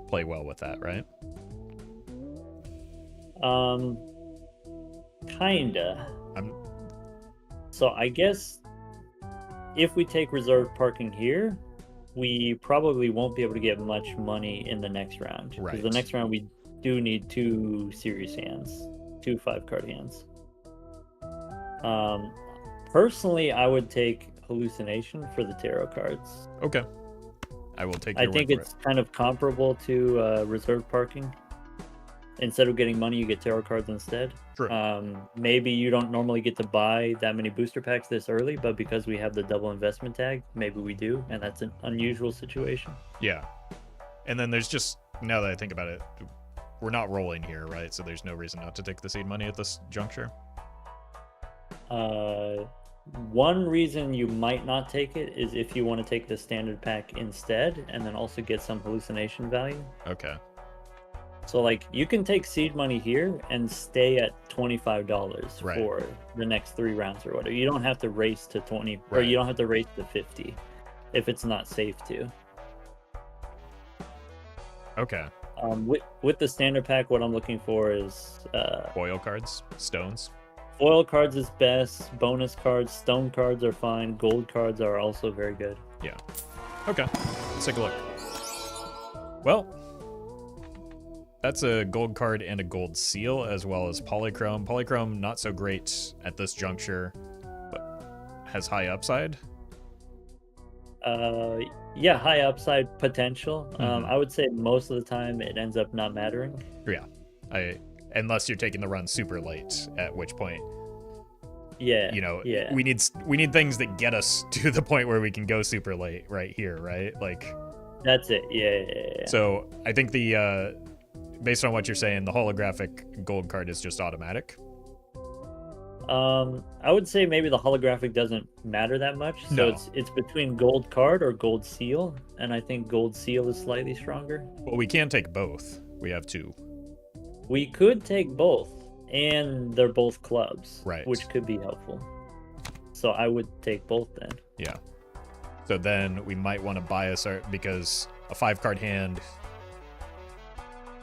play well with that, right? Kinda. So I guess if we take reserve parking here, we probably won't be able to get much money in the next round. Right. Because the next round we do need 2 serious hands, 2 5-card hands. Personally, I would take hallucination for the tarot cards. Okay. I will take your I think it's kind of comparable to reserve parking. Instead of getting money, you get tarot cards instead. True. Maybe you don't normally get to buy that many booster packs this early, but because we have the double investment tag, maybe we do, and that's an unusual situation. Yeah. And then there's just, now that I think about it, we're not rolling here, right? So there's no reason not to take the seed money at this juncture. One reason you might not take it is if you want to take the standard pack instead, and then also get some hallucination value. Okay. So, like, you can take seed money here and stay at $25 right. for the next 3 rounds or whatever. You don't have to race to 20, right. or you don't have to race to 50 if it's not safe to. Okay. With the standard pack, what I'm looking for is foil cards, stones. Foil cards is best. Bonus cards, stone cards are fine. Gold cards are also very good. Yeah. Okay. Let's take a look. Well, that's a gold card and a gold seal, as well as polychrome. Polychrome, not so great at this juncture, but has high upside. Yeah, high upside potential. I would say most of the time it ends up not mattering. Yeah, unless you're taking the run super late, at which point, yeah, we need things that get us to the point where we can go super late right here, right? Like, that's it. Yeah. So I think the based on what you're saying, the holographic gold card is just automatic. I would say maybe the holographic doesn't matter that much. So no. It's between gold card or gold seal, and I think gold seal is slightly stronger. Well, we can take both. We have 2. We could take both, and they're both clubs, right? Which could be helpful. So I would take both then. Yeah. So then we might want to bias because a 5-card hand,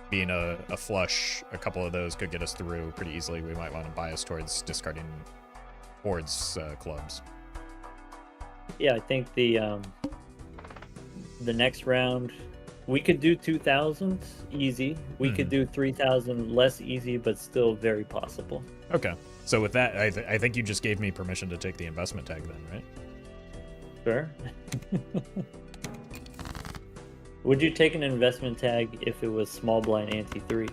being a flush, a couple of those could get us through pretty easily. We might want to bias towards discarding boards, clubs. Yeah, I think the next round we could do 2,000 easy. We could do 3,000 less easy, but still very possible. Okay. So with that, I think you just gave me permission to take the investment tag then, right? Sure. Would you take an investment tag if it was small blind ante 3?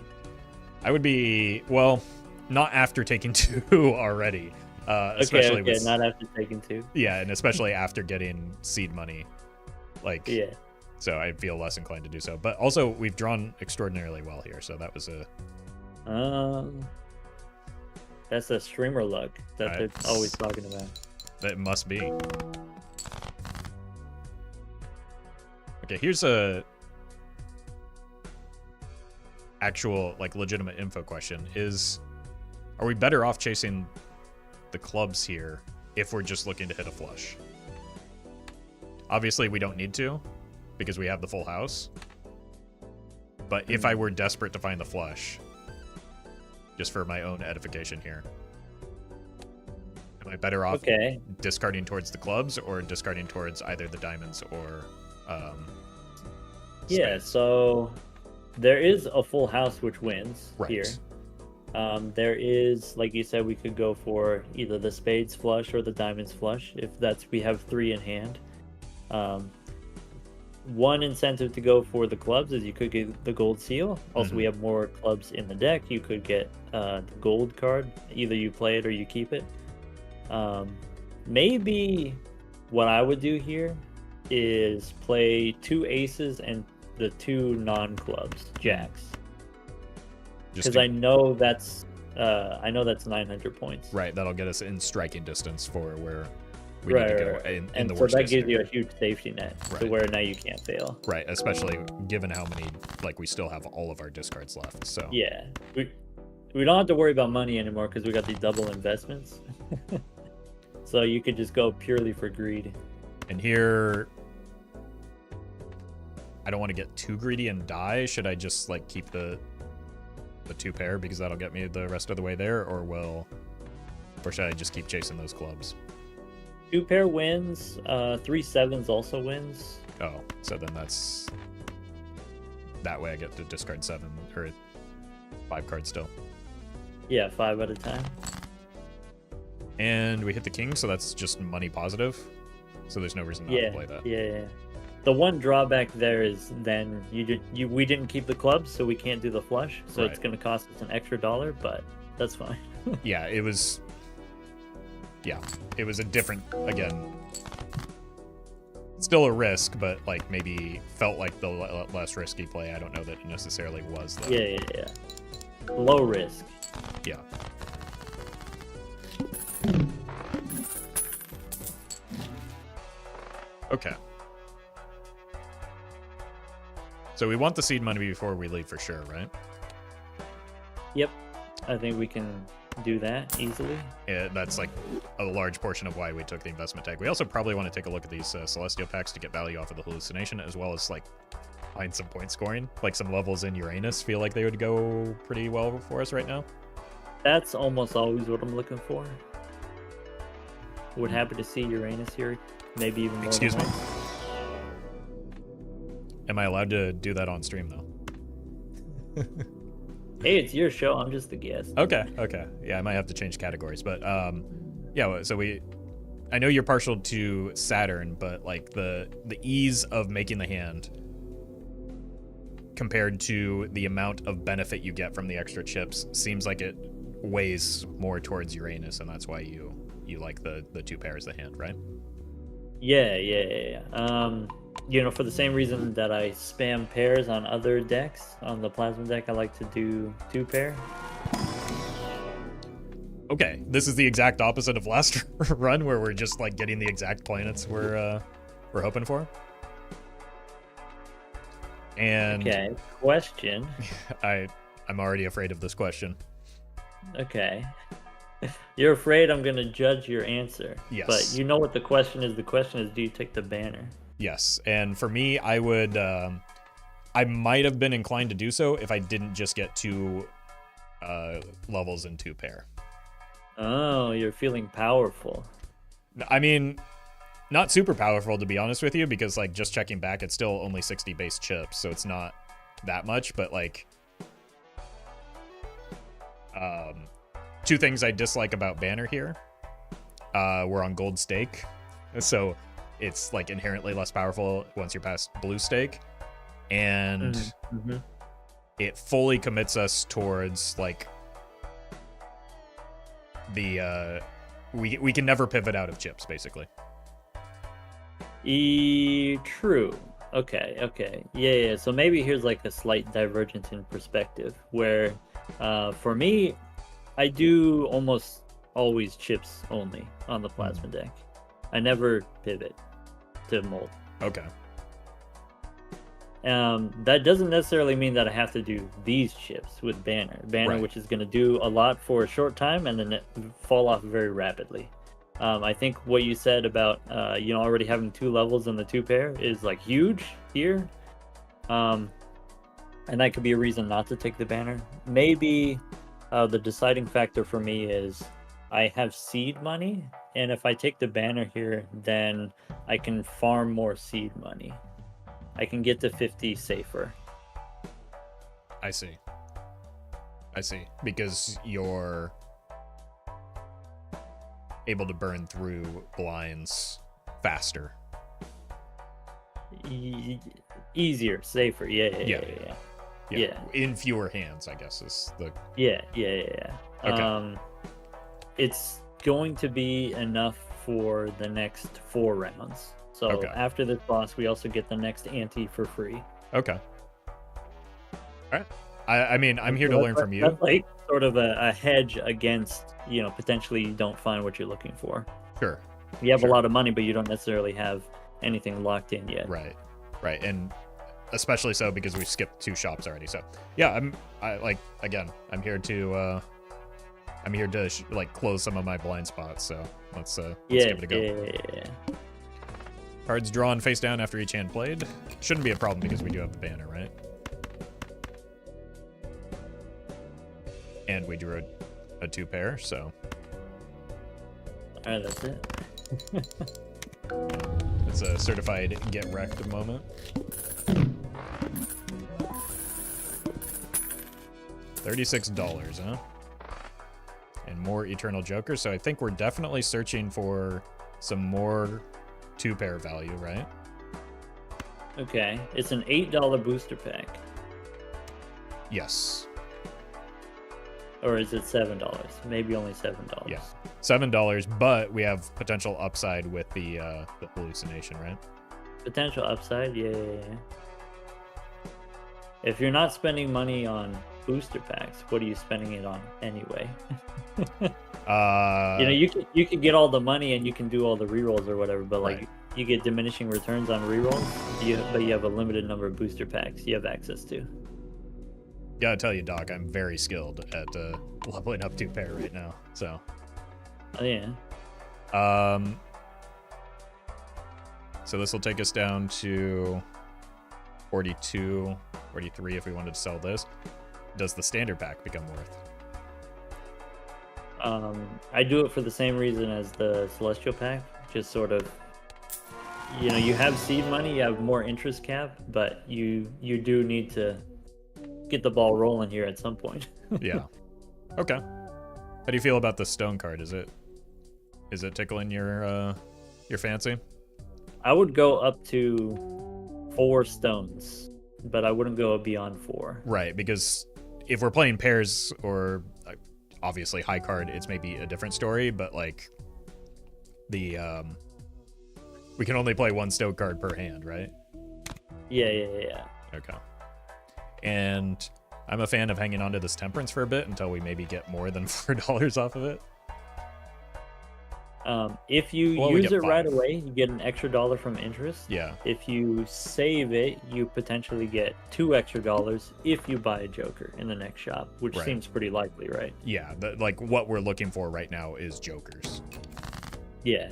I would be, well, not after taking 2 already. Especially okay, with, not after taking 2. yeah, and especially after getting seed money. Like, Yeah. so I feel less inclined to do so. But also, we've drawn extraordinarily well here, so that was a... That's the streamer luck that they're always talking about. That must be. Okay, here's a actual, like, legitimate info question. Are we better off chasing the clubs here if we're just looking to hit a flush? Obviously, we don't need to, because we have the full house. But if I were desperate to find the flush, just for my own edification here, am I better off discarding towards the clubs or discarding towards either the diamonds or yeah, spades? So there is a full house which wins Right. here. There is, like you said, we could go for either the spades flush or the diamonds flush if we have 3 in hand. One incentive to go for the clubs is you could get the gold seal. Also, we have more clubs in the deck. You could get the gold card. Either you play it or you keep it. Maybe what I would do here is play 2 aces and the 2 non-clubs, jacks. Because I know that's 900 points. Right, that'll get us in striking distance for where we Right, need to right, go in and the so worst that case gives you scenario. a huge safety net to Right. where now you can't fail. Right, especially given how many, like, we still have all of our discards left. So Yeah, we don't have to worry about money anymore because we got these double investments. So you could just go purely for greed. And here, I don't want to get too greedy and die. Should I just, like, keep the 2 pair because that'll get me the rest of the way there, or should I just keep chasing those clubs? 2 pair wins. 3 sevens also wins. Oh, so then that's that way I get to discard 7 or 5 cards still. Yeah, 5 at a time. And we hit the king, so that's just money positive. So there's no reason not to play that. Yeah. The one drawback there is then we didn't keep the clubs, so we can't do the flush. So it's going to cost us an extra $1, but that's fine. Yeah, it was a different, again, still a risk, but like maybe felt like the less risky play. I don't know that it necessarily was though. Yeah. Low risk. Yeah. Okay. So we want the seed money before we leave for sure, right? Yep. I think we can do that easily. Yeah, that's like a large portion of why we took the investment tag. We also probably want to take a look at these Celestial packs to get value off of the hallucination, as well as like find some point scoring. Like some levels in Uranus feel like they would go pretty well for us right now. That's almost always what I'm looking for. Would happy to see Uranus here, maybe even more. Excuse me. Am I allowed to do that on stream though? Hey, it's your show. I'm just the guest. Okay. Yeah, I might have to change categories, but yeah. So I know you're partial to Saturn, but like the ease of making the hand compared to the amount of benefit you get from the extra chips seems like it weighs more towards Uranus, and that's why you like the 2 pairs of hand, right? Yeah. For the same reason that I spam pairs on other decks, on the Plasma deck, I like to do 2 pair. Okay, this is the exact opposite of last run, where we're just like getting the exact planets we're hoping for. And okay, question. I'm already afraid of this question. Okay. You're afraid I'm going to judge your answer. Yes. But you know what the question is. The question is, do you take the banner? Yes, and for me, I would, I might have been inclined to do so if I didn't just get 2 levels in 2 pair. Oh, you're feeling powerful. I mean, not super powerful, to be honest with you, because like just checking back, it's still only 60 base chips, so it's not that much, but like 2 things I dislike about banner here. We're on gold stake, so it's like inherently less powerful once you're past blue stake, and it fully commits us towards like the we can never pivot out of chips, basically. True. Okay. Yeah. So maybe here's like a slight divergence in perspective where, for me, I do almost always chips only on the plasma deck. I never pivot to mold. Okay. That doesn't necessarily mean that I have to do these chips with Banner. Right. Which is going to do a lot for a short time and then fall off very rapidly. I think what you said about already having 2 levels in the 2 pair is like huge here. And that could be a reason not to take the Banner. Maybe the deciding factor for me is I have seed money, and if I take the Banner here, then I can farm more seed money. I can get to 50 safer. I see. Because you're able to burn through blinds faster. Easier, safer. Yeah. In fewer hands, I guess is the. Yeah. Okay. It's going to be enough for the next 4 rounds. So after this boss, we also get the next ante for free. Okay. All right. I mean, I'm here to learn from you. That's like sort of a hedge against, potentially you don't find what you're looking for. Sure. You have a lot of money, but you don't necessarily have anything locked in yet. Right. And especially so because we skipped 2 shops already. So yeah, I'm here to close some of my blind spots. So let's give it a go. Yeah. Cards drawn face down after each hand played. Shouldn't be a problem because we do have the Banner, right? And we drew a 2 pair, so. Alright, that's it. It's a certified get wrecked moment. $36, huh? And more Eternal Joker, so I think we're definitely searching for some more 2 pair value, right? Okay, it's an $8 booster pack. Yes. Or is it $7? Maybe only $7. Yeah, $7, but we have potential upside with the hallucination, right? Potential upside, yeah. If you're not spending money on booster packs, what are you spending it on anyway? You can get all the money and you can do all the rerolls or whatever, but like you get diminishing returns on rerolls, but you have a limited number of booster packs you have access to. Gotta tell you, Doc, I'm very skilled at leveling up 2 pair right now. So. Oh yeah. So this will take us down to 42, 43 if we wanted to sell this. Does the standard pack become worth? I do it for the same reason as the Celestial pack. Just sort of, you have seed money, you have more interest cap, but you do need to get the ball rolling here at some point. Yeah. Okay. How do you feel about the stone card? Is it tickling your fancy? I would go up to 4 stones, but I wouldn't go beyond 4. Right, because if we're playing pairs or obviously high card, it's maybe a different story, but like the we can only play 1 stone card per hand, right? Yeah. Okay. And I'm a fan of hanging on to this temperance for a bit until we maybe get more than $4 off of it. If you use it right away, you get an extra $1 from interest. Yeah. If you save it, you potentially get $2 extra if you buy a Joker in the next shop, which seems pretty likely, right? Yeah, like what we're looking for right now is Jokers. Yeah.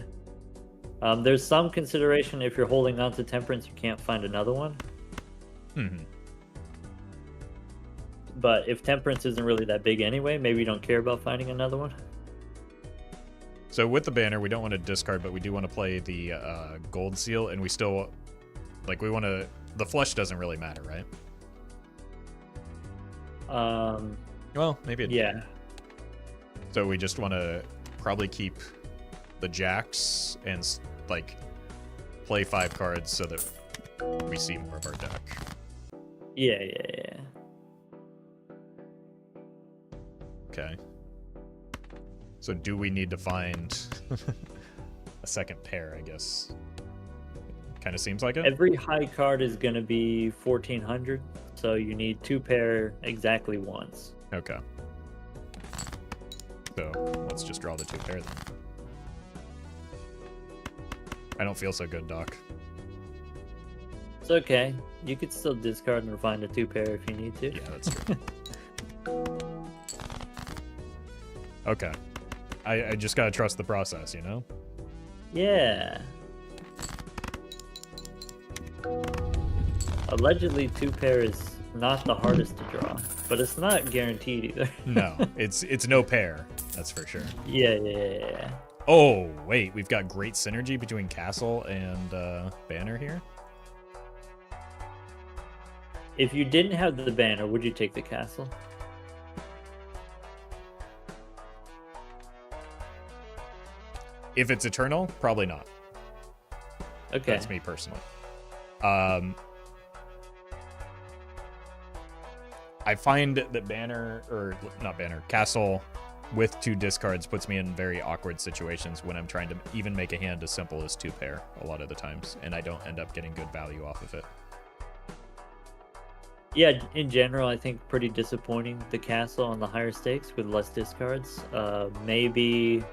There's some consideration if you're holding on to temperance, you can't find another one. Mm-hmm. But if temperance isn't really that big anyway, maybe you don't care about finding another one. So with the Banner, we don't want to discard, but we do want to play the gold seal, and we still, we want to, the flush doesn't really matter, right? Well, maybe it yeah. So we just want to probably keep the jacks and play 5 cards so that we see more of our deck. Yeah. Okay. So do we need to find a second pair, I guess? Kind of seems like it. Every high card is going to be 1400, so you need 2 pair exactly once. Okay. So let's just draw the 2 pair then. I don't feel so good, Doc. It's okay. You could still discard and find a 2 pair if you need to. Yeah, that's true. Okay. I just gotta trust the process, you know? Yeah. Allegedly, 2 pair is not the hardest to draw, but it's not guaranteed either. No, it's no pair, that's for sure. Yeah. Oh, wait, we've got great synergy between Castle and Banner here? If you didn't have the banner, would you take the castle? If it's Eternal, probably not. Okay. That's me personally. I find that Castle with 2 discards puts me in very awkward situations when I'm trying to even make a hand as simple as 2 pair a lot of the times, and I don't end up getting good value off of it. Yeah, in general, I think pretty disappointing, the castle on the higher stakes with less discards. Maybe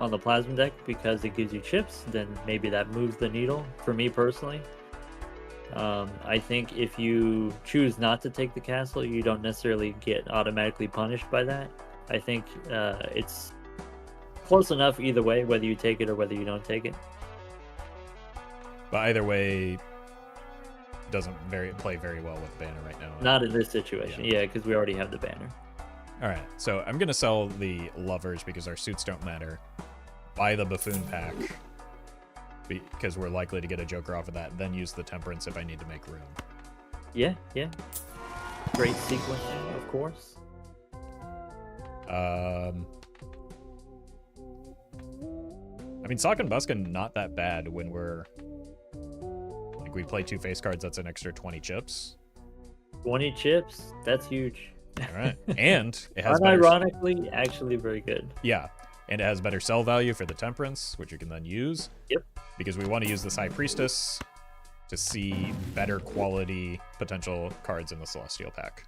on the plasma deck because it gives you chips, then maybe that moves the needle for me personally. I think if you choose not to take the castle, you don't necessarily get automatically punished by that. I think it's close enough either way, whether you take it or whether you don't take it. But either way, doesn't play very well with Banner right now. Not in this situation, yeah, because we already have the banner. All right, so I'm gonna sell the lovers because our suits don't matter. Buy the buffoon pack because we're likely to get a joker off of that. Then use the temperance if I need to make room. Yeah. Great sequencing, of course. I mean, Sock and Buskin not that bad when we're like we play 2 face cards. That's an extra 20 chips. 20 chips, that's huge. All right, and it has unironically actually very good. Yeah, and it has better sell value for the temperance, which you can then use. Yep. Because we want to use this High Priestess to see better quality potential cards in the Celestial pack.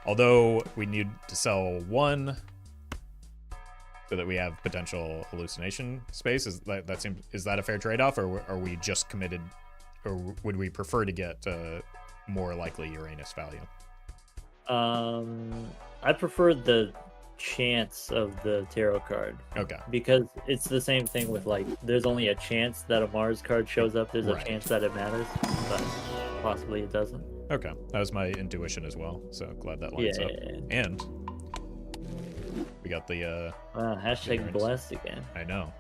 Although we need to sell 1 so that we have potential hallucination space. Is that a fair trade-off, or are we just committed, or would we prefer to get more likely Uranus value? I prefer the chance of the tarot card. Okay. Because it's the same thing with, like, there's only a chance that a Mars card shows up. There's Right. a chance that it matters, but possibly it doesn't. Okay. That was my intuition as well, so glad that lines up. And we got the hashtag Uranus. blessed again. I know.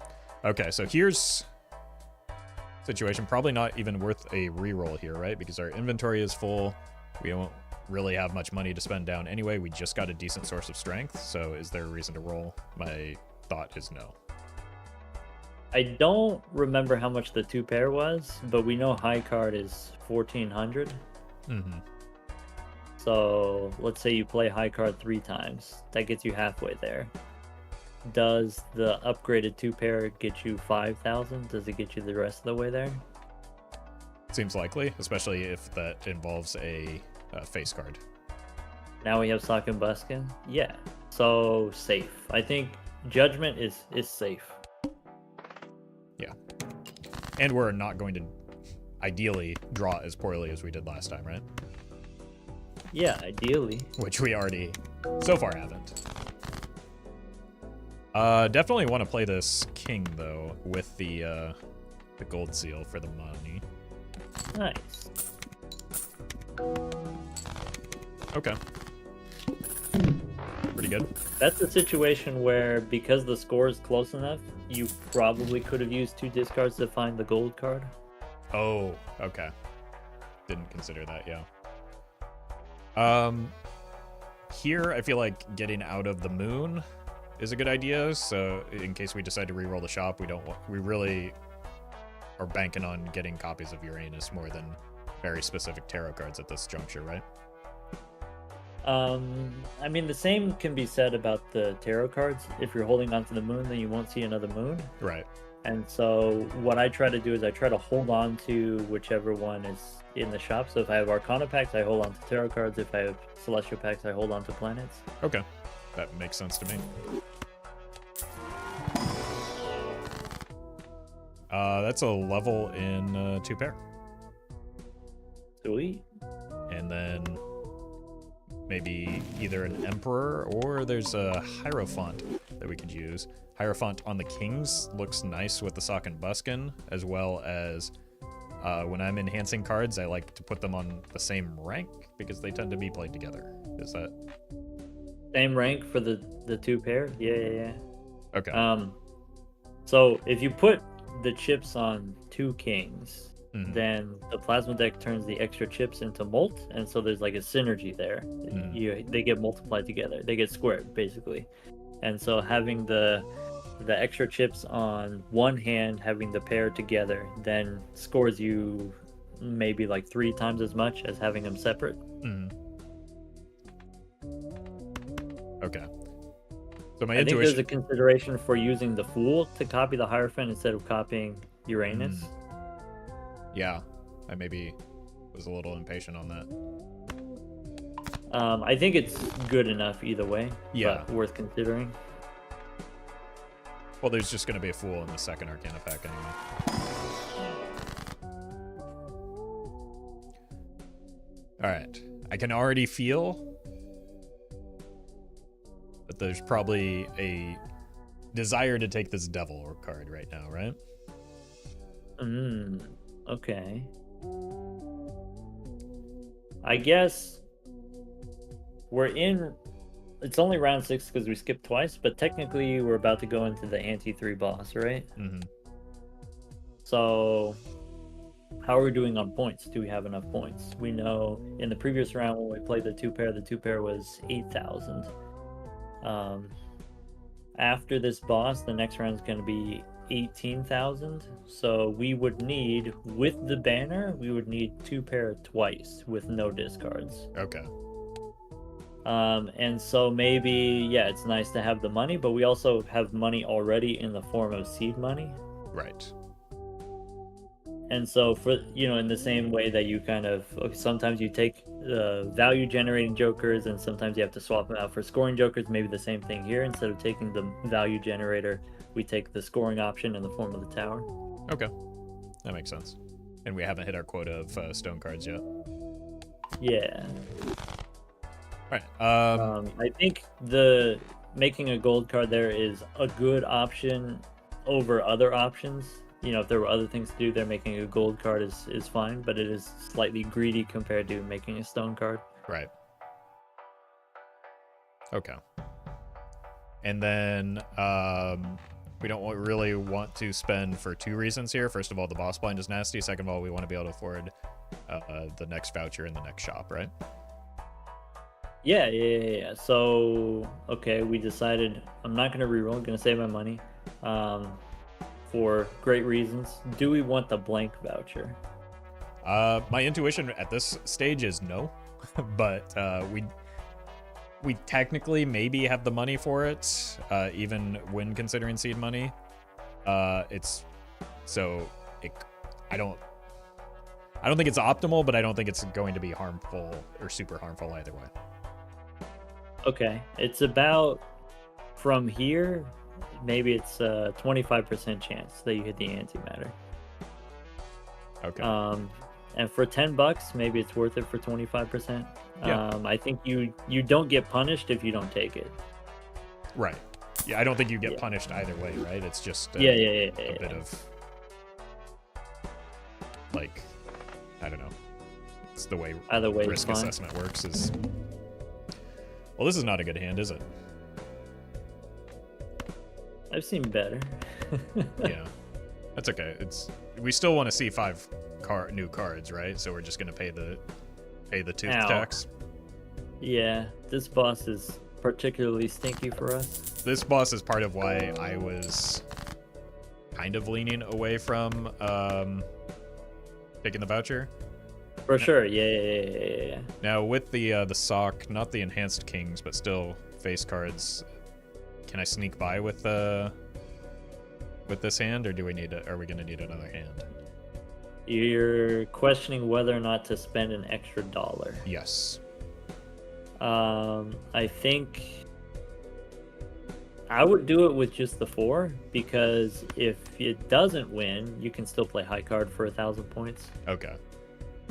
Okay, so here's situation. Probably not even worth a reroll here, right? Because our inventory is full. We won't really have much money to spend down anyway. We just got a decent source of strength, so is there a reason to roll? My thought is no. I don't remember how much the 2 pair was, but we know high card is 1400. Mm-hmm. So let's say you play high card 3 times. That gets you halfway there. Does the upgraded 2 pair get you 5,000? Does it get you the rest of the way there? Seems likely, especially if that involves a face card. Now we have Sock and Buskin. Yeah. So safe. I think Judgment is safe. Yeah. And we're not going to ideally draw as poorly as we did last time, right? Yeah, ideally. Which we already so far haven't. Definitely want to play this king though with the gold seal for the money. Nice. Okay. Pretty good. That's a situation where, because the score is close enough, you probably could have used 2 discards to find the gold card. Oh, okay. Didn't consider that, yeah. Here I feel like getting out of the moon is a good idea, so in case we decide to reroll the shop, we really are banking on getting copies of Uranus more than very specific tarot cards at this juncture, right? I mean, the same can be said about the tarot cards. If you're holding onto the moon, then you won't see another moon. Right. And so what I try to do is I try to hold on to whichever one is in the shop. So if I have Arcana packs, I hold on to tarot cards. If I have Celestial packs, I hold on to planets. Okay. That makes sense to me. That's a level in 2 pair. Sweet. And then maybe either an Emperor or there's a Hierophant that we could use. Hierophant on the Kings looks nice with the Sock and Buskin, as well as when I'm enhancing cards, I like to put them on the same rank because they tend to be played together. Is that... Same rank for the 2 pair? Yeah. Okay. So if you put the chips on 2 kings, Mhm. then the plasma deck turns the extra chips into molt, and so there's like a synergy there. They get multiplied together. They get squared basically. And so having the extra chips on one hand, having the pair together, then scores you maybe like 3 times as much as having them separate. Mhm. Okay. So my I think intuition... there's a consideration for using the Fool to copy the Hierophant instead of copying Uranus. Yeah, I maybe was a little impatient on that. I think it's good enough either way, Yeah. but worth considering. Well, there's just going to be a Fool in the second Arcana pack anyway. Alright. I can already feel that there's probably a desire to take this Devil card right now, right? Okay. I guess we're in... It's only round 6 because we skipped twice, but technically we're about to go into the anti-3 boss, right? Mm-hmm. So how are we doing on points? Do we have enough points? We know in the previous round when we played the 2 pair was 8,000. After this boss, the next round is going to be 18,000. So we would need, with the banner, we would need 2 pair twice with no discards. Okay. And so maybe, yeah, it's nice to have the money, but we also have money already in the form of seed money. Right. And so for, in the same way that you kind of, sometimes you take value generating jokers and sometimes you have to swap them out for scoring jokers, maybe the same thing here. Instead of taking the value generator, we take the scoring option in the form of the tower. Okay. That makes sense. And we haven't hit our quota of stone cards yet. Yeah. Right. I think making a gold card there is a good option over other options. If there were other things to do there, making a gold card is fine, but it is slightly greedy compared to making a stone card. Right. Okay. And then we don't really want to spend for 2 reasons here. First of all, the boss blind is nasty. Second of all, we want to be able to afford the next voucher in the next shop, right? Yeah. So, okay, we decided I'm not going to reroll. I'm going to save my money for great reasons. Do we want the blank voucher? My intuition at this stage is no, but we technically maybe have the money for it, even when considering seed money. I don't think it's optimal, but I don't think it's going to be harmful or super harmful either way. Okay, it's about from here. Maybe it's a 25% chance that you hit the antimatter. Okay. And for $10, maybe it's worth it for 25%. Yeah. I think you don't get punished if you don't take it. Right. Yeah, I don't think you get punished either way, right? It's just a bit of like, I don't know. It's the way either way risk assessment works. Is well, this is not a good hand, is it? I've seen better. Yeah, that's okay. We still want to see 5 new cards, right? So we're just gonna pay the tooth tax. Yeah, this boss is particularly stinky for us. This boss is part of why I was kind of leaning away from taking the voucher. For sure. Yeah. Now with the sock, not the enhanced kings, but still face cards, can I sneak by with this hand, or are we gonna need another hand? You're questioning whether or not to spend an extra $1. Yes. I think I would do it with just the 4, because if it doesn't win, you can still play high card for 1,000 points. Okay.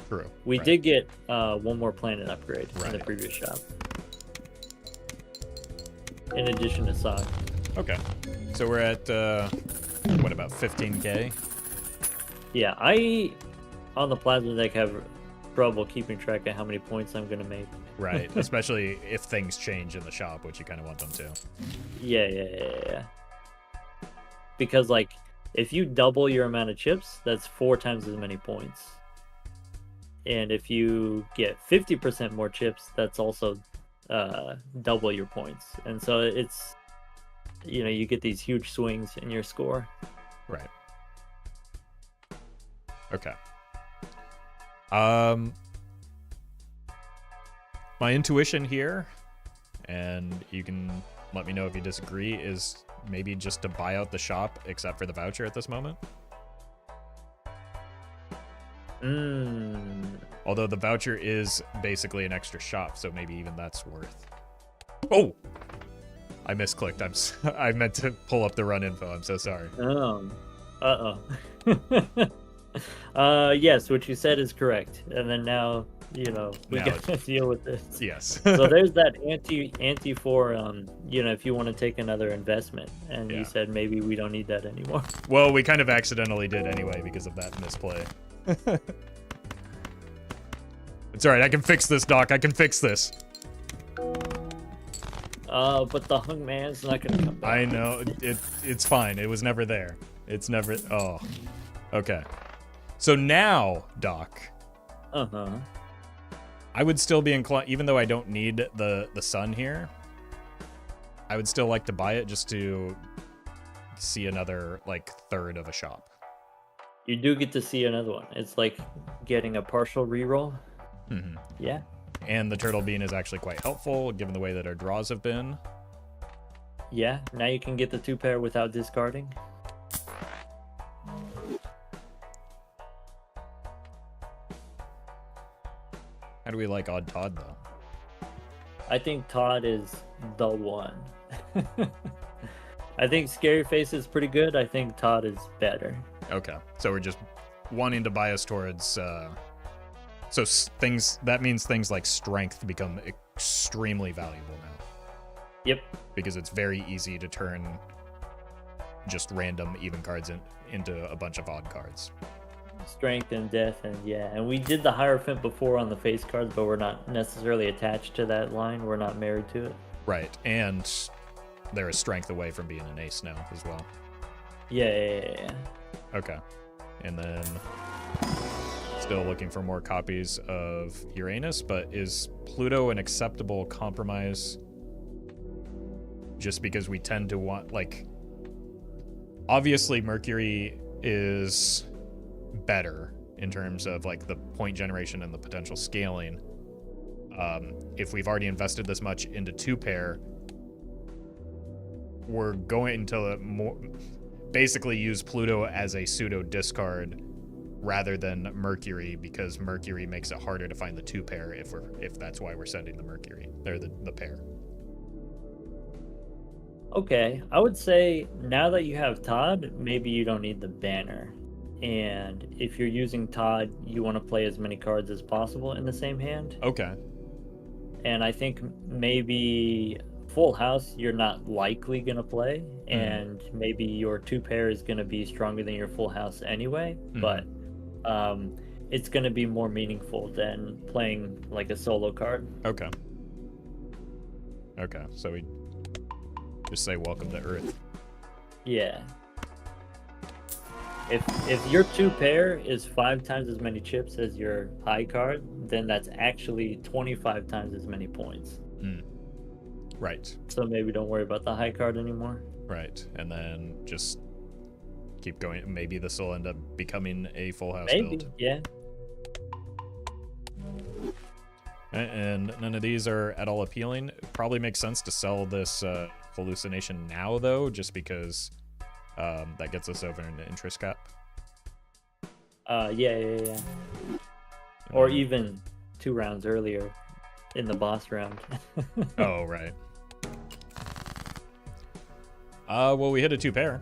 True. We did get one more planet upgrade in the previous shop, in addition to sock. Okay. So we're at what, about 15k? Yeah, on the plasma deck have trouble keeping track of how many points I'm gonna make. Right, especially if things change in the shop, which you kind of want them to. Yeah. Because like, if you double your amount of chips, that's 4 times as many points. And if you get 50% more chips, that's also double your points. And so it's, you get these huge swings in your score. Right. Okay. My intuition here, and you can let me know if you disagree, is maybe just to buy out the shop except for the voucher at this moment. Although the voucher is basically an extra shop, so maybe even that's worth. Oh! I misclicked. I meant to pull up the run info. I'm so sorry. Yes, what you said is correct. And then now, we got to deal with this. Yes. So there's that anti for, if you want to take another investment. And you said maybe we don't need that anymore. Well, we kind of accidentally did anyway because of that misplay. It's alright, I can fix this, Doc. I can fix this. But the hung man's not gonna come back. I know. It's fine. It was never there. It's never... Oh. Okay. So now, Doc. I would still be inclined... Even though I don't need the sun here, I would still like to buy it just to see another, like, third of a shop. You do get to see another one. It's like getting a partial reroll. Yeah. And the turtle bean is actually quite helpful, given the way that our draws have been. Yeah, now you can get the 2-pair without discarding. How do we like Odd Todd, though? I think Todd is the one. I think Scary Face is pretty good. I think Todd is better. Okay, so we're just wanting to bias towards... So that means things like strength become extremely valuable now. Yep. Because it's very easy to turn just random even cards into a bunch of odd cards. Strength and death, and we did the Hierophant before on the face cards, but we're not necessarily attached to that line. We're not married to it. Right, and there is strength away from being an ace now as well. Yeah. Okay, and then... Still looking for more copies of Uranus, but is Pluto an acceptable compromise? Just because we tend to want, like... Obviously, Mercury is better in terms of, like, the point generation and the potential scaling. If we've already invested this much into 2-pair, we're going to basically use Pluto as a pseudo discard rather than Mercury, because Mercury makes it harder to find the 2-pair if that's why we're sending the Mercury or the pair. Okay, I would say now that you have Todd, maybe you don't need the banner. And if you're using Todd, you want to play as many cards as possible in the same hand. Okay. And I think maybe Full House you're not likely going to play, and maybe your 2-pair is going to be stronger than your Full House anyway, but it's going to be more meaningful than playing like a solo card. Okay, so we just say welcome to Earth. Yeah. If your 2-pair is 5 times as many chips as your high card, then that's actually 25 times as many points. Right. So maybe don't worry about the high card anymore. Right, and then just keep going. Maybe this will end up becoming a Full House maybe, build. Yeah. And none of these are at all appealing. It probably makes sense to sell this hallucination now, though, just because that gets us over an interest cap. Yeah. Or even 2 rounds earlier in the boss round. Oh, right. Well, we hit a 2-pair.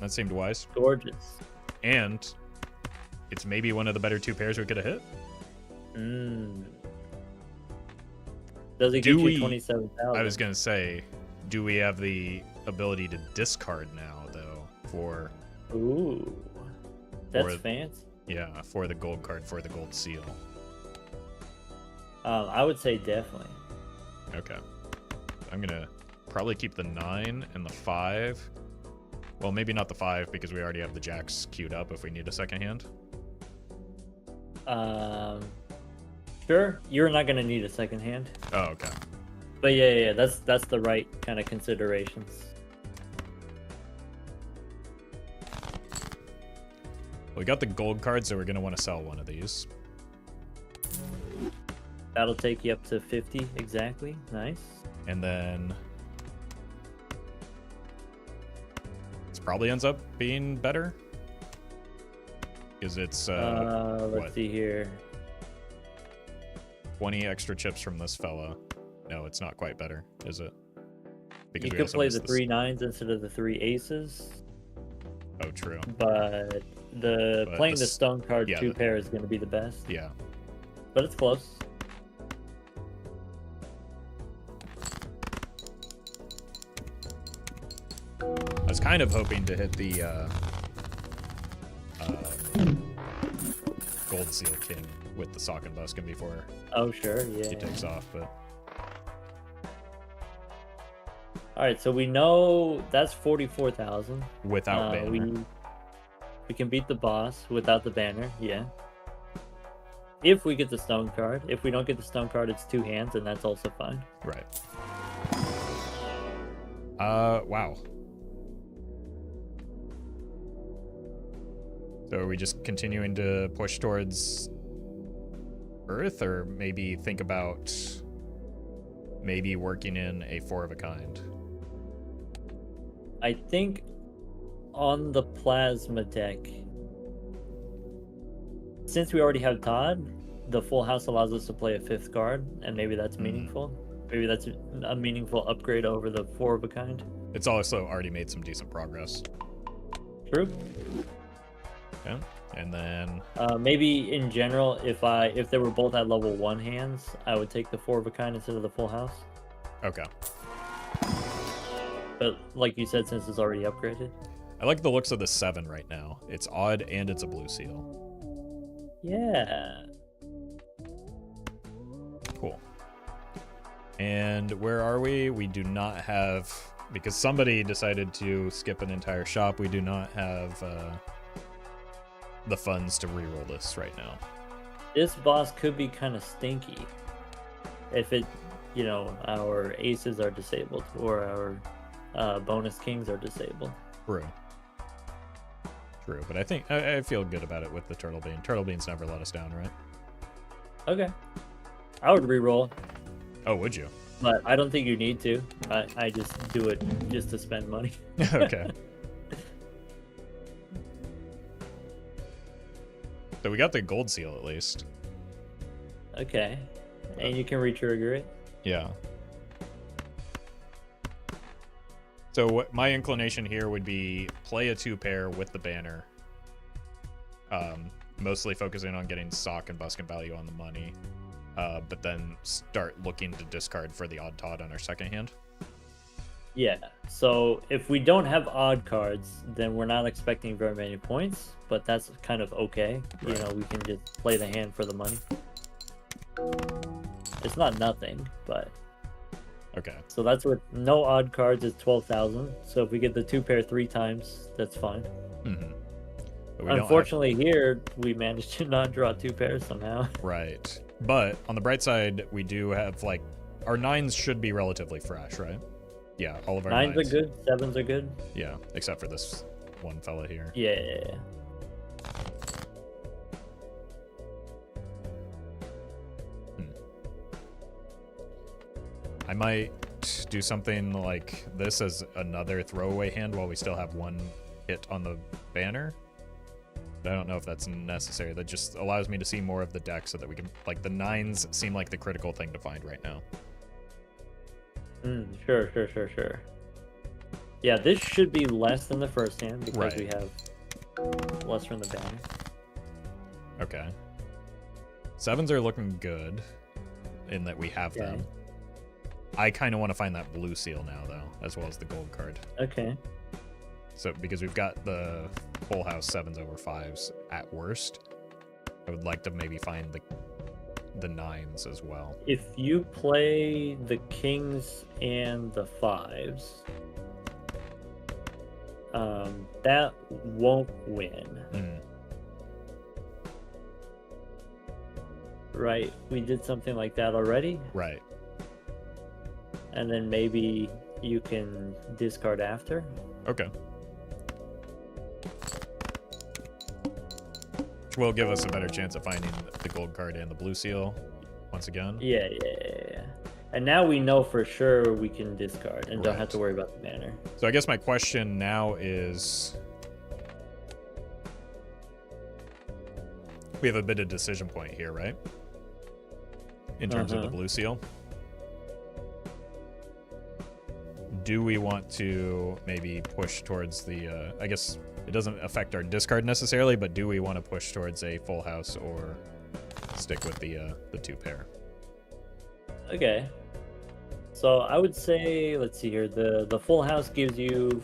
That seemed wise. Gorgeous. And it's maybe one of the better 2 pairs we could have hit. Does it get you 27,000? I was going to say, do we have the ability to discard now, though, for... Ooh. That's fancy. Yeah, for the gold card, for the gold seal. I would say definitely. Okay. I'm going to probably keep the 9 and the 5. Well, maybe not the 5 because we already have the jacks queued up if we need a second hand. Sure. You're not going to need a second hand. Oh, okay. But yeah, that's the right kind of considerations. We got the gold card, so we're going to want to sell one of these. That'll take you up to 50 exactly. Nice. And then this probably ends up being better because it's let's see here. 20 extra chips from this fella. No, it's not quite better, is it? Because you could play the 3 9s instead of the 3 aces. Oh, true. But playing the stone card 2 pair is going to be the best. Yeah. But it's close. I was kind of hoping to hit the gold seal king with the sock and buskin before. Oh sure, yeah. He takes off, but. All right, so we know that's 44,000 without banner. We can beat the boss without the banner, yeah. If we get the stone card. If we don't get the stone card, it's 2 hands, and that's also fine. Right. Wow. So are we just continuing to push towards Earth, or maybe think about maybe working in a 4 of a kind? I think on the plasma deck, since we already have Todd, the full house allows us to play a 5th card, and maybe that's meaningful. Maybe that's a meaningful upgrade over the 4 of a kind. It's also already made some decent progress. True. Yeah, and then maybe in general, if they were both at level 1 hands, I would take the 4 of a kind instead of the full house. Okay. But like you said, since it's already upgraded. I like the looks of the 7 right now. It's odd and it's a blue seal. Yeah. Cool. And where are we? We do not have, because somebody decided to skip an entire shop, we do not have the funds to reroll this right now. This boss could be kind of stinky if our aces are disabled or our bonus kings are disabled. True, but I think I feel good about it with the Turtle Bean. Turtle Beans never let us down, right? Okay. I would reroll. Oh, would you? But I don't think you need to. I just do it just to spend money. Okay. So we got the gold seal at least. Okay. And you can retrigger it. Yeah. So what my inclination here would be play a 2-pair with the banner. Mostly focusing on getting sock and buskin value on the money. But then start looking to discard for the odd Todd on our second hand. Yeah, so if we don't have odd cards, then we're not expecting very many points, but that's kind of okay. Right. We can just play the hand for the money. It's not nothing, but... Okay. So that's with no odd cards is 12,000. So if we get the 2-pair 3 times, that's fine. Mm-hmm. Unfortunately, here we managed to not draw 2 pairs somehow. Right. But on the bright side, we do have our 9s should be relatively fresh, right? Yeah, all of our 9s are good, 7s are good. Yeah, except for this one fella here. Yeah. I might do something like this as another throwaway hand while we still have one hit on the banner. But I don't know if that's necessary. That just allows me to see more of the deck so that we can, like, the 9s seem like the critical thing to find right now. Sure. Yeah, this should be less than the first hand because we have less from the banner. Okay. 7s are looking good in that we have them. I kind of want to find that blue seal now, though, as well as the gold card. Okay. So, because we've got the full house 7s over 5s at worst, I would like to maybe find the 9s as well. If you play the kings and the 5s, that won't win. Right? We did something like that already. Right. And then maybe you can discard after. Okay. Which will give us a better chance of finding the gold card and the blue seal once again. Yeah. And now we know for sure we can discard and don't have to worry about the banner. So I guess my question now is, we have a bit of decision point here, right? In terms of the blue seal. Do we want to maybe push towards the, I guess it doesn't affect our discard necessarily, but do we want to push towards a full house or stick with the 2 pair? Okay. So I would say, let's see here, the full house gives you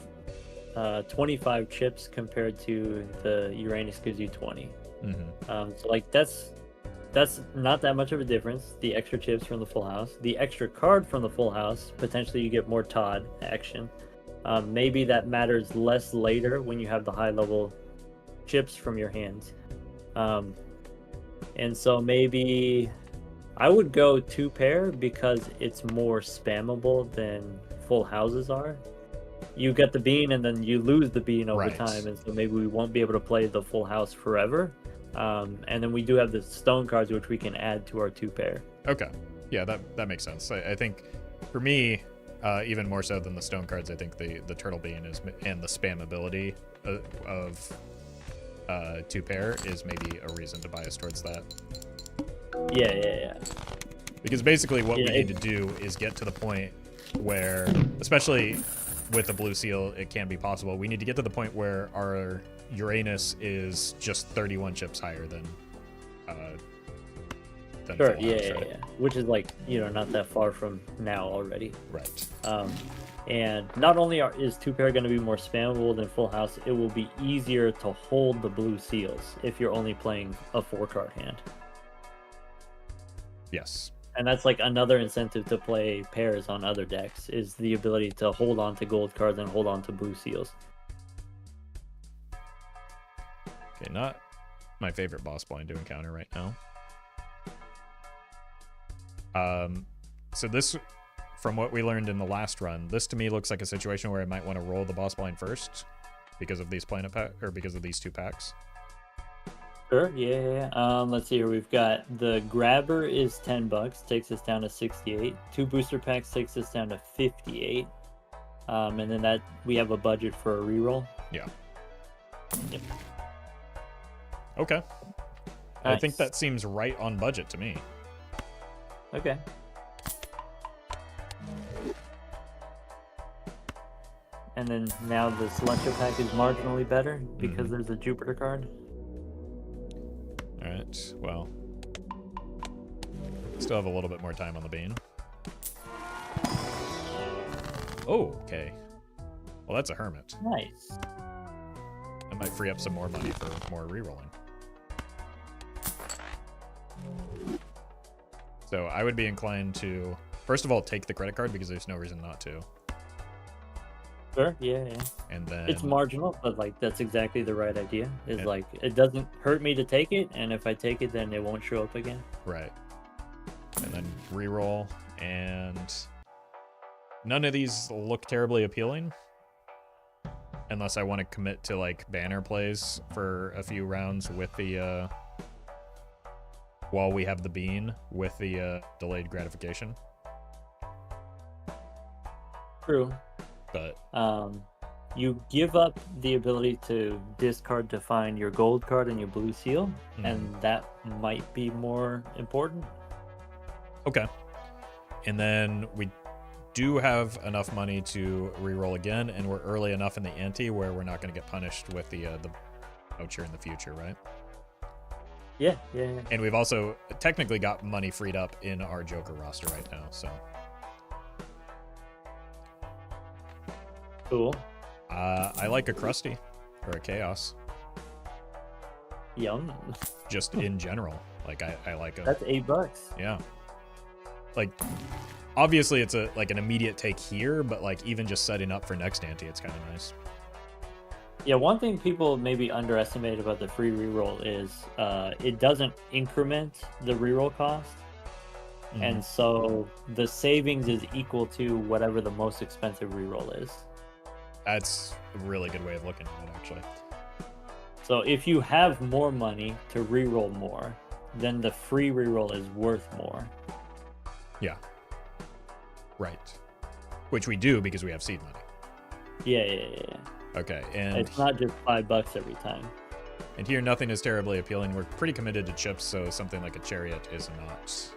25 chips compared to the Uranus gives you 20. So like that's not that much of a difference. The extra chips from the full house, the extra card from the full house, potentially you get more Todd action. Maybe that matters less later when you have the high level chips from your hands. And so maybe I would go 2 pair because it's more spammable than full houses are. You get the bean and then you lose the bean over time, and so maybe we won't be able to play the full house forever. And then we do have the stone cards which we can add to our 2 pair. Okay. Yeah, that makes sense. I think for me, even more so than the stone cards, I think the turtle bean is, and the spammability of 2 pair is maybe a reason to bias towards that. Yeah. Because basically what we need to do is get to the point where, especially with the blue seal, it can be possible. We need to get to the point where our Uranus is just 31 chips higher than full house, right? Which is like, not that far from now already. Right. And not only is 2 pair going to be more spammable than full house, it will be easier to hold the blue seals if you're only playing a 4-card hand. Yes. And that's like another incentive to play pairs on other decks, is the ability to hold on to gold cards and hold on to blue seals. Okay, not my favorite boss blind to encounter right now. So this, from what we learned in the last run, this to me looks like a situation where I might want to roll the boss blind first because of these planet pack, or because of these 2 packs. Sure, yeah. Let's see here. We've got the grabber is $10, takes us down to 68. 2 booster packs takes us down to 58. And then that we have a budget for a reroll. Yeah. Yep. Okay. Nice. I think that seems right on budget to me. Okay. And then now the Celestial pack is marginally better because there's a Jupiter card. Alright, well. Still have a little bit more time on the bean. Oh, okay. Well, that's a hermit. Nice. That might free up some more money for more rerolling. So I would be inclined to, first of all, take the credit card because there's no reason not to. Sure, yeah. And then it's marginal, but like that's exactly the right idea. Is like it doesn't hurt me to take it, and if I take it, then it won't show up again. Right. And then reroll, and none of these look terribly appealing, unless I want to commit to like banner plays for a few rounds with the while we have the bean with the delayed gratification. True. But You give up the ability to discard to find your gold card and your blue seal, and that might be more important. Okay. And then we do have enough money to reroll again, and we're early enough in the ante where we're not going to get punished with the voucher in the future, right? Yeah. And we've also technically got money freed up in our Joker roster right now, so. Cool. I like a Krusty or a Chaos. Yum. Just in general. Like, I like them. That's $8. Yeah. Like, obviously it's an immediate take here, but like even just setting up for next ante, it's kind of nice. Yeah, one thing people maybe underestimate about the free reroll is it doesn't increment the reroll cost. And so the savings is equal to whatever the most expensive reroll is. That's a really good way of looking at it, actually. So if you have more money to reroll more, then the free reroll is worth more. Yeah. Right. Which we do because we have seed money. Yeah. Okay, and it's not just $5 every time. And here, nothing is terribly appealing. We're pretty committed to chips, so something like a chariot is not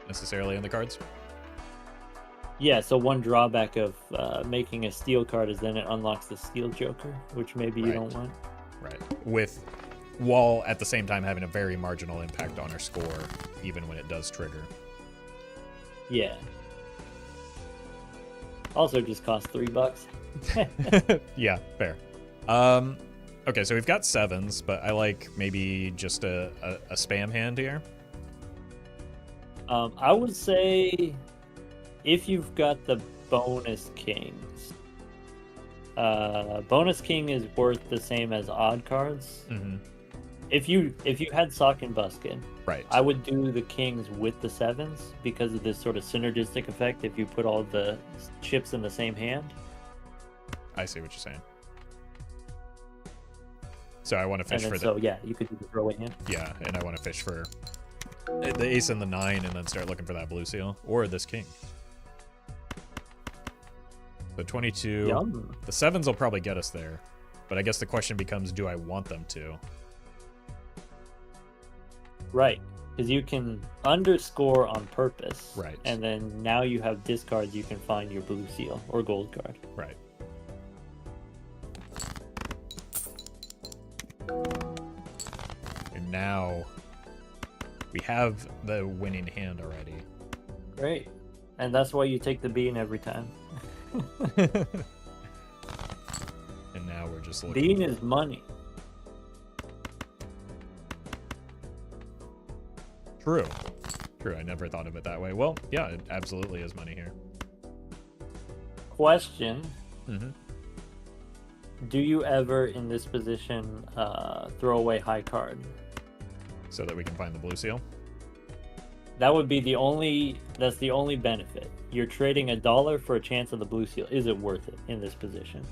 necessarily in the cards. Yeah, so one drawback of making a steel card is then it unlocks the steel Joker, which maybe you don't want. Right. While at the same time having a very marginal impact on our score, even when it does trigger. Yeah. Also just costs $3. Yeah, fair. Okay, so we've got 7s, but I like maybe just a spam hand here. I would say if you've got the bonus kings, bonus king is worth the same as odd cards. If you had Sock and Buskin, right, I would do the kings with the 7s because of this sort of synergistic effect if you put all the chips in the same hand. I see what you're saying. So I want to fish for So yeah, you could do the throwaway hand. Yeah, and I want to fish for the ace and the 9 and then start looking for that blue seal or this king. So 22. Yum. The 7s will probably get us there, but I guess the question becomes, do I want them to? Right, because you can underscore on purpose. Right. And then now you have discards, you can find your blue seal or gold card. Right. And now we have the winning hand already. Great. And that's why you take the bean every time. And now we're just looking. Bean is money. True. True. I never thought of it that way. Well, yeah, it absolutely is money here. Question. Do you ever, in this position, throw away high card? So that we can find the blue seal? That would be that's the only benefit. You're trading $1 for a chance of the blue seal. Is it worth it in this position?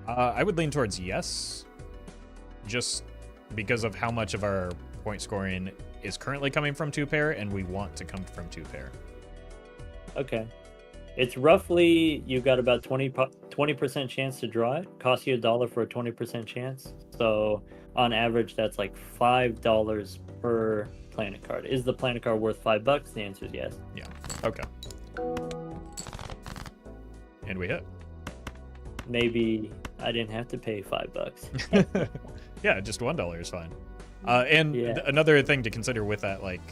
I would lean towards yes. Just because of how much of our point scoring is currently coming from 2-pair, and we want to come from 2-pair. Okay. It's roughly, you got about 20% chance to draw it. Costs you $1 for a 20% chance. So on average, that's like $5 per planet card. Is the planet card worth $5? The answer is yes. Yeah. Okay. And we hit. Maybe I didn't have to pay $5. Yeah, just $1 is fine. And another thing to consider with that, like,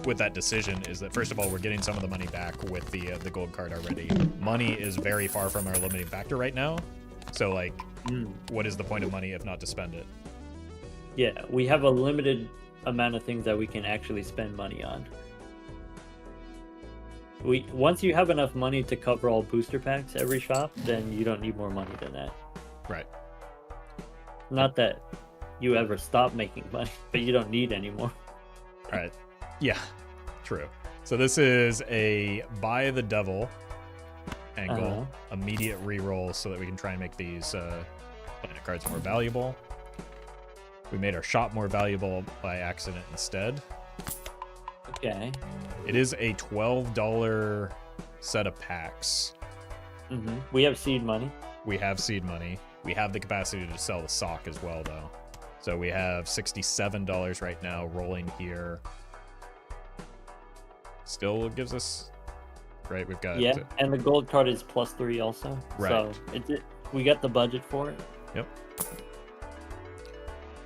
with that decision is that, first of all, we're getting some of the money back with the gold card already. Money is very far from our limiting factor right now. So, like, what is the point of money if not to spend it? Yeah, we have a limited amount of things that we can actually spend money on. Once you have enough money to cover all booster packs every shop, then you don't need more money than that. Right. Not that you ever stop making money, but you don't need any more. Right. Yeah, true. So this is a buy the devil angle, immediate reroll so that we can try and make these planet cards more valuable. We made our shop more valuable by accident instead. Okay. It is a $12 set of packs. We have seed money. We have seed money. We have the capacity to sell the sock as well, though. So we have $67 right now rolling here. Still gives us... Right, we've got... Yeah, and the gold card is +3 also. Right. So we got the budget for it. Yep.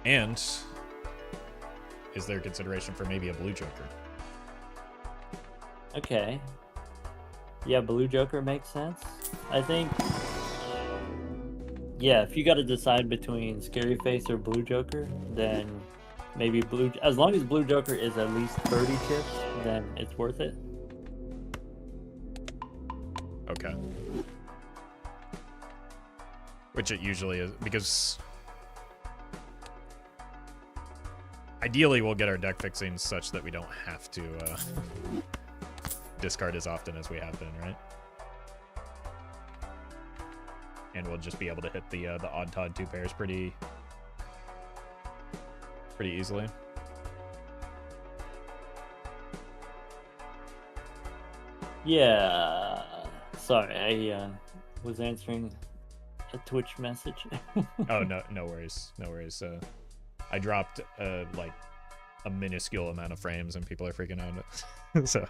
And is there consideration for maybe a blue joker? Okay. Yeah, blue joker makes sense. I think... Yeah, if you got to decide between Scary Face or Blue Joker, then maybe Blue... As long as Blue Joker is at least 30 chips, then it's worth it. Okay. Which it usually is, because... Ideally, we'll get our deck fixing such that we don't have to discard as often as we have been, right? And we'll just be able to hit the odd Todd 2 pairs pretty easily. Yeah. Sorry, I was answering a Twitch message. Oh, no worries. No worries. I dropped like a minuscule amount of frames and people are freaking out. so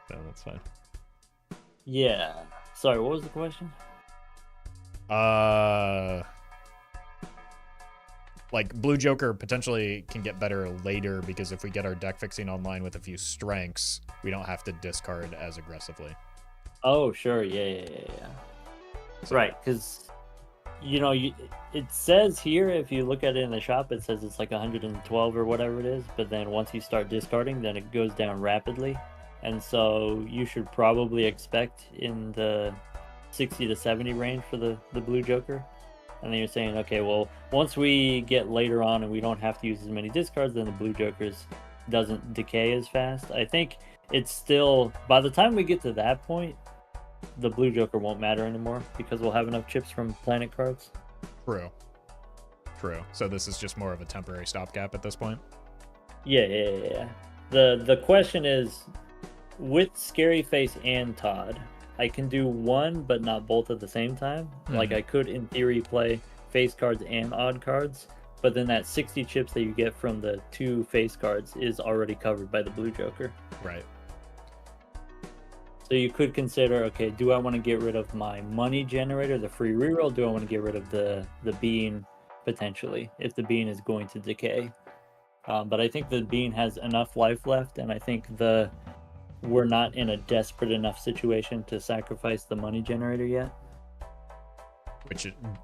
that's fine. Yeah. Sorry, what was the question? Like Blue Joker potentially can get better later because if we get our deck fixing online with a few strengths, we don't have to discard as aggressively. Oh, sure. Yeah. So, right, because it says here, if you look at it in the shop, it says it's like 112 or whatever it is, but then once you start discarding, then it goes down rapidly. And so you should probably expect in the 60 to 70 range for the Blue Joker. And then you're saying, okay, well, once we get later on and we don't have to use as many discards, then the Blue Jokers doesn't decay as fast. I think it's still, by the time we get to that point, the Blue Joker won't matter anymore because we'll have enough chips from planet cards. True. So this is just more of a temporary stopgap at this point? Yeah. The question is, with Scary Face and Todd, I can do one but not both at the same time. Like I could in theory play face cards and odd cards, but then that 60 chips that you get from the 2 face cards is already covered by the Blue Joker. Right. So you could consider, okay, do I want to get rid of my money generator, the free reroll? Do I want to get rid of the bean potentially, if the bean is going to decay? But I think the bean has enough life left, and I think we're not in a desperate enough situation to sacrifice the money generator yet.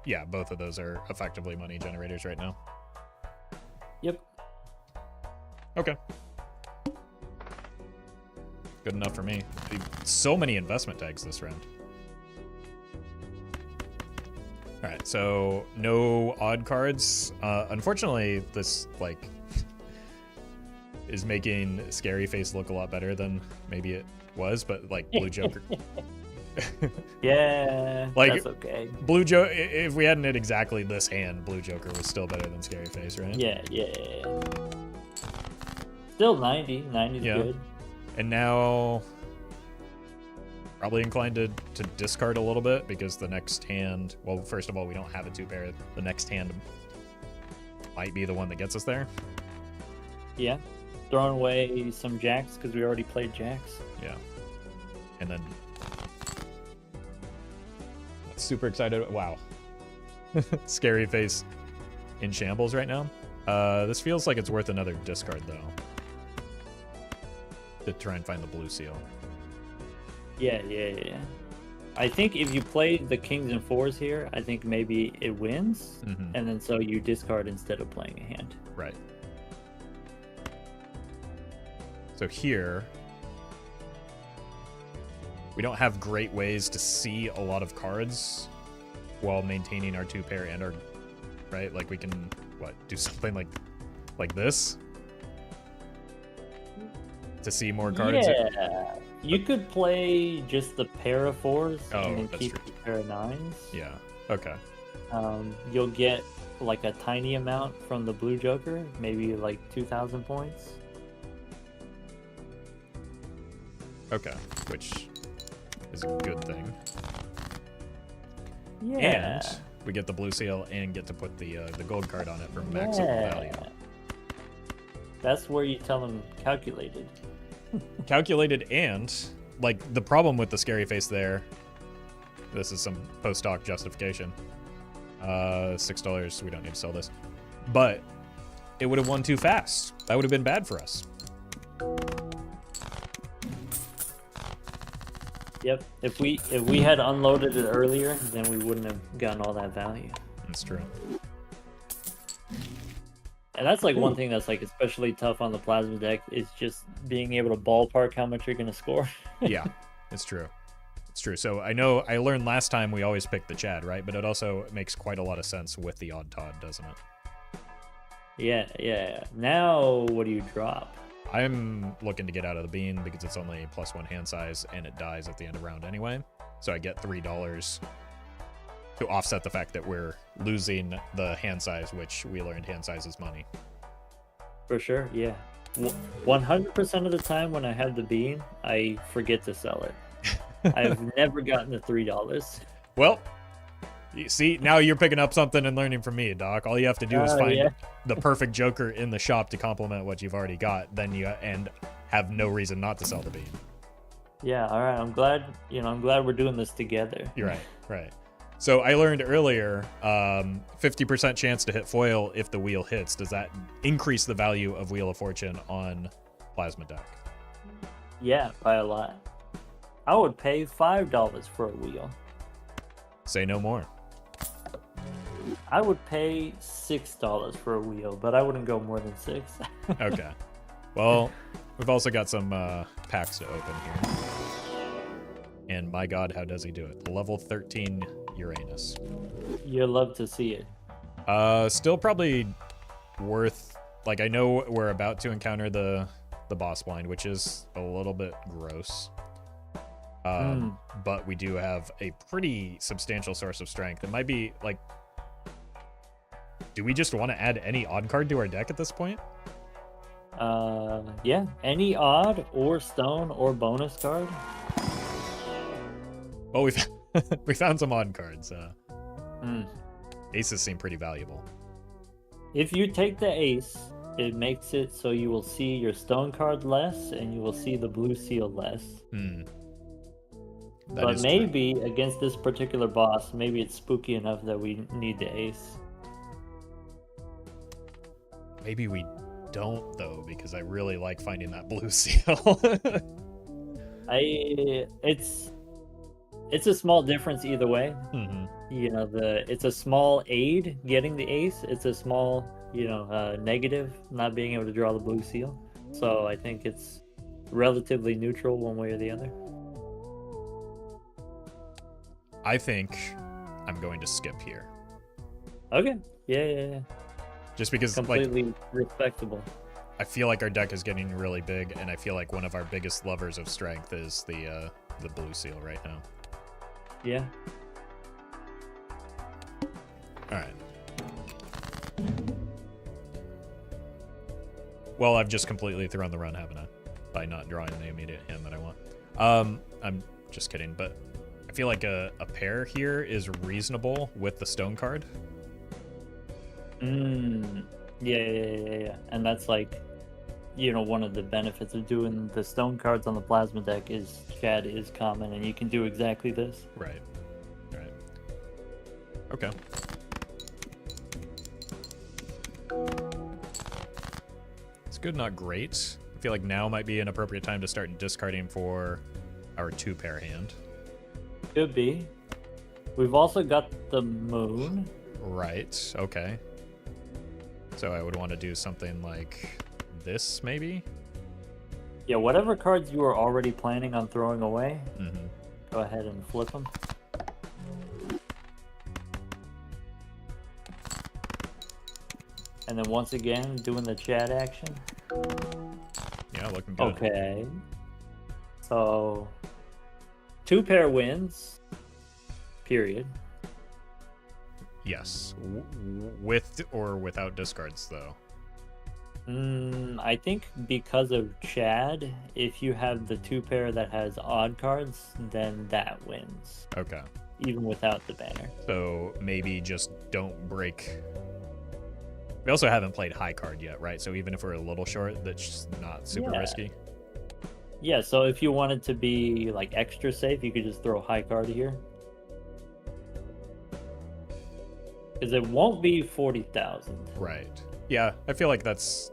Yeah, both of those are effectively money generators right now. Yep. Okay. Good enough for me. So many investment tags this round. All right, so no odd cards. Unfortunately, this is making Scary Face look a lot better than maybe it was, but like Blue Joker. Yeah, that's okay. Blue Joker. If we hadn't hit exactly this hand, Blue Joker was still better than Scary Face, right? Yeah. Still 90. 90's good. And now, probably inclined to discard a little bit because the next hand. Well, first of all, we don't have a 2-pair. The next hand might be the one that gets us there. Yeah. Throwing away some jacks because we already played jacks. Yeah. And then super excited. Wow. Scary Face in shambles right now. This feels like it's worth another discard though, to try and find the blue seal. Yeah. I think if you play the kings and fours here, I think maybe it wins, and then so you discard instead of playing a hand. Right. So here, we don't have great ways to see a lot of cards while maintaining our 2-pair and our, right? Like we can, do something like this to see more cards? Yeah, you could play just the pair of 4s and then keep true. the pair of 9s. Yeah, okay. You'll get like a tiny amount from the blue joker, maybe like 2,000 points. Okay, which is a good thing. Yeah. And we get the blue seal and get to put the gold card on it for maximum value. That's where you tell them calculated. Calculated, and like the problem with the scary face there. This is some post-hoc justification. $6. We don't need to sell this, but it would have won too fast. That would have been bad for us. Yep. If we had unloaded it earlier, then we wouldn't have gotten all that value. That's true. And that's like one thing that's like especially tough on the plasma deck is just being able to ballpark how much you're gonna score. Yeah, it's true. It's true. So I know I learned last time we always pick the Chad, right? But it also makes quite a lot of sense with the Odd Todd, doesn't it? Yeah. Now what do you drop? I'm looking to get out of the bean because it's only +1 hand size and it dies at the end of round anyway. So I get $3 to offset the fact that we're losing the hand size, which we learned hand size is money. For sure, yeah. 100% of the time when I have the bean, I forget to sell it. I've never gotten the $3. Well, you see, now you're picking up something and learning from me, Doc. All you have to do is find the perfect joker in the shop to complement what you've already got. Then you and have no reason not to sell the bean. Yeah, all right. I'm glad we're doing this together. You're right. So I learned earlier, 50% chance to hit foil if the wheel hits. Does that increase the value of Wheel of Fortune on Plasma deck? Yeah, by a lot. I would pay $5 for a wheel. Say no more. I would pay $6 for a wheel, but I wouldn't go more than 6. Okay. Well, we've also got some packs to open here. And my god, how does he do it? Level 13 Uranus. You'll love to see it. Still probably worth... Like, I know we're about to encounter the boss blind, which is a little bit gross. But we do have a pretty substantial source of strength. It might be, like... Do we just want to add any odd card to our deck at this point? Yeah. Any odd or stone or bonus card. Well, we found some odd cards. Aces seem pretty valuable. If you take the ace, it makes it so you will see your stone card less and you will see the blue seal less. But maybe true. Against this particular boss, maybe it's spooky enough that we need the ace. Maybe we don't, though, because I really like finding that blue seal. It's a small difference either way. You know, it's a small aid getting the ace. It's a small, negative not being able to draw the blue seal. So I think it's relatively neutral one way or the other. I think I'm going to skip here. Okay. Yeah. Just because, completely respectable. I feel like our deck is getting really big, and I feel like one of our biggest levers of strength is the blue seal right now. Yeah. All right. Well, I've just completely thrown the run, haven't I? By not drawing the immediate hand that I want. I'm just kidding, but I feel like a pair here is reasonable with the stone card. Yeah. And that's like, one of the benefits of doing the stone cards on the plasma deck is Chad is common, and you can do exactly this. Right. Okay. It's good, not great. I feel like now might be an appropriate time to start discarding for our 2-pair hand. Could be. We've also got the moon. Right, okay. So I would want to do something like this, maybe? Yeah, whatever cards you were already planning on throwing away, go ahead and flip them. And then once again, doing the Chad action. Yeah, looking good. Okay. So, 2-pair wins. Period. Yes. With or without discards, though. I think because of Chad, if you have the 2 pair that has odd cards, then that wins, Okay. even without the banner. So maybe just don't break. We also haven't played high card yet, right? So even if we're a little short, that's just not super risky. Yeah, so if you wanted to be like extra safe, you could just throw high card here. Because it won't be 40,000. Right. Yeah, I feel like that's...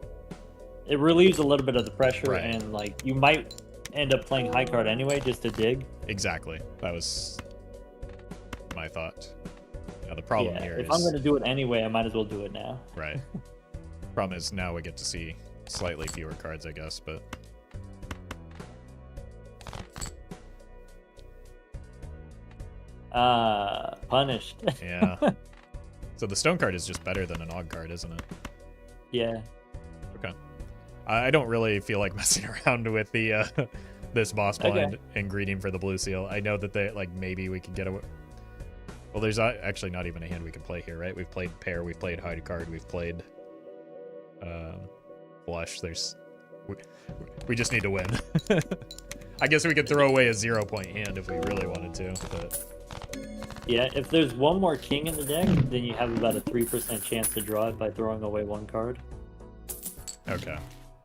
It relieves a little bit of the pressure, Right. and like you might end up playing high card anyway just to dig. Exactly. That was my thought. Now the problem here if is... I'm going to do it anyway, I might as well do it now. Right. Problem is now we get to see slightly fewer cards, I guess, but... Punished. Yeah. So the stone card is just better than an Og card, isn't it? Yeah. Okay. I don't really feel like messing around with the this boss blind and greeting for the blue seal. I know that they like maybe we could get away. Well, there's actually not even a hand we can play here, right? We've played pair, we've played hide card, we've played blush. We just need to win. I guess we could throw away a 0-point hand if we really wanted to, but yeah, if there's one more king in the deck, then you have about a 3% chance to draw it by throwing away 1 card. Okay.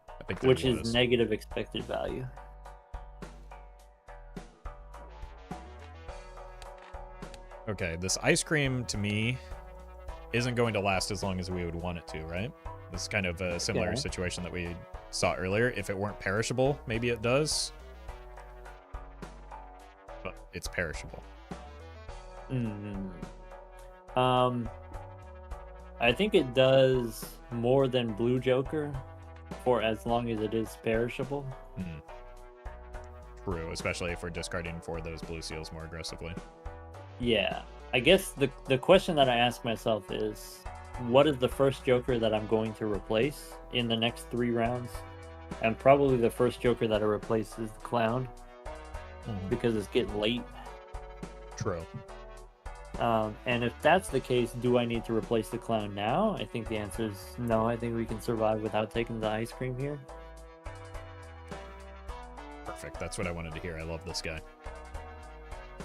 I think which is negative expected value. Okay, this ice cream to me isn't going to last as long as we would want it to, right? This is kind of a similar situation that we saw earlier. If it weren't perishable, maybe it does. But it's perishable. I think it does more than Blue Joker for as long as it is perishable. True, especially if we're discarding for those blue seals more aggressively. Yeah. I guess the question that I ask myself is, what is the first Joker that I'm going to replace in the next 3 rounds? And probably the first Joker that I replace is the Clown, because it's getting late. True. And if that's the case, do I need to replace the Clown now? I think the answer is no. I think we can survive without taking the ice cream here. Perfect. That's what I wanted to hear. I love this guy.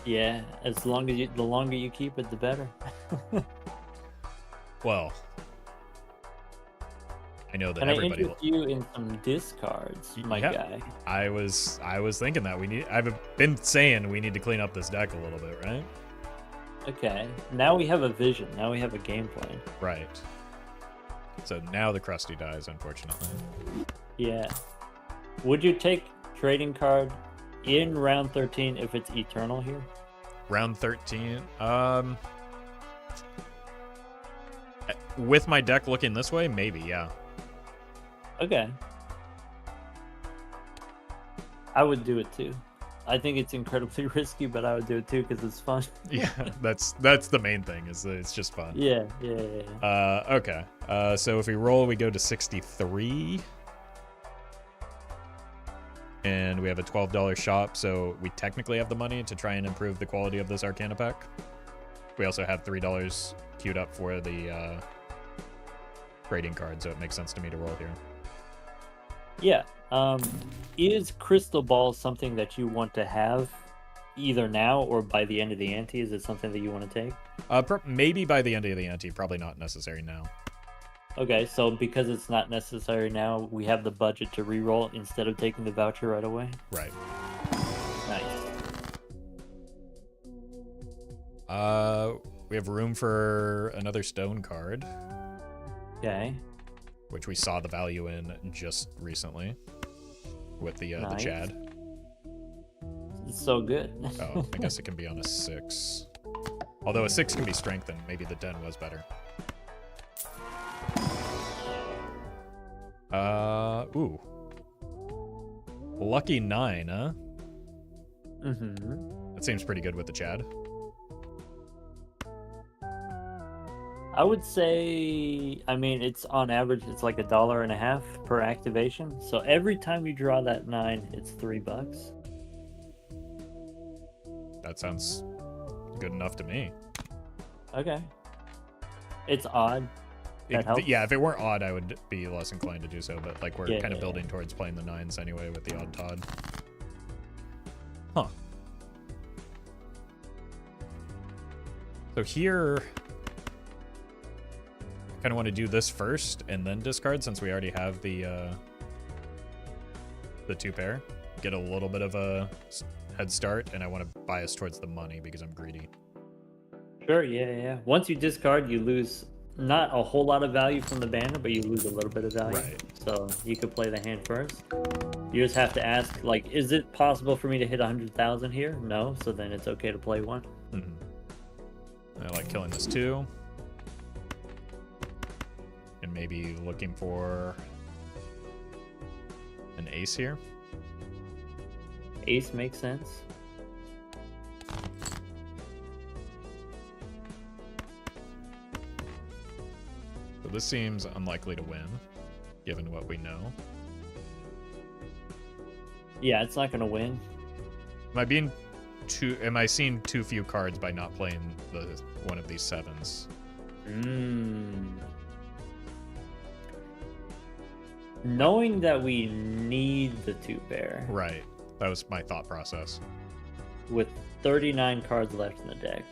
Yeah, as long as the longer you keep it, the better. Well, I know that Can everybody. I interest you in some discards, my guy? I was thinking that I've been saying we need to clean up this deck a little bit, right? Okay. Now we have a vision. Now we have a game plan. Right. So now the Krusty dies, unfortunately. Yeah. Would you take trading card in round 13 if it's eternal here? Round 13. With my deck looking this way, maybe, yeah. Okay. I would do it too. I think it's incredibly risky, but I would do it too because it's fun. Yeah, that's the main thing, is that it's just fun. Yeah. Okay. So if we roll, we go to 63. And we have a $12 shop, so we technically have the money to try and improve the quality of this Arcana pack. We also have $3 queued up for the trading card, so it makes sense to me to roll here. Yeah. Is Crystal Ball something that you want to have either now or by the end of the ante? Is it something that you want to take? Maybe by the end of the ante, probably not necessary now. Okay, so because it's not necessary now, we have the budget to reroll instead of taking the voucher right away? Right. Nice. We have room for another stone card. Okay. Which we saw the value in just recently with the Nice. Chad. It's so good. Oh, I guess it can be on a 6. Although a 6 can be strengthened. Maybe the Den was better. Ooh. Lucky 9, huh? That seems pretty good with the Chad. I would say, I mean, it's on average, it's like $1.50 per activation. So every time you draw that 9, it's $3. That sounds good enough to me. Okay. It's odd. That helps. Yeah, if it weren't odd, I would be less inclined to do so. But like we're Yeah, kind of yeah, building towards playing the 9s anyway with the odd Todd. Huh. So here, I kind of want to do this first and then discard since we already have the 2 pair. Get a little bit of a head start, and I want to bias towards the money because I'm greedy. Sure, yeah. Once you discard, you lose not a whole lot of value from the banner, but you lose a little bit of value. Right. So you could play the hand first. You just have to ask, like, is it possible for me to hit 100,000 here? No, so then it's okay to play one. I like killing this 2. And maybe looking for an ace here. Ace makes sense. So this seems unlikely to win, given what we know. Yeah, it's not going to win. Am I seeing too few cards by not playing one of these 7s? Knowing that we need the 2 pair. Right. That was my thought process. With 39 cards left in the deck,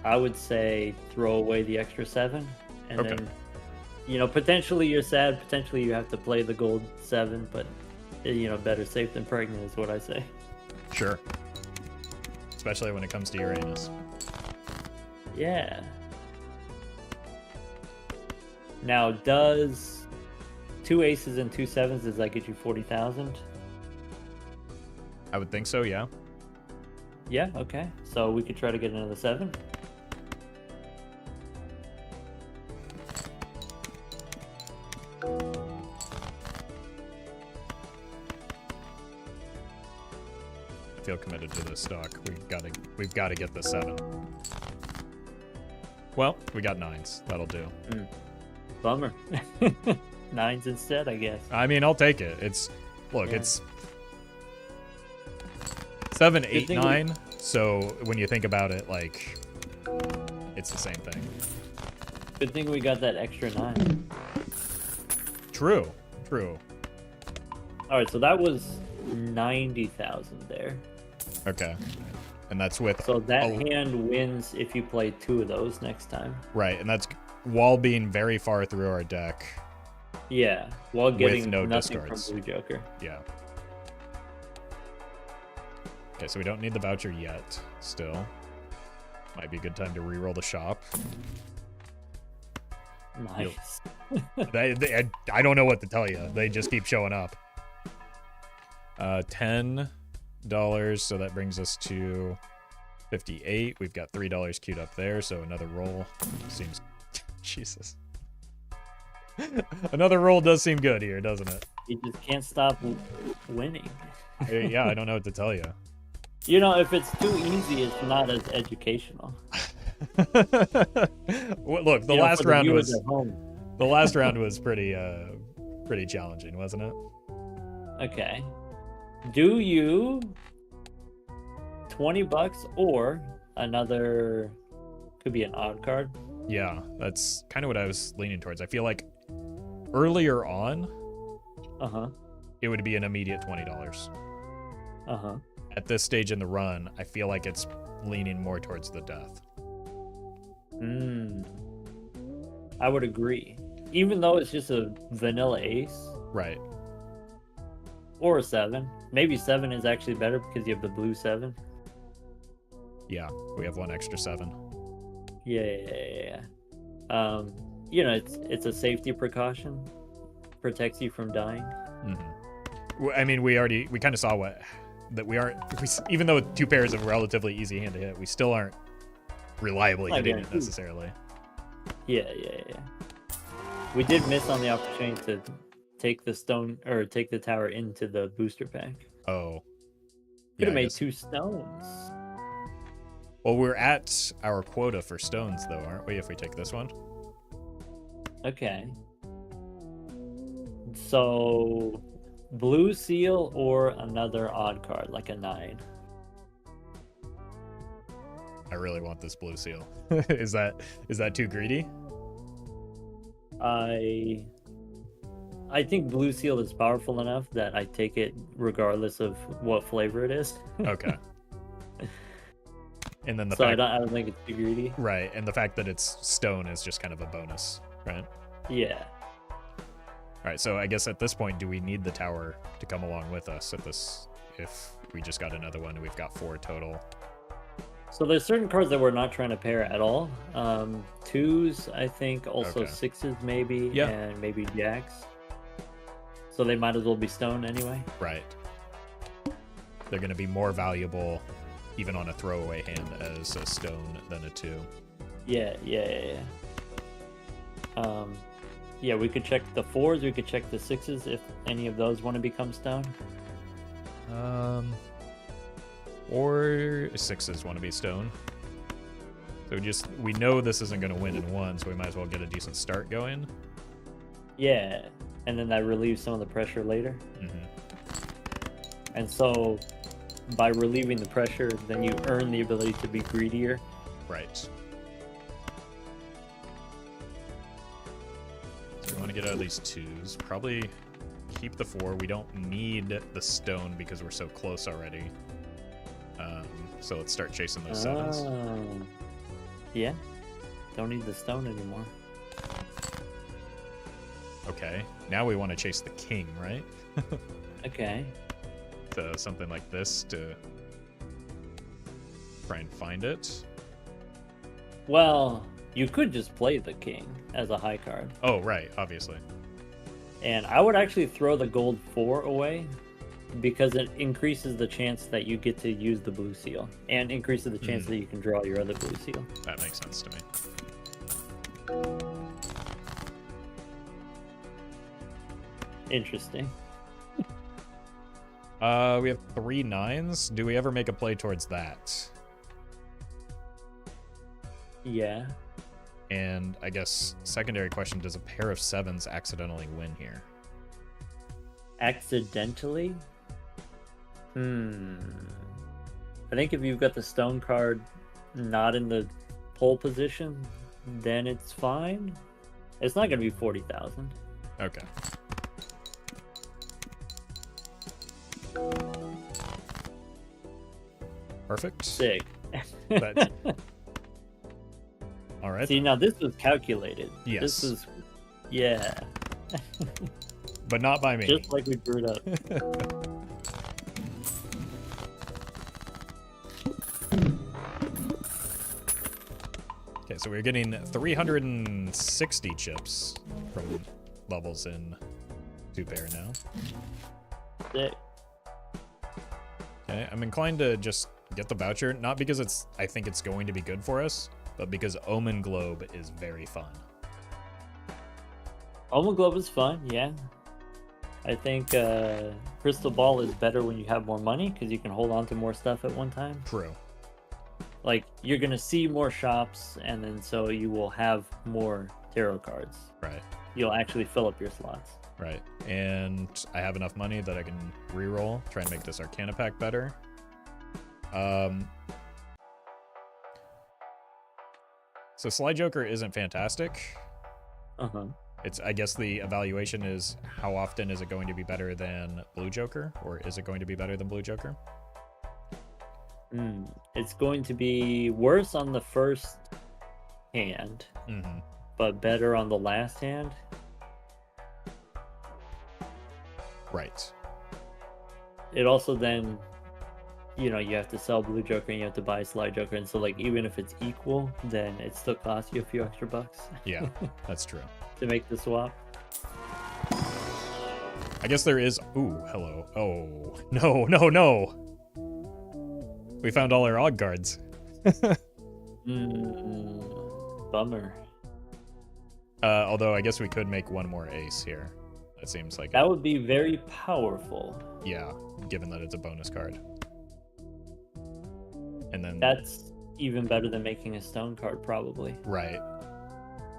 I would say throw away the extra 7. And Okay. then, potentially you're sad. Potentially you have to play the gold 7, but, better safe than pregnant is what I say. Sure. Especially when it comes to Uranus. Yeah. Now, does 2 aces and 2 7s, does that get you 40,000? I would think so, yeah. Yeah, okay. So we could try to get another 7. I feel committed to this stock. We've got to get the 7. Well, we got 9s. That'll do. Bummer. 9s instead, I guess. I mean, I'll take it. It's it's 7, 8, 9. So when you think about it, like, it's the same thing. Good thing we got that extra 9. True. All right, so that was 90,000 there. Okay. And that's with... So that hand wins if you play 2 of those next time. Right, and that's while being very far through our deck. Yeah, while getting with no nothing discards. from Blue Joker. Yeah. Okay, so we don't need the voucher yet, still. Might be a good time to reroll the shop. Nice. I don't know what to tell you. They just keep showing up. $10, so that brings us to 58. We've got $3 queued up there, so another roll seems... Jesus. Another roll does seem good here, doesn't it? You just can't stop winning. Yeah, I don't know what to tell you. If it's too easy, it's not as educational. Well, look, the last for round viewers was at home. the last round was pretty challenging, wasn't it? Okay. Do you $20 or another, could be an odd card? Yeah, that's kind of what I was leaning towards. I feel like earlier on, it would be an immediate $20. At this stage in the run, I feel like it's leaning more towards the death. I would agree. Even though it's just a vanilla ace. Right. Or a 7. Maybe 7 is actually better because you have the blue 7. Yeah, we have one extra 7. Yeah. It's a safety precaution. Protects you from dying. I mean, we kind of saw even though 2 pairs of relatively easy hand to hit, we still aren't reliably hitting it necessarily. Yeah. We did miss on the opportunity to take the stone or take the tower into the booster pack. Oh. Could have made 2 stones. Well, we're at our quota for stones, though, aren't we, if we take this one? Okay. So, blue seal or another odd card, like a 9? I really want this blue seal. Is that too greedy? I think blue seal is powerful enough that I take it regardless of what flavor it is. Okay. And then the So fact, I don't think it's too greedy. right, and the fact that it's stone is just kind of a bonus, right? Yeah. All right, so I guess at this point, do we need the tower to come along with us at this? If we just got another one, we've got 4 total. So there's certain cards that we're not trying to pair at all. 2s, I think, also Okay. 6s maybe, Yeah. and maybe jacks. So they might as well be stone anyway. Right. They're going to be more valuable, even on a throwaway hand, as a stone than a 2. Yeah. Yeah, we could check the 4s, we could check the 6s if any of those want to become stone. Or 6s want to be stone. So we know this isn't going to win in 1, so we might as well get a decent start going. Yeah, and then that relieves some of the pressure later. Mm-hmm. And so by relieving the pressure, then you earn the ability to be greedier. Right. So we want to get out of these 2s. Probably keep the 4. We don't need the stone because we're so close already. So let's start chasing those 7s. Yeah, don't need the stone anymore. Okay, now we want to chase the king, right? Okay. So something like this to try and find it. Well, you could just play the king as a high card. Oh, right, obviously. And I would actually throw the gold 4 away because it increases the chance that you get to use the blue seal and increases the chance that you can draw your other blue seal. That makes sense to me. Interesting. We have 3 9s. Do we ever make a play towards that? Yeah. And I guess secondary question, does a pair of 7s accidentally win here? Accidentally? I think if you've got the stone card not in the pole position, then it's fine. It's not going to be 40,000. Okay. Perfect. Sick. That's... All right. See, now this was calculated. Yes. This is, yeah. But not by me. Just like we drew it up. Okay, so we're getting 360 chips from levels in 2-pair now. Sick. Okay, I'm inclined to just get the voucher, not because I think it's going to be good for us, but because Omen Globe is very fun. Omen Globe is fun, yeah. I think Crystal Ball is better when you have more money because you can hold on to more stuff at one time. True. Like, you're going to see more shops, and then so you will have more tarot cards. Right. You'll actually fill up your slots. Right. And I have enough money that I can reroll, try and make this Arcana pack better. So Sly Joker isn't fantastic. Uh-huh. I guess the evaluation is how often is it going to be better than Blue Joker, or is it going to be better than Blue Joker? It's going to be worse on the first hand, but better on the last hand. Right. It also then, you have to sell Blue Joker and you have to buy Sly Joker, and so like even if it's equal, then it still costs you a few extra bucks. Yeah, that's true. To make the swap. I guess there is... Ooh, hello. Oh, no, no, no! We found all our odd cards. Bummer. Although I guess we could make one more ace here. That seems like... That would be very powerful. Yeah, given that it's a bonus card. And then... That's even better than making a stone card, probably. Right.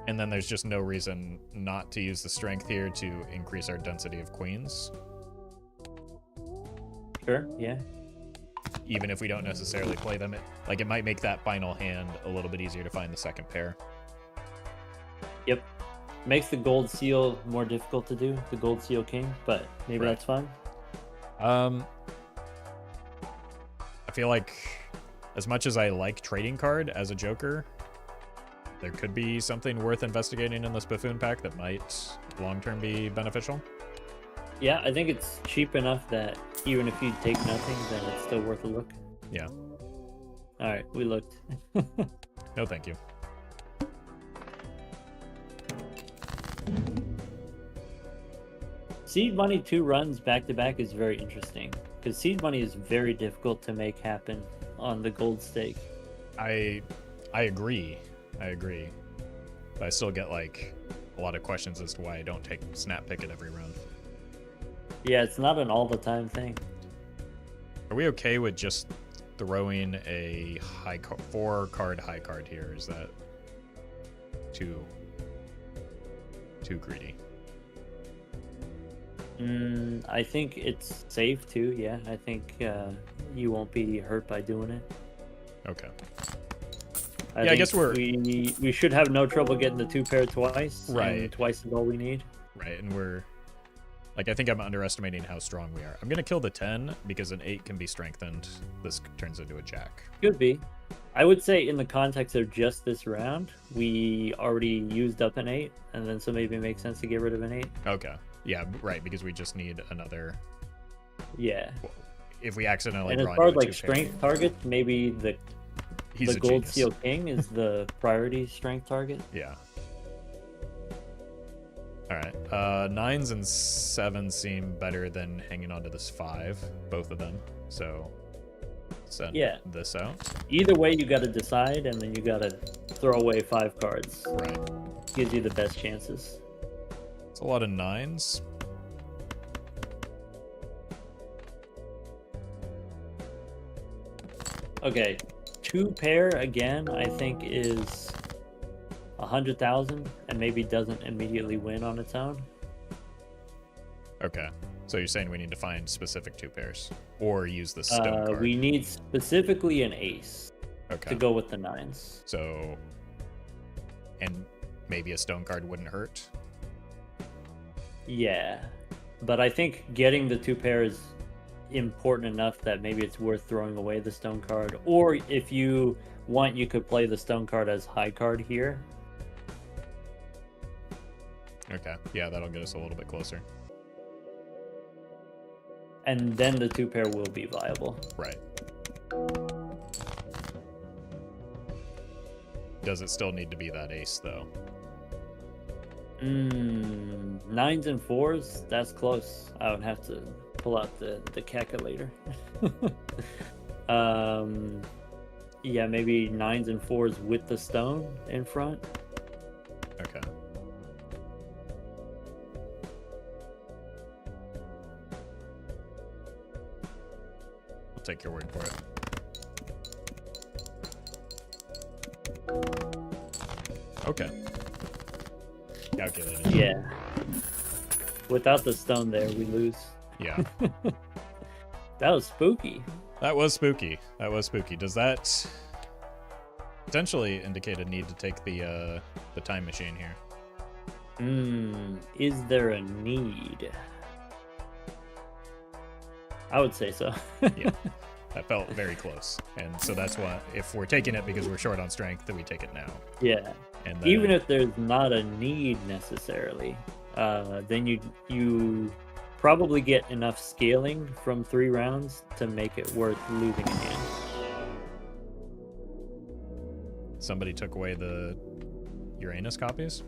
And then there's just no reason not to use the strength here to increase our density of queens. Sure, yeah. even if we don't necessarily play them. It might make that final hand a little bit easier to find the second pair. Yep. Makes the gold seal more difficult to do, the gold seal king, but maybe that's fine. I feel like as much as I like trading card as a joker, there could be something worth investigating in this buffoon pack that might long-term be beneficial. Yeah, I think it's cheap enough that even if you take nothing, then it's still worth a look. Yeah. All right, we looked. No, thank you. Seed money 2 runs back to back is very interesting because seed money is very difficult to make happen on the gold stake. I agree. But I still get like a lot of questions as to why I don't take snap picket every round. Yeah, it's not an all the time thing. Are we okay with just throwing a 4-card high card here? Is that too greedy? I think it's safe too. Yeah, I think you won't be hurt by doing it. Okay. I guess we should have no trouble getting the 2 pair twice. Right. And twice is all we need. Right, and we're like, I think I'm underestimating how strong we are. I'm gonna kill the 10 because an 8 can be strengthened. This turns into a jack. Could be. I would say in the context of just this round, we already used up an 8, and then so maybe it makes sense to get rid of an 8. Okay. Yeah, right, because we just need another. Yeah. If we accidentally And as draw far as into a like 2 pair, strength targets, maybe the he's a gold genius. seal king is the priority strength target. Yeah. All right. 9s and 7s seem better than hanging on to this 5, both of them. So send this out. Either way, you got to decide, and then you got to throw away 5 cards. Right. Gives you the best chances. It's a lot of 9s. Okay, 2 pair again. I think is 100,000, and maybe doesn't immediately win on its own. Okay. So you're saying we need to find specific 2 pairs, or use the stone card? We need specifically an ace to go with the 9s. So, and maybe a stone card wouldn't hurt. Yeah, but I think getting the 2 pairs is important enough that maybe it's worth throwing away the stone card. Or if you want, you could play the stone card as high card here. Okay, yeah, that'll get us a little bit closer. And then the 2 pair will be viable. Right. Does it still need to be that ace, though? 9s and 4s, that's close. I would have to pull out the calculator. Yeah, maybe 9s and 4s with the stone in front. Okay. I'll take your word for it. Okay. Calculated. Yeah. Without the stone there, we lose. Yeah. That was spooky. That was spooky. That was spooky. Does that potentially indicate a need to take the time machine here? Is there a need? I would say so. Yeah. That felt very close. And so that's why, if we're taking it because we're short on strength, then we take it now. Yeah. And then, even if there's not a need necessarily, then you probably get enough scaling from 3 rounds to make it worth losing a hand. somebody took away the Uranus copies?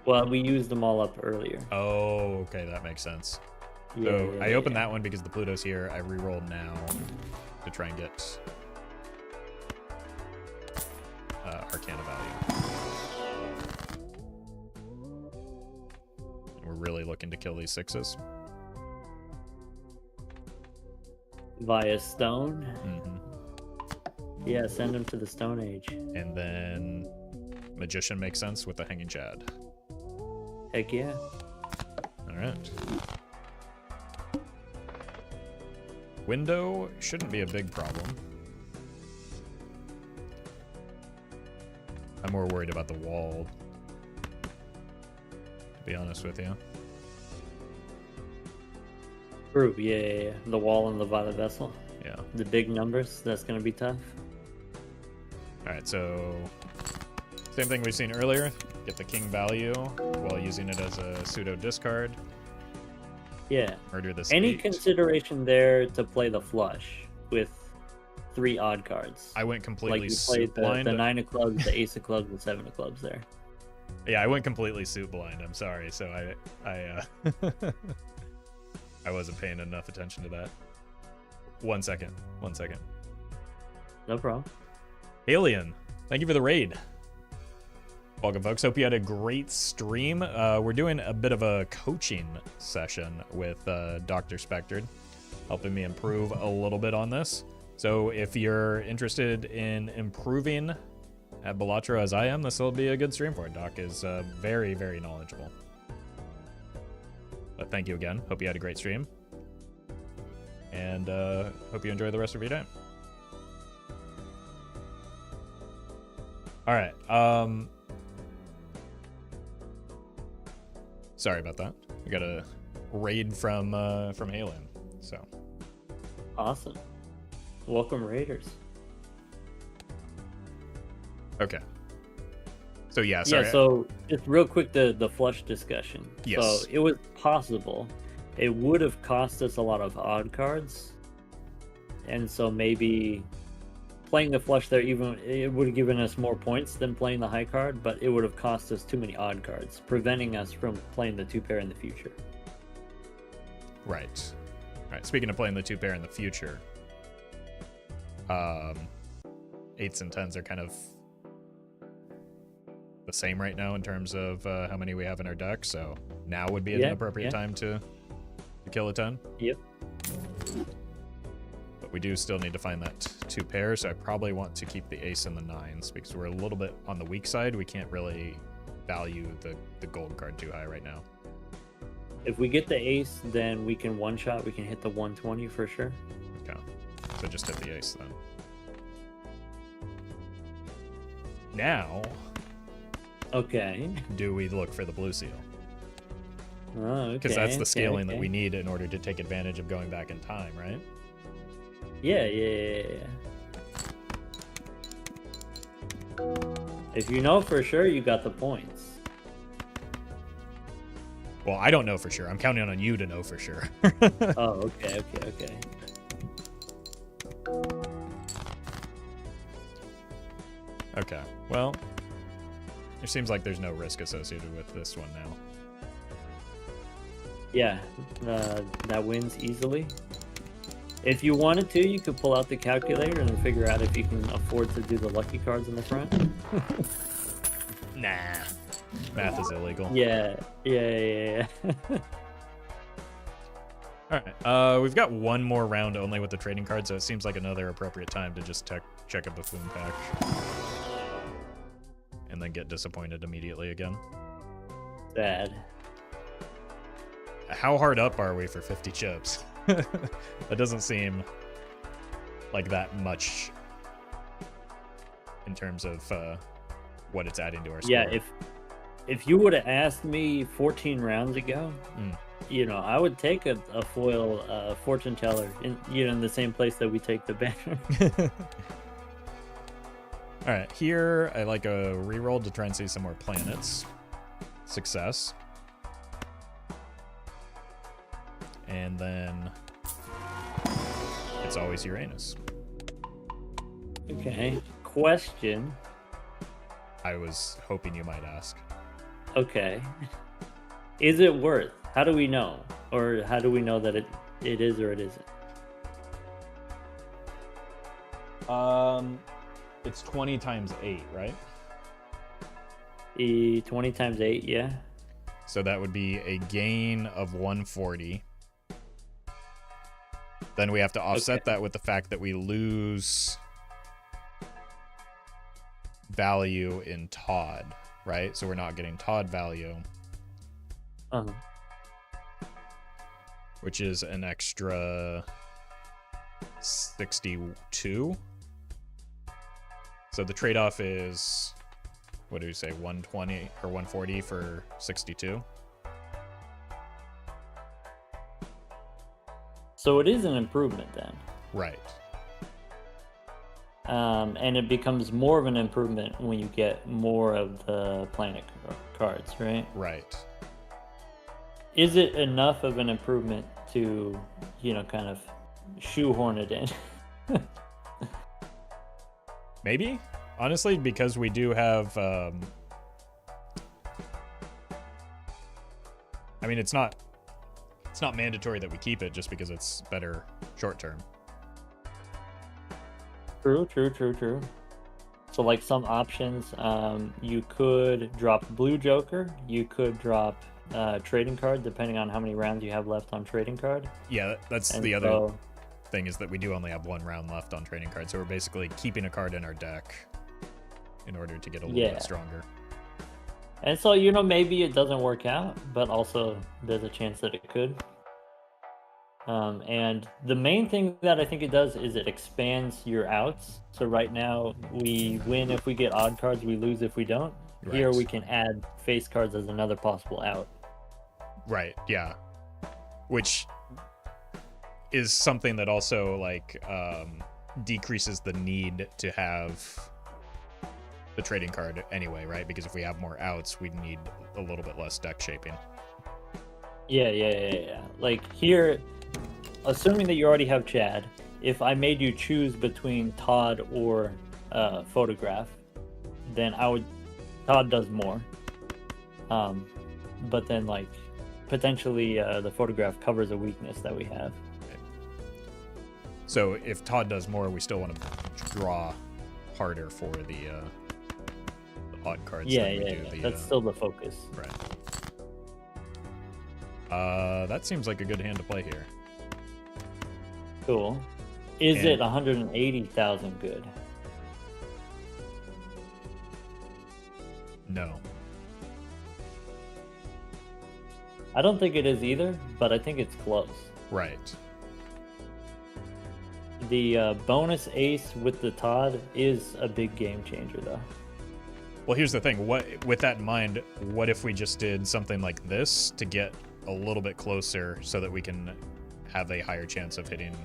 Well, we used them all up earlier. Oh, okay, that makes sense. Yeah, So yeah, I opened yeah. that one because the Pluto's here. I rerolled now to try and get Arcana value. And we're really looking to kill these 6s. Via stone. Mm-hmm. Yeah, send them to the Stone Age. And then Magician makes sense with the Hanging Chad. Heck yeah. All right. Window shouldn't be a big problem. I'm more worried about the wall, to be honest with you. True, yeah. The wall and the violet vessel. Yeah. The big numbers, that's going to be tough. Alright, so same thing we've seen earlier. Get the king value while using it as a pseudo discard. Yeah. Murder this Any 8. consideration there to play the flush with 3 odd cards? I went completely like you suit played blind. the 9 of clubs, the ace of clubs, the 7 of clubs there. Yeah, I went completely suit blind. I'm sorry. So I I wasn't paying enough attention to that. 1 second. 1 second. No problem. Alien, thank you for the raid. Welcome, folks. Hope you had a great stream. We're doing a bit of a coaching session with Dr. Spectred, helping me improve a little bit on this. So if you're interested in improving at Balatro as I am, this will be a good stream for it. Doc is very, very knowledgeable. But thank you again. Hope you had a great stream. And hope you enjoy the rest of your day. All right. Sorry about that. We got a raid from Alien. So Awesome. Welcome, Raiders. okay. So yeah, sorry. Yeah, so just real quick, the flush discussion. Yes. So it was possible. It would have cost us a lot of odd cards. And so maybe playing the flush there, even it would have given us more points than playing the high card, but it would have cost us too many odd cards, preventing us from playing the 2-pair in the future. Right. All right. Speaking of playing the 2-pair in the future, 8s and 10s are kind of the same right now in terms of how many we have in our deck. So now would be an appropriate time to kill a 10. Yep. But we do still need to find that 2-pair, so I probably want to keep the ace and the 9s because we're a little bit on the weak side. We can't really value the gold card too high right now. If we get the ace, then we can one-shot. We can hit the 120 for sure. Okay. So just hit the ace then. Now, okay. do we look for the blue seal? Oh, okay. Because that's the scaling that we need in order to take advantage of going back in time, right? Yeah. If you know for sure, you got the points. Well, I don't know for sure. I'm counting on you to know for sure. Oh, okay. Okay. Well, it seems like there's no risk associated with this one now. Yeah, that wins easily. If you wanted to, you could pull out the calculator and figure out if you can afford to do the lucky cards in the front. Nah. Math is illegal. Yeah. Alright, we've got one more round only with the trading card, so it seems like another appropriate time to just check a buffoon pack. And then get disappointed immediately again. Sad. How hard up are we for 50 chips? That doesn't seem like that much in terms of what it's adding to our score. Yeah, if you would have asked me 14 rounds ago, you know, I would take a foil fortune teller in the same place that we take the banner. All right, here I like a reroll to try and see some more planets. Success. And then it's always Uranus. Okay. Question. I was hoping you might ask. Okay. Is it worth? How do we know? Or how do we know that it is or it isn't? It's 20 times 8, right? 20 times 8, yeah. So that would be a gain of 140. Then we have to offset that with the fact that we lose value in Todd, right? So we're not getting Todd value, Uh-huh. which is an extra 62. So the trade-off is, what do we say, 120 or 140 for 62? So it is an improvement then. Right. And it becomes more of an improvement when you get more of the planet cards, right? Right. Is it enough of an improvement to, kind of shoehorn it in? Maybe, honestly, because we do have, I mean, it's not mandatory that we keep it just because it's better short term. True. So like some options, you could drop Blue Joker, you could drop trading card, depending on how many rounds you have left on trading card. Yeah, that's the other thing, is that we do only have 1 round left on trading card, so we're basically keeping a card in our deck in order to get a little bit stronger. And so, maybe it doesn't work out, but also there's a chance that it could. And the main thing that I think it does is it expands your outs. So right now we win if we get odd cards, we lose if we don't. Right. Here we can add face cards as another possible out. Right, yeah. Which is something that also decreases the need to have the trading card anyway, right? Because if we have more outs, we need a little bit less deck shaping. Yeah. Like here, assuming that you already have Chad, if I made you choose between Todd or Photograph, then Todd does more. But then potentially the Photograph covers a weakness that we have. So if Todd does more, we still want to draw harder for the odd cards. Yeah. That's still the focus. Right. That seems like a good hand to play here. Cool. Is it 180,000 good? No. I don't think it is either, but I think it's close. Right. The bonus ace with the Todd is a big game changer, though. Well, here's the thing. With that in mind, what if we just did something like this to get a little bit closer so that we can have a higher chance of hitting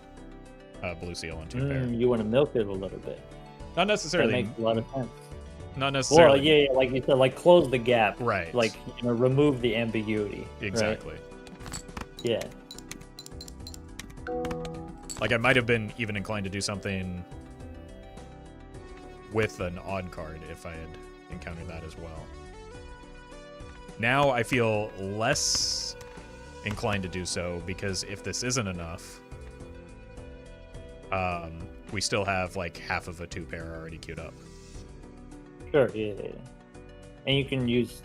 blue seal on 2 pair? You want to milk it a little bit. Not necessarily. That makes a lot of sense. Not necessarily. Well, yeah, like you said, close the gap. Right. Remove the ambiguity. Exactly. Right? Yeah. I might have been even inclined to do something with an odd card if I had encountered that as well. Now I feel less inclined to do so, because if this isn't enough, we still have half of a 2 pair already queued up. Sure, yeah. And you can use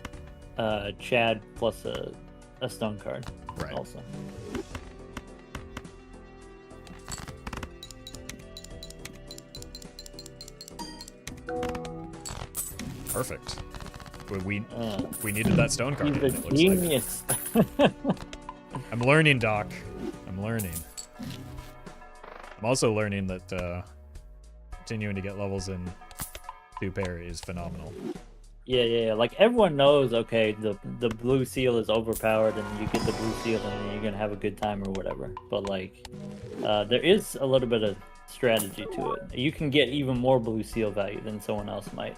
Chad plus a stone card. Right. Also. Perfect. We needed that stone card. He's a genius. I'm learning, Doc. I'm learning. I'm also learning that continuing to get levels in 2 pair is phenomenal. Yeah. Everyone knows, okay, the blue seal is overpowered, and you get the blue seal, and you're gonna have a good time or whatever. But there is a little bit of strategy to it. You can get even more blue seal value than someone else might.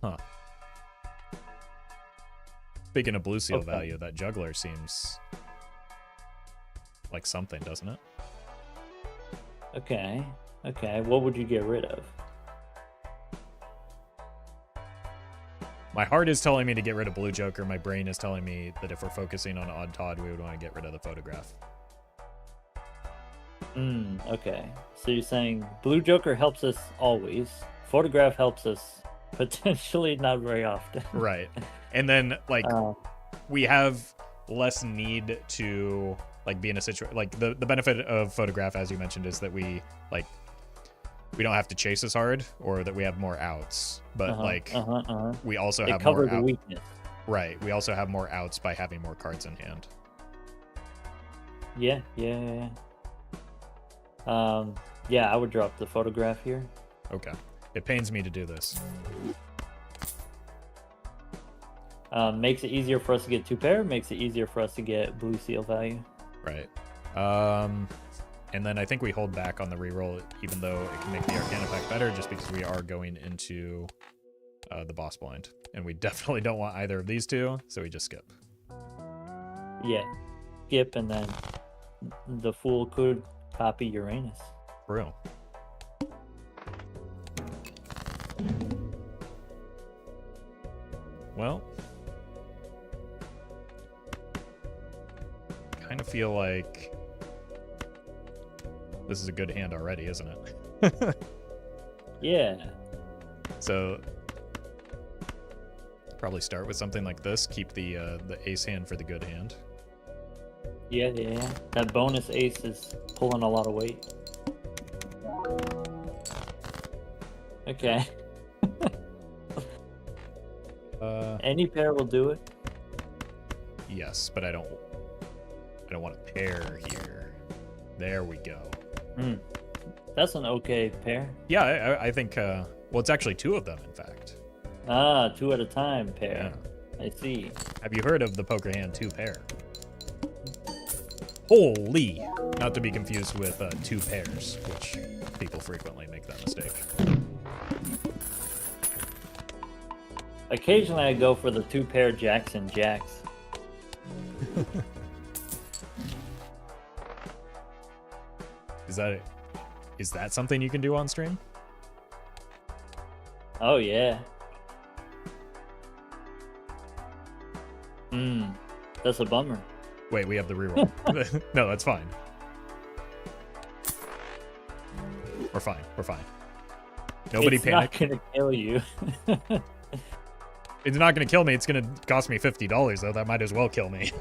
Huh. Speaking of blue seal value, that juggler seems like something, doesn't it? Okay. What would you get rid of? My heart is telling me to get rid of Blue Joker. My brain is telling me that if we're focusing on Odd Todd, we would want to get rid of the Photograph. Okay. So you're saying Blue Joker helps us always. Photograph helps us potentially not very often. Right. And then, we have less need to, be in a situation... the benefit of Photograph, as you mentioned, is that we don't have to chase as hard, or that we have more outs. But, we also have more outs. They cover the weakness. Right. We also have more outs by having more cards in hand. Yeah. Yeah, I would drop the photograph here. Okay. It pains me to do this. Makes it easier for us to get 2 pair, makes it easier for us to get blue seal value. Right. And then I think we hold back on the reroll, even though it can make the Arcana pack better, just because we are going into the boss blind. And we definitely don't want either of these two, so we just skip. Yeah. Skip, and then the fool could copy Uranus. True. Well, kind of feel like this is a good hand already, isn't it? Yeah. So probably start with something like this. Keep the ace hand for the good hand. Yeah. That bonus ace is pulling a lot of weight. Okay. Any pair will do it. Yes, but I don't want a pair here. There we go. That's an okay pair. Yeah, I think. Well, it's actually 2 of them, in fact. Ah, 2 at a time pair. Yeah. I see. Have you heard of the poker hand 2 pair? Holy! Not to be confused with 2 pairs, which people frequently make that mistake. Occasionally I go for the 2 pair jacks and jacks. Is that something you can do on stream? Oh yeah. That's a bummer. Wait, we have the reroll. No, that's fine. We're fine. We're fine. Nobody panic. It's not gonna kill you. It's not gonna kill me. It's gonna cost me $50 though. That might as well kill me.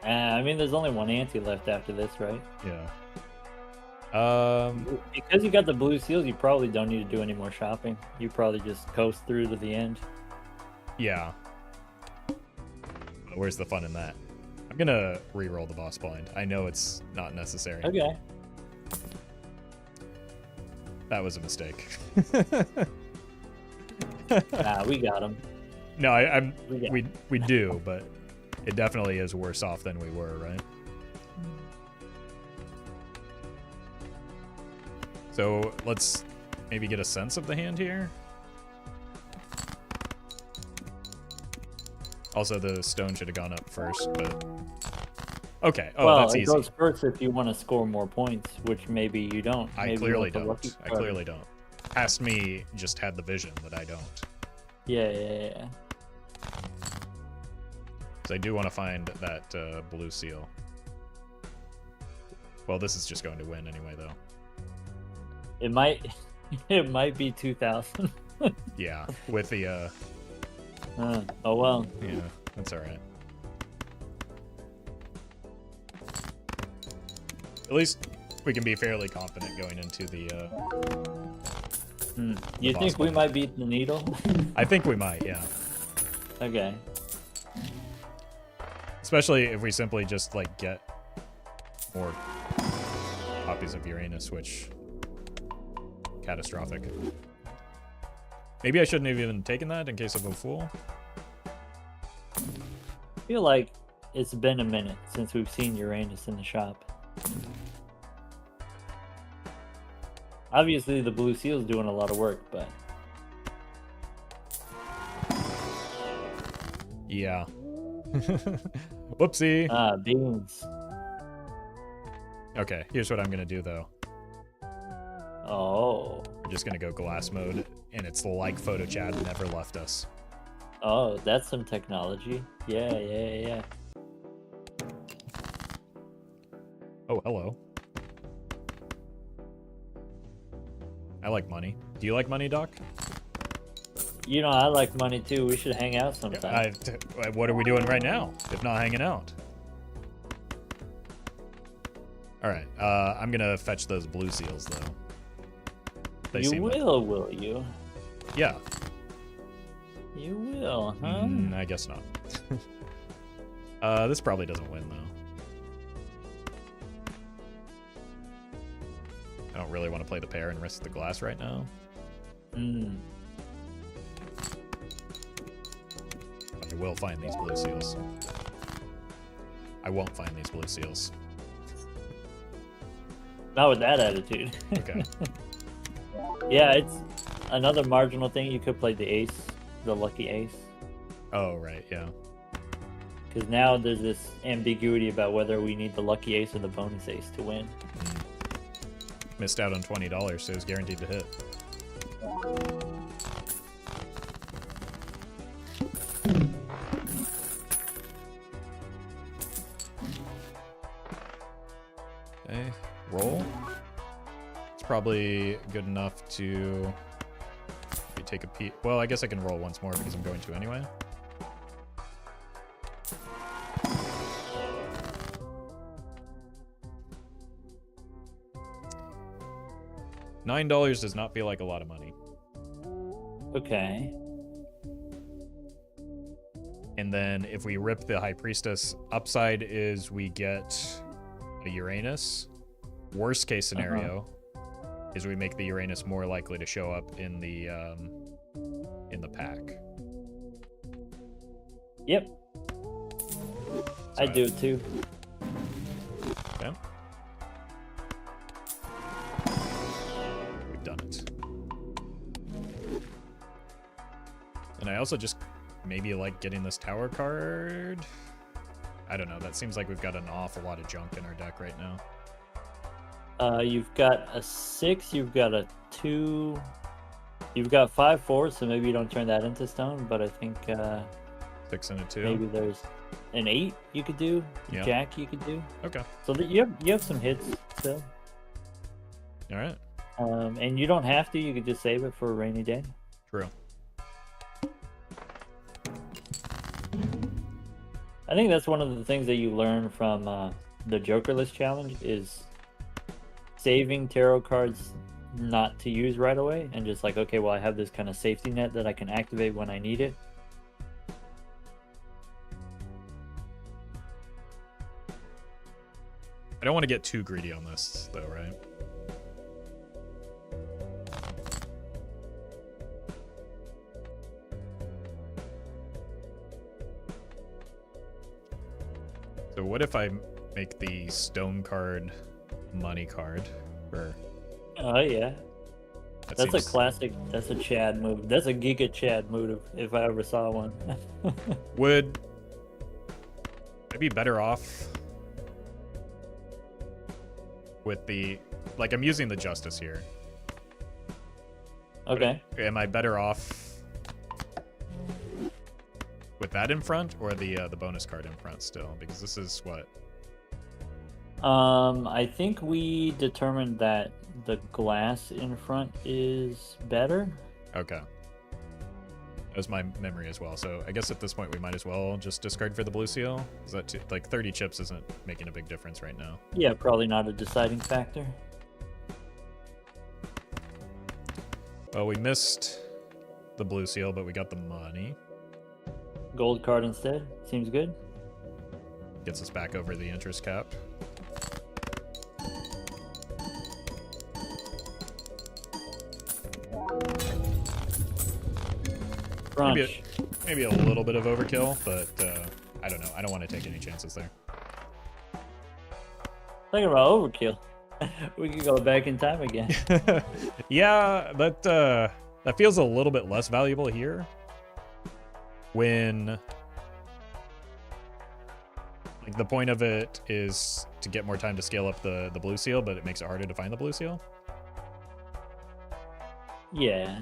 I mean, there's only 1 ante left after this, right? Yeah. Because you got the blue seals, you probably don't need to do any more shopping. You probably just coast through to the end. Yeah. Where's the fun in that? I'm gonna re-roll the boss blind. I know it's not necessary. Okay. That was a mistake. Nah, we got him. No, we do, but it definitely is worse off than we were, right? So let's maybe get a sense of the hand here. Also, the stone should have gone up first, but okay. Oh, well, that's it easy. goes first if you want to score more points, which maybe you don't. I Maybe clearly you want the lucky don't. I card. clearly don't. Past me just had the vision that I don't. Yeah. So I do want to find that blue seal. Well, this is just going to win anyway, though. It might be 2000. Yeah, with the Oh well. yeah, that's all right. At least we can be fairly confident going into the You boss think we fight. might beat the needle? I think we might, yeah. Okay. Especially if we simply just like get more copies of Uranus, which catastrophic. Maybe I shouldn't have even taken that in case of a fool. I feel like it's been a minute since we've seen Uranus in the shop. Obviously, the blue seal's doing a lot of work, but Yeah. Whoopsie. beans. Okay, here's what I'm gonna do though. Oh, We're just gonna go glass mode, and it's like PhotoChat never left us. oh, that's some technology. Yeah. Oh, hello. I like money. Do you like money, Doc? You know, I like money too. We should hang out sometime. What are we doing right now, if not hanging out? All right, I'm gonna fetch those blue seals though. They You seem like- will you? Yeah. You will, huh? I guess not. This probably doesn't win though. I don't really want to play the pair and risk the glass right now. Mm. But I will find these blue seals. I won't find these blue seals. Not with that attitude. Okay. Yeah, it's another marginal thing. You could play the ace, the lucky ace. Oh, right, yeah. Because now there's this ambiguity about whether we need the lucky ace or the bonus ace to win. Missed out on $20, so it was guaranteed to hit. Okay, roll. It's probably good enough to take a peek. Well, I guess I can roll once more because I'm going to anyway. $9 does not feel like a lot of money. Okay. And then if we rip the High Priestess, upside is we get a Uranus. Worst case scenario is we make the Uranus more likely to show up in the pack. Yep. So I do it too. Okay. We've done it. And I also just maybe like getting this tower card. I don't know. That seems like we've got an awful lot of junk in our deck right now. You've got a 6, you've got a 2, you've got 5 4s, so maybe you don't turn that into stone, but I think 6 and a 2. maybe there's an 8 you could do, Yeah. Jack you could do. Okay. So that you have some hits still. All right. And you don't have to, you could just save it for a rainy day. True. I think that's one of the things that you learn from the Jokerless challenge is saving tarot cards not to use right away and just like, okay, well, I have this kind of safety net that I can activate when I need it. I don't want to get too greedy on this, though, right? So what if I make the stone card money card? Or Oh yeah, that that's seems... a classic. That's a Chad move. That's a Giga Chad move if I ever saw one. Would I be better off with the... Like, I'm using the Justice here. Okay. Am I better off with that in front or the bonus card in front still? Because this is what... I think we determined that the glass in front is better. Okay. That was my memory as well. So I guess at this point we might as well just discard for the blue seal. Is that like 30 chips isn't making a big difference right now? Yeah, probably not a deciding factor. Well, we missed the blue seal, but we got the money. Gold card instead. Seems good. Gets us back over the interest cap. Crunch. Maybe a little bit of overkill, but I don't know. I don't want to take any chances there. Talking about overkill. We could go back in time again. Yeah, that feels a little bit less valuable here. When like the point of it is to get more time to scale up the blue seal, but it makes it harder to find the blue seal. Yeah,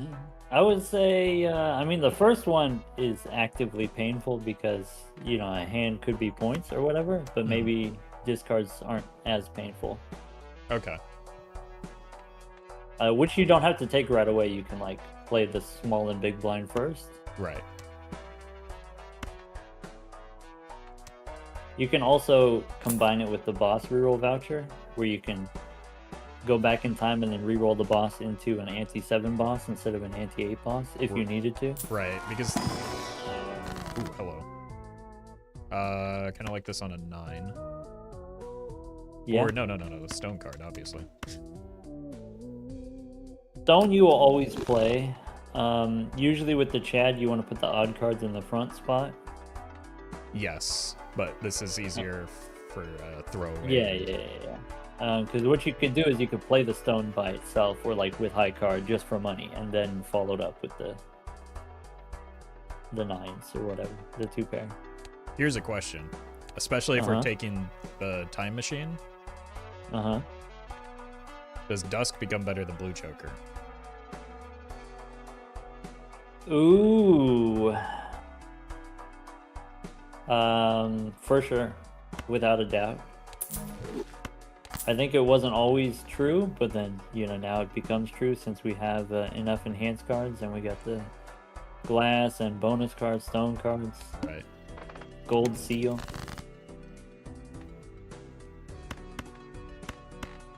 I would say, I mean, the first one is actively painful because, you know, a hand could be points or whatever, but maybe discards aren't as painful. Okay. Which you don't have to take right away. You can, like, play the small and big blind first. Right. You can also combine it with the boss reroll voucher, where you can go back in time and then reroll the boss into an anti-7 boss instead of an anti-8 boss if you needed to. Right, because... Ooh, hello. Kind of like this on a 9. Yeah. Or no, the stone card, obviously. Stone you will always play. Usually with the Chad, you want to put the odd cards in the front spot. Yes, but this is easier for throwaway. Yeah. Because what you could do is you could play the stone by itself or like with high card just for money, and then followed up with the nines or whatever, the 2-pair. Here's a question, especially if we're taking the time machine. Does Dusk become better than Blue Choker? Ooh. For sure, without a doubt. I think it wasn't always true, but then, you know, now it becomes true since we have enough enhanced cards and we got the glass and bonus cards, stone cards, right? Gold seal.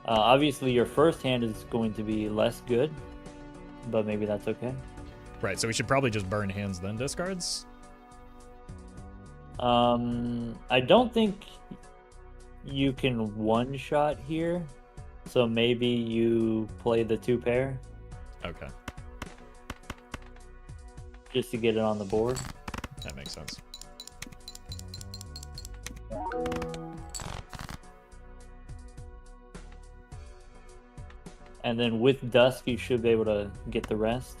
Obviously, your first hand is going to be less good, but maybe that's okay. Right, so we should probably just burn hands then discards? I don't think you can one-shot here, so maybe you play the 2-pair. Okay. Just to get it on the board. That makes sense. And then with Dusk, you should be able to get the rest.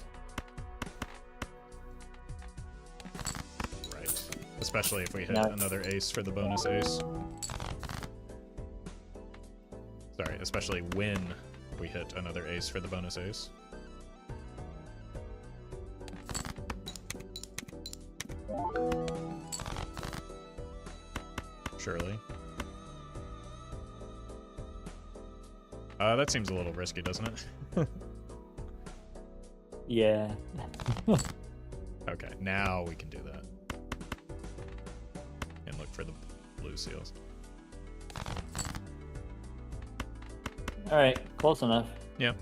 Right. Especially if we hit another ace for the bonus ace. Sorry, especially when we hit another ace for the bonus ace. Surely. That seems a little risky, doesn't it? Yeah. Okay, now we can do that. And look for the blue seals. Alright, close enough. Yeah.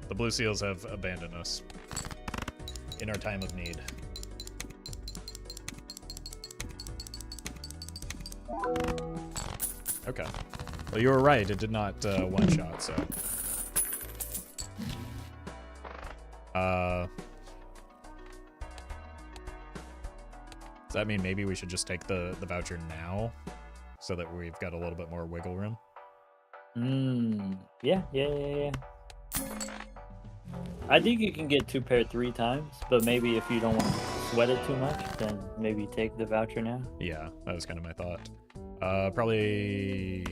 The blue seals have abandoned us in our time of need. Okay. Well, you were right. It did not one-shot, so... Does that mean maybe we should just take the voucher now? So that we've got a little bit more wiggle room? Yeah. I think you can get 2-pair 3 times, but maybe if you don't want to sweat it too much, then maybe take the voucher now. Yeah, that was kind of my thought. Probably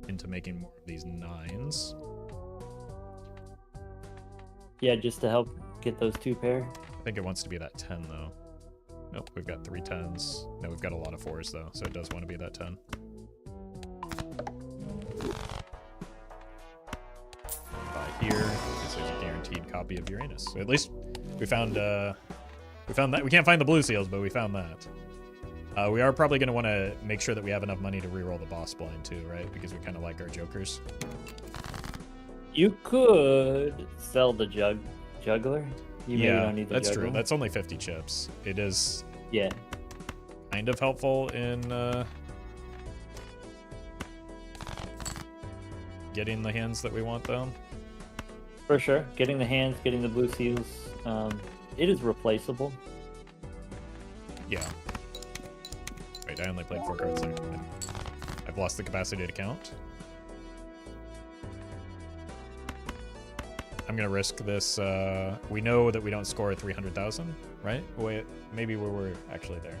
into making more of these 9s. Yeah, just to help get those 2-pair. I think it wants to be that 10, though. Nope, we've got 3 10s. No, we've got a lot of 4s, though, so it does want to be that 10. Here, this is a guaranteed copy of Uranus. So at least we found that. We can't find the blue seals, but we found that. We are probably going to want to make sure that we have enough money to reroll the boss blind too, right? Because we kind of like our jokers. You could sell the juggler. You maybe don't need the that's juggler. true. That's only 50 chips. It is Yeah. kind of helpful in getting the hands that we want, though. For sure. Getting the hands, getting the blue seals. It is replaceable. Yeah. Wait, I only played 4 cards there. I've lost the capacity to count. I'm gonna risk this. We know that we don't score 300,000, right? Wait, maybe we were actually there.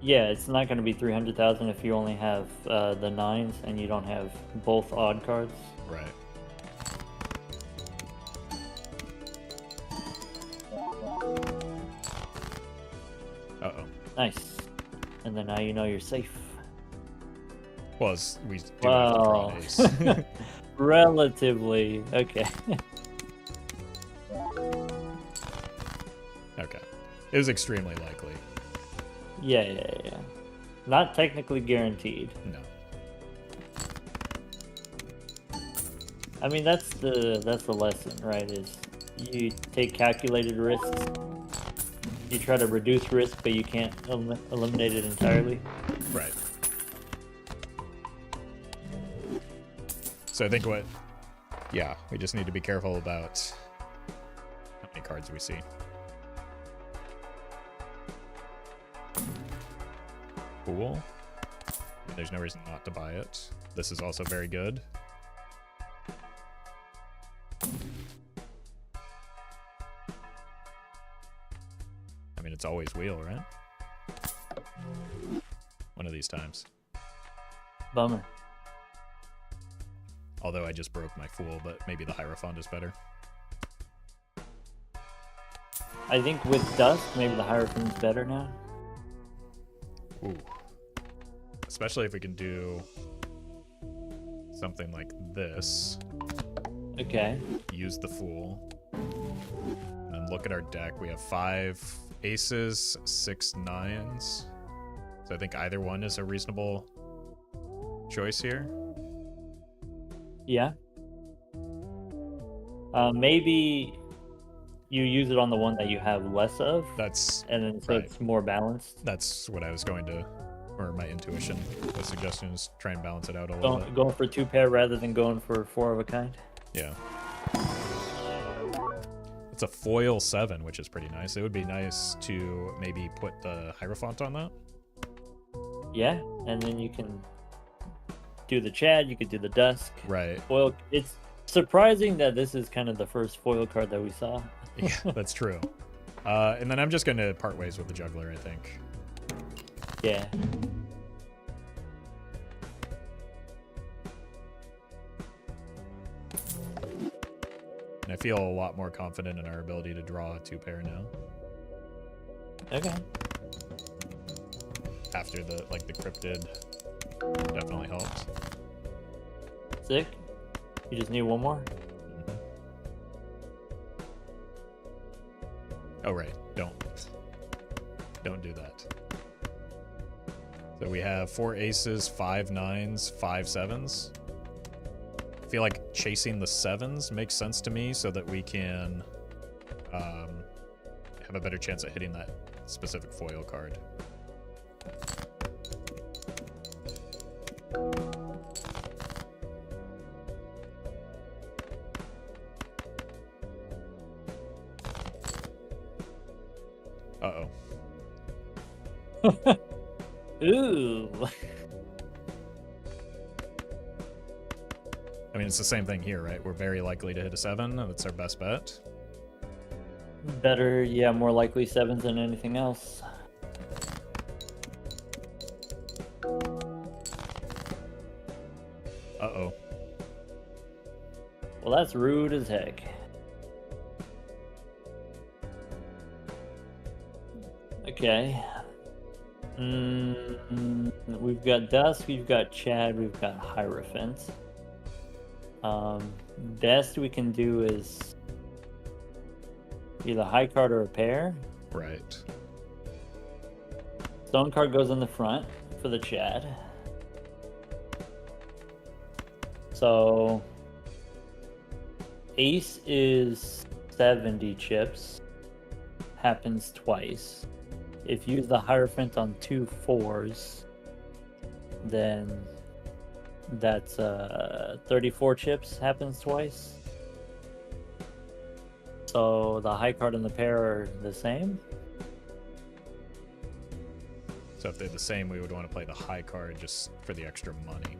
Yeah, it's not going to be 300,000 if you only have the 9s and you don't have both odd cards. Right. Uh-oh. Nice. And then now you know you're safe. Well, we do have to draw an ace. Relatively. Okay. Okay. It was extremely likely. Yeah. Not technically guaranteed. No. I mean, that's the lesson, right? Is you take calculated risks. You try to reduce risk, but you can't eliminate it entirely. Right. So I think yeah, we just need to be careful about how many cards we see. Cool. There's no reason not to buy it. This is also very good. I mean, it's always wheel, right? One of these times. Bummer. Although I just broke my Fool, but maybe the Hierophant is better. I think with Dusk, maybe the Hierophant's better now. Ooh. Especially if we can do something like this. Okay. Use the Fool. And then look at our deck. We have 5 aces, 6 nines. So I think either one is a reasonable choice here. Yeah. Maybe you use it on the one that you have less of. That's and then so right. it's more balanced. That's what I was going to, or my intuition was suggesting is try and balance it out a little bit. Going for 2 pair rather than going for 4 of a kind. Yeah. It's a foil 7, which is pretty nice. It would be nice to maybe put the Hierophant on that. Yeah, and then you can do the Chad, you could do the Dusk. Right. Foil. It's surprising that this is kind of the first foil card that we saw. Yeah, that's true. And then I'm just going to part ways with the Juggler, I think. Yeah. And I feel a lot more confident in our ability to draw a 2-pair now. Okay. After the cryptid definitely helped. Sick. You just need one more? Mm-hmm. Oh, right. Don't do that. So we have 4 aces, 5 nines, 5 sevens. I feel like chasing the 7s makes sense to me so that we can have a better chance at hitting that specific foil card. Uh-oh. Ooh. I mean, it's the same thing here, right? We're very likely to hit a 7. That's our best bet. Better, yeah, more likely 7s than anything else. Uh-oh. Well, that's rude as heck. Okay. We've got Dusk, we've got Chad, we've got Hierophant. Best we can do is either high card or a pair. Right. Stone card goes in the front for the Chad. So Ace is 70 chips. Happens twice. If you use the Hierophant on 2 4s, then that's 34 chips, happens twice. So the high card and the pair are the same. So if they're the same, we would want to play the high card just for the extra money.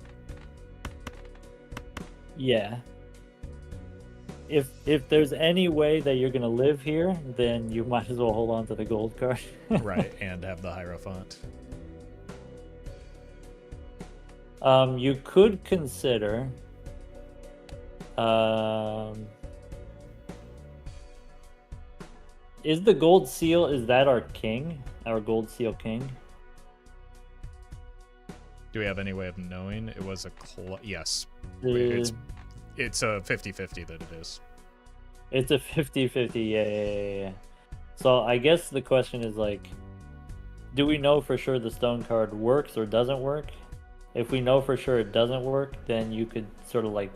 Yeah. If there's any way that you're gonna live here, then you might as well hold on to the gold card. Right, and have the Hierophant. You could consider is the gold seal, is that our king? Our gold seal king? Do we have any way of knowing? It was a yes. Uh, It's a 50-50 that it is. It's a 50-50, yeah. So I guess the question is like, do we know for sure the stone card works or doesn't work? If we know for sure it doesn't work, then you could sort of like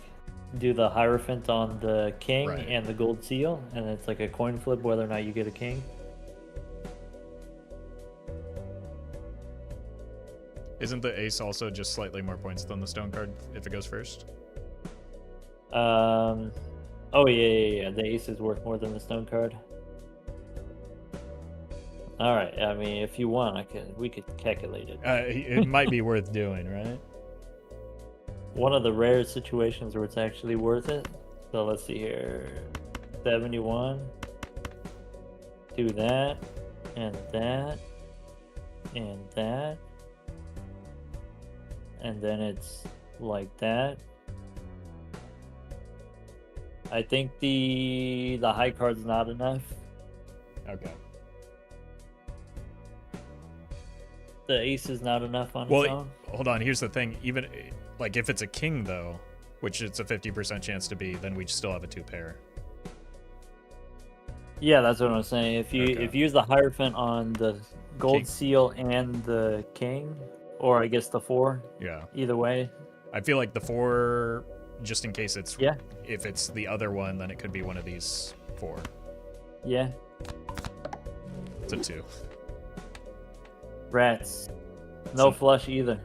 do the Hierophant on the king Right. and the gold seal, and it's like a coin flip whether or not you get a king. Isn't the ace also just slightly more points than the stone card if it goes first? Oh yeah. The ace is worth more than the stone card. All right. I mean, if you want, we could calculate it. It might be worth doing, right? One of the rare situations where it's actually worth it. So let's see here. 71. Do that, and that, and that, and then it's like that. I think the high card's not enough. Okay. The ace is not enough on its own. Hold on. Here's the thing. Even like if it's a king though, which it's a 50% chance to be, then we still have a 2-pair. Yeah, that's what I'm saying. If you use the Hierophant on the gold seal and the king, or I guess the 4. Yeah. Either way. I feel like the 4, just in case it's if it's the other one, then it could be one of these 4. Yeah. It's a 2. Rats. No flush either.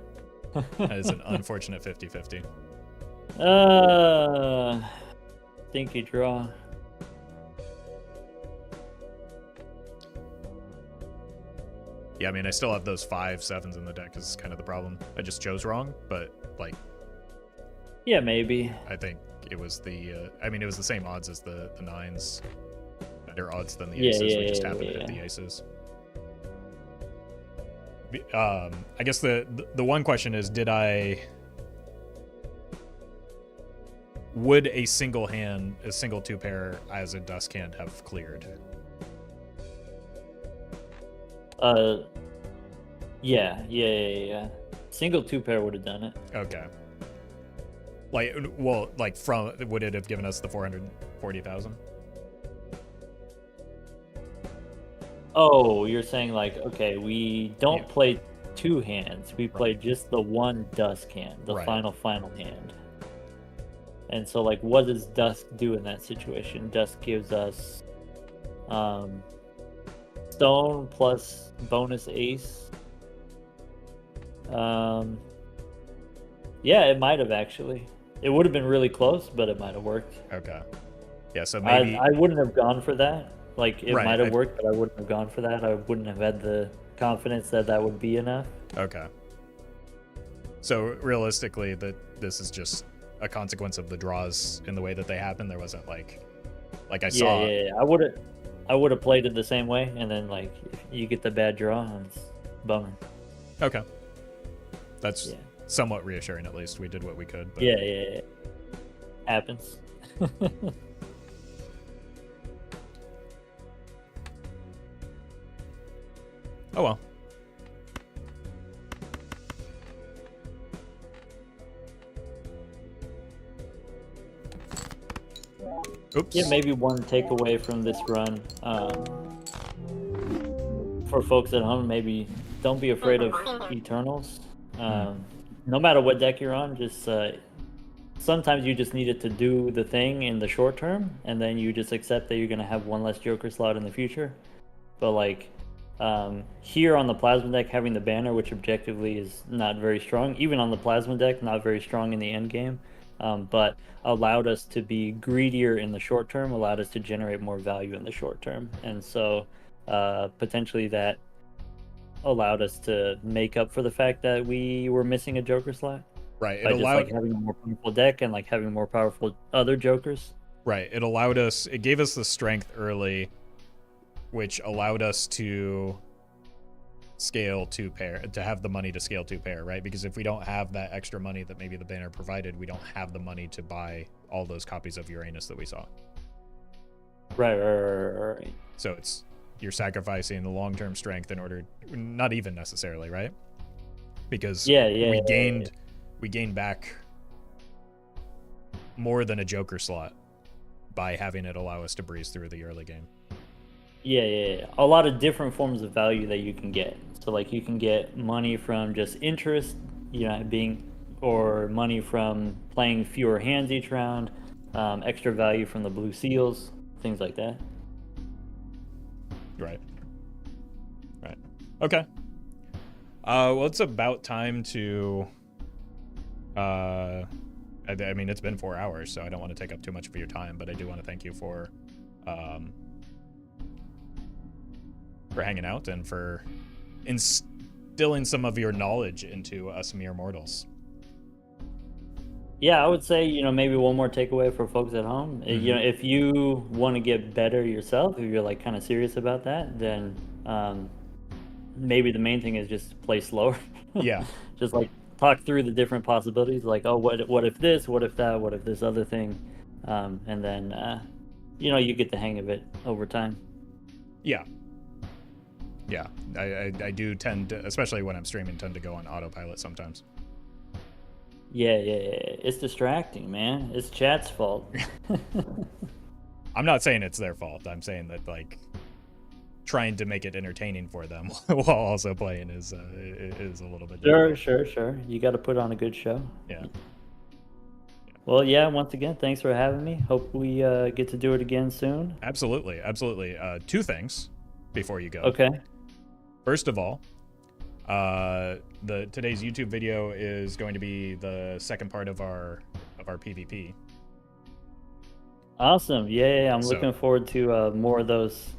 That is an unfortunate 50-50. Stinky draw. Yeah, I mean, I still have those 5 7s in the deck is kind of the problem. I just chose wrong, but like... Yeah, maybe. I think it was the... I mean, it was the same odds as the 9s. Better odds than the aces. We just happened to hit the aces. I guess the one question is, would a single 2-pair as a dusk hand have cleared? Yeah. Single 2-pair would have done it. Okay. Like, would it have given us the 440,000? Oh, you're saying like, okay, we don't play 2 hands. We play just the one dusk hand, the final hand. And so, like, what does dusk do in that situation? Dusk gives us stone plus bonus ace. Yeah, it might have actually. It would have been really close, but it might have worked. Okay. Yeah, so maybe... I wouldn't have gone for that. Like, it might have worked, but I wouldn't have gone for that. I wouldn't have had the confidence that that would be enough. Okay. So, realistically, this is just a consequence of the draws in the way that they happen. There wasn't, like I saw... Yeah. I would have played it the same way, and then, like, if you get the bad draw, it's bummer. Okay. That's somewhat reassuring, at least. We did what we could. But... Yeah. Happens. Oh well. Oops. Yeah, maybe one takeaway from this run for folks at home, maybe don't be afraid of Eternals. No matter what deck you're on, just sometimes you just need it to do the thing in the short term, and then you just accept that you're going to have one less Joker slot in the future. But like here on the Plasma deck, having the banner, which objectively is not very strong, even on the Plasma deck, not very strong in the end game, but allowed us to be greedier in the short term, allowed us to generate more value in the short term. And so potentially that allowed us to make up for the fact that we were missing a Joker slot. Right. It by allowed just like having a more powerful deck and like having more powerful other Jokers. Right. It gave us the strength early, which allowed us to scale 2-pair, to have the money to scale 2-pair, right? Because if we don't have that extra money that maybe the banner provided, we don't have the money to buy all those copies of Uranus that we saw. Right. So you're sacrificing the long-term strength in order, not even necessarily, right? Because we gained back more than a Joker slot by having it allow us to breeze through the early game. Yeah. A lot of different forms of value that you can get. So like you can get money from just interest, or money from playing fewer hands each round, extra value from the blue seals, things like that. Right. Okay. Well, it's about time to I mean, it's been 4 hours, so I don't want to take up too much of your time, but I do want to thank you for hanging out and for instilling some of your knowledge into us mere mortals. Yeah, I would say, maybe one more takeaway for folks at home. If you want to get better yourself, if you're like kind of serious about that, then maybe the main thing is just play slower. Yeah. Just like talk through the different possibilities, like, oh, what if this, what if that, what if this other thing, and then you get the hang of it over time. Yeah. Yeah, I do tend to, especially when I'm streaming, tend to go on autopilot sometimes. Yeah. It's distracting, man. It's chat's fault. I'm not saying it's their fault. I'm saying that, like, trying to make it entertaining for them while also playing is a little bit difficult. Sure. You got to put on a good show. Yeah. Well, yeah, once again, thanks for having me. Hope we get to do it again soon. Absolutely. Two things before you go. Okay. First of all, today's YouTube video is going to be the second part of our PvP. Awesome. Yeah. I'm looking forward to more of those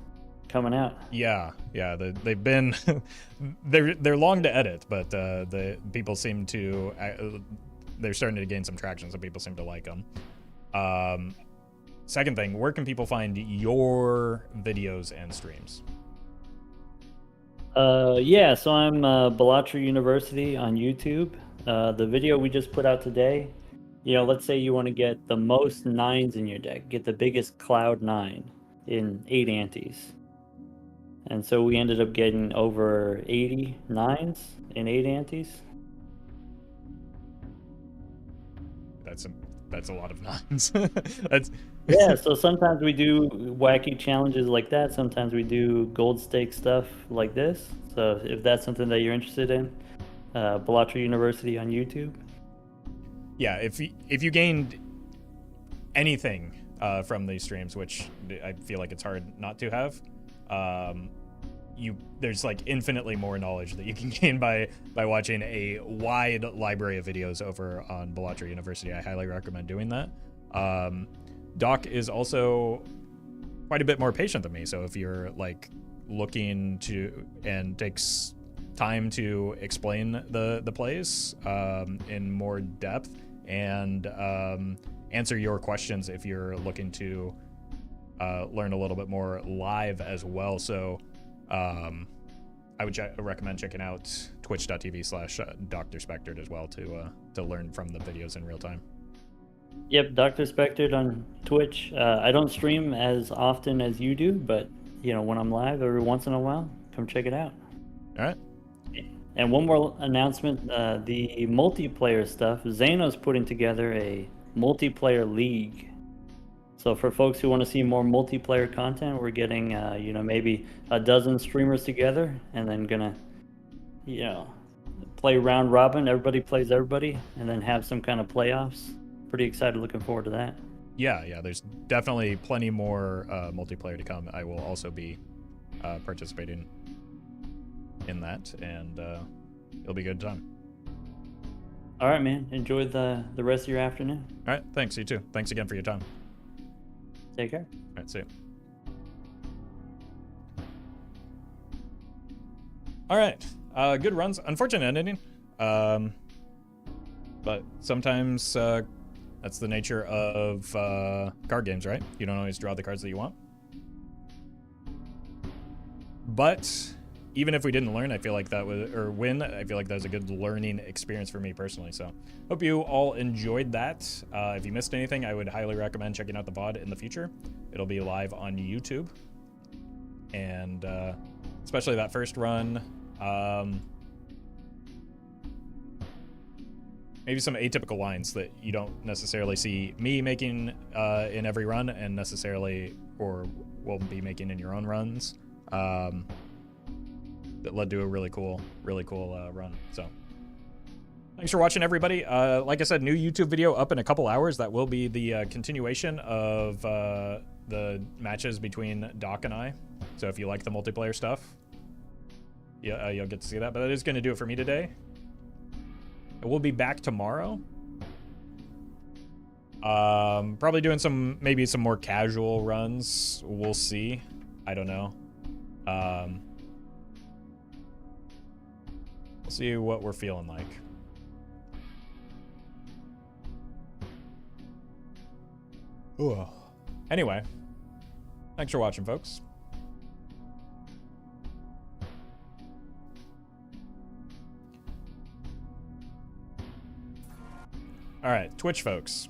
coming out. Yeah. They've been they're long to edit, but the people seem to they're starting to gain some traction. So people seem to like them. Second thing, where can people find your videos and streams? So I'm Balatro University on YouTube. The video we just put out today, let's say you want to get the most 9s in your deck, get the biggest cloud 9 in 8 antes. And so we ended up getting over 80 9s in 8 antes. That's a lot of 9s. Yeah, so sometimes we do wacky challenges like that. Sometimes we do gold stake stuff like this. So if that's something that you're interested in, Balatro University on YouTube. Yeah, if you gained anything from these streams, which I feel like it's hard not to have, there's like infinitely more knowledge that you can gain by watching a wide library of videos over on Balatro University. I highly recommend doing that. Doc is also quite a bit more patient than me, so if you're like looking to and takes time to explain the plays in more depth and answer your questions if you're looking to learn a little bit more live as well. So I would recommend checking out twitch.tv/Dr. Spectred as well to learn from the videos in real time. Yep, Dr. Spectred on Twitch. I don't stream as often as you do, but when I'm live every once in a while, come check it out. All right. And one more announcement, the multiplayer stuff. Zano's putting together a multiplayer league. So for folks who want to see more multiplayer content, we're getting maybe a dozen streamers together and then gonna play round robin. Everybody plays everybody and then have some kind of playoffs. Pretty excited, looking forward to that. Yeah, there's definitely plenty more multiplayer to come. I will also be participating in that, and it'll be a good time. All right, man. Enjoy the rest of your afternoon. All right, thanks. You too. Thanks again for your time. Take care. All right, see you. All right, good runs. Unfortunate ending, but sometimes that's the nature of card games, right? You don't always draw the cards that you want. But even if we didn't learn, I feel like that was, or win, I feel like that was a good learning experience for me personally. So hope you all enjoyed that. If you missed anything, I would highly recommend checking out the VOD in the future. It'll be live on YouTube. And especially that first run, maybe some atypical lines that you don't necessarily see me making in every run and necessarily, or will be making in your own runs. That led to a really cool run. So thanks for watching, everybody. Like I said, new YouTube video up in a couple hours. That will be the continuation of the matches between Doc and I. So if you like the multiplayer stuff, yeah, you'll get to see that. But that is going to do it for me today. We'll be back tomorrow. Probably doing maybe some more casual runs. We'll see. I don't know. We'll see what we're feeling like. Ooh. Anyway, thanks for watching, folks. All right, Twitch folks.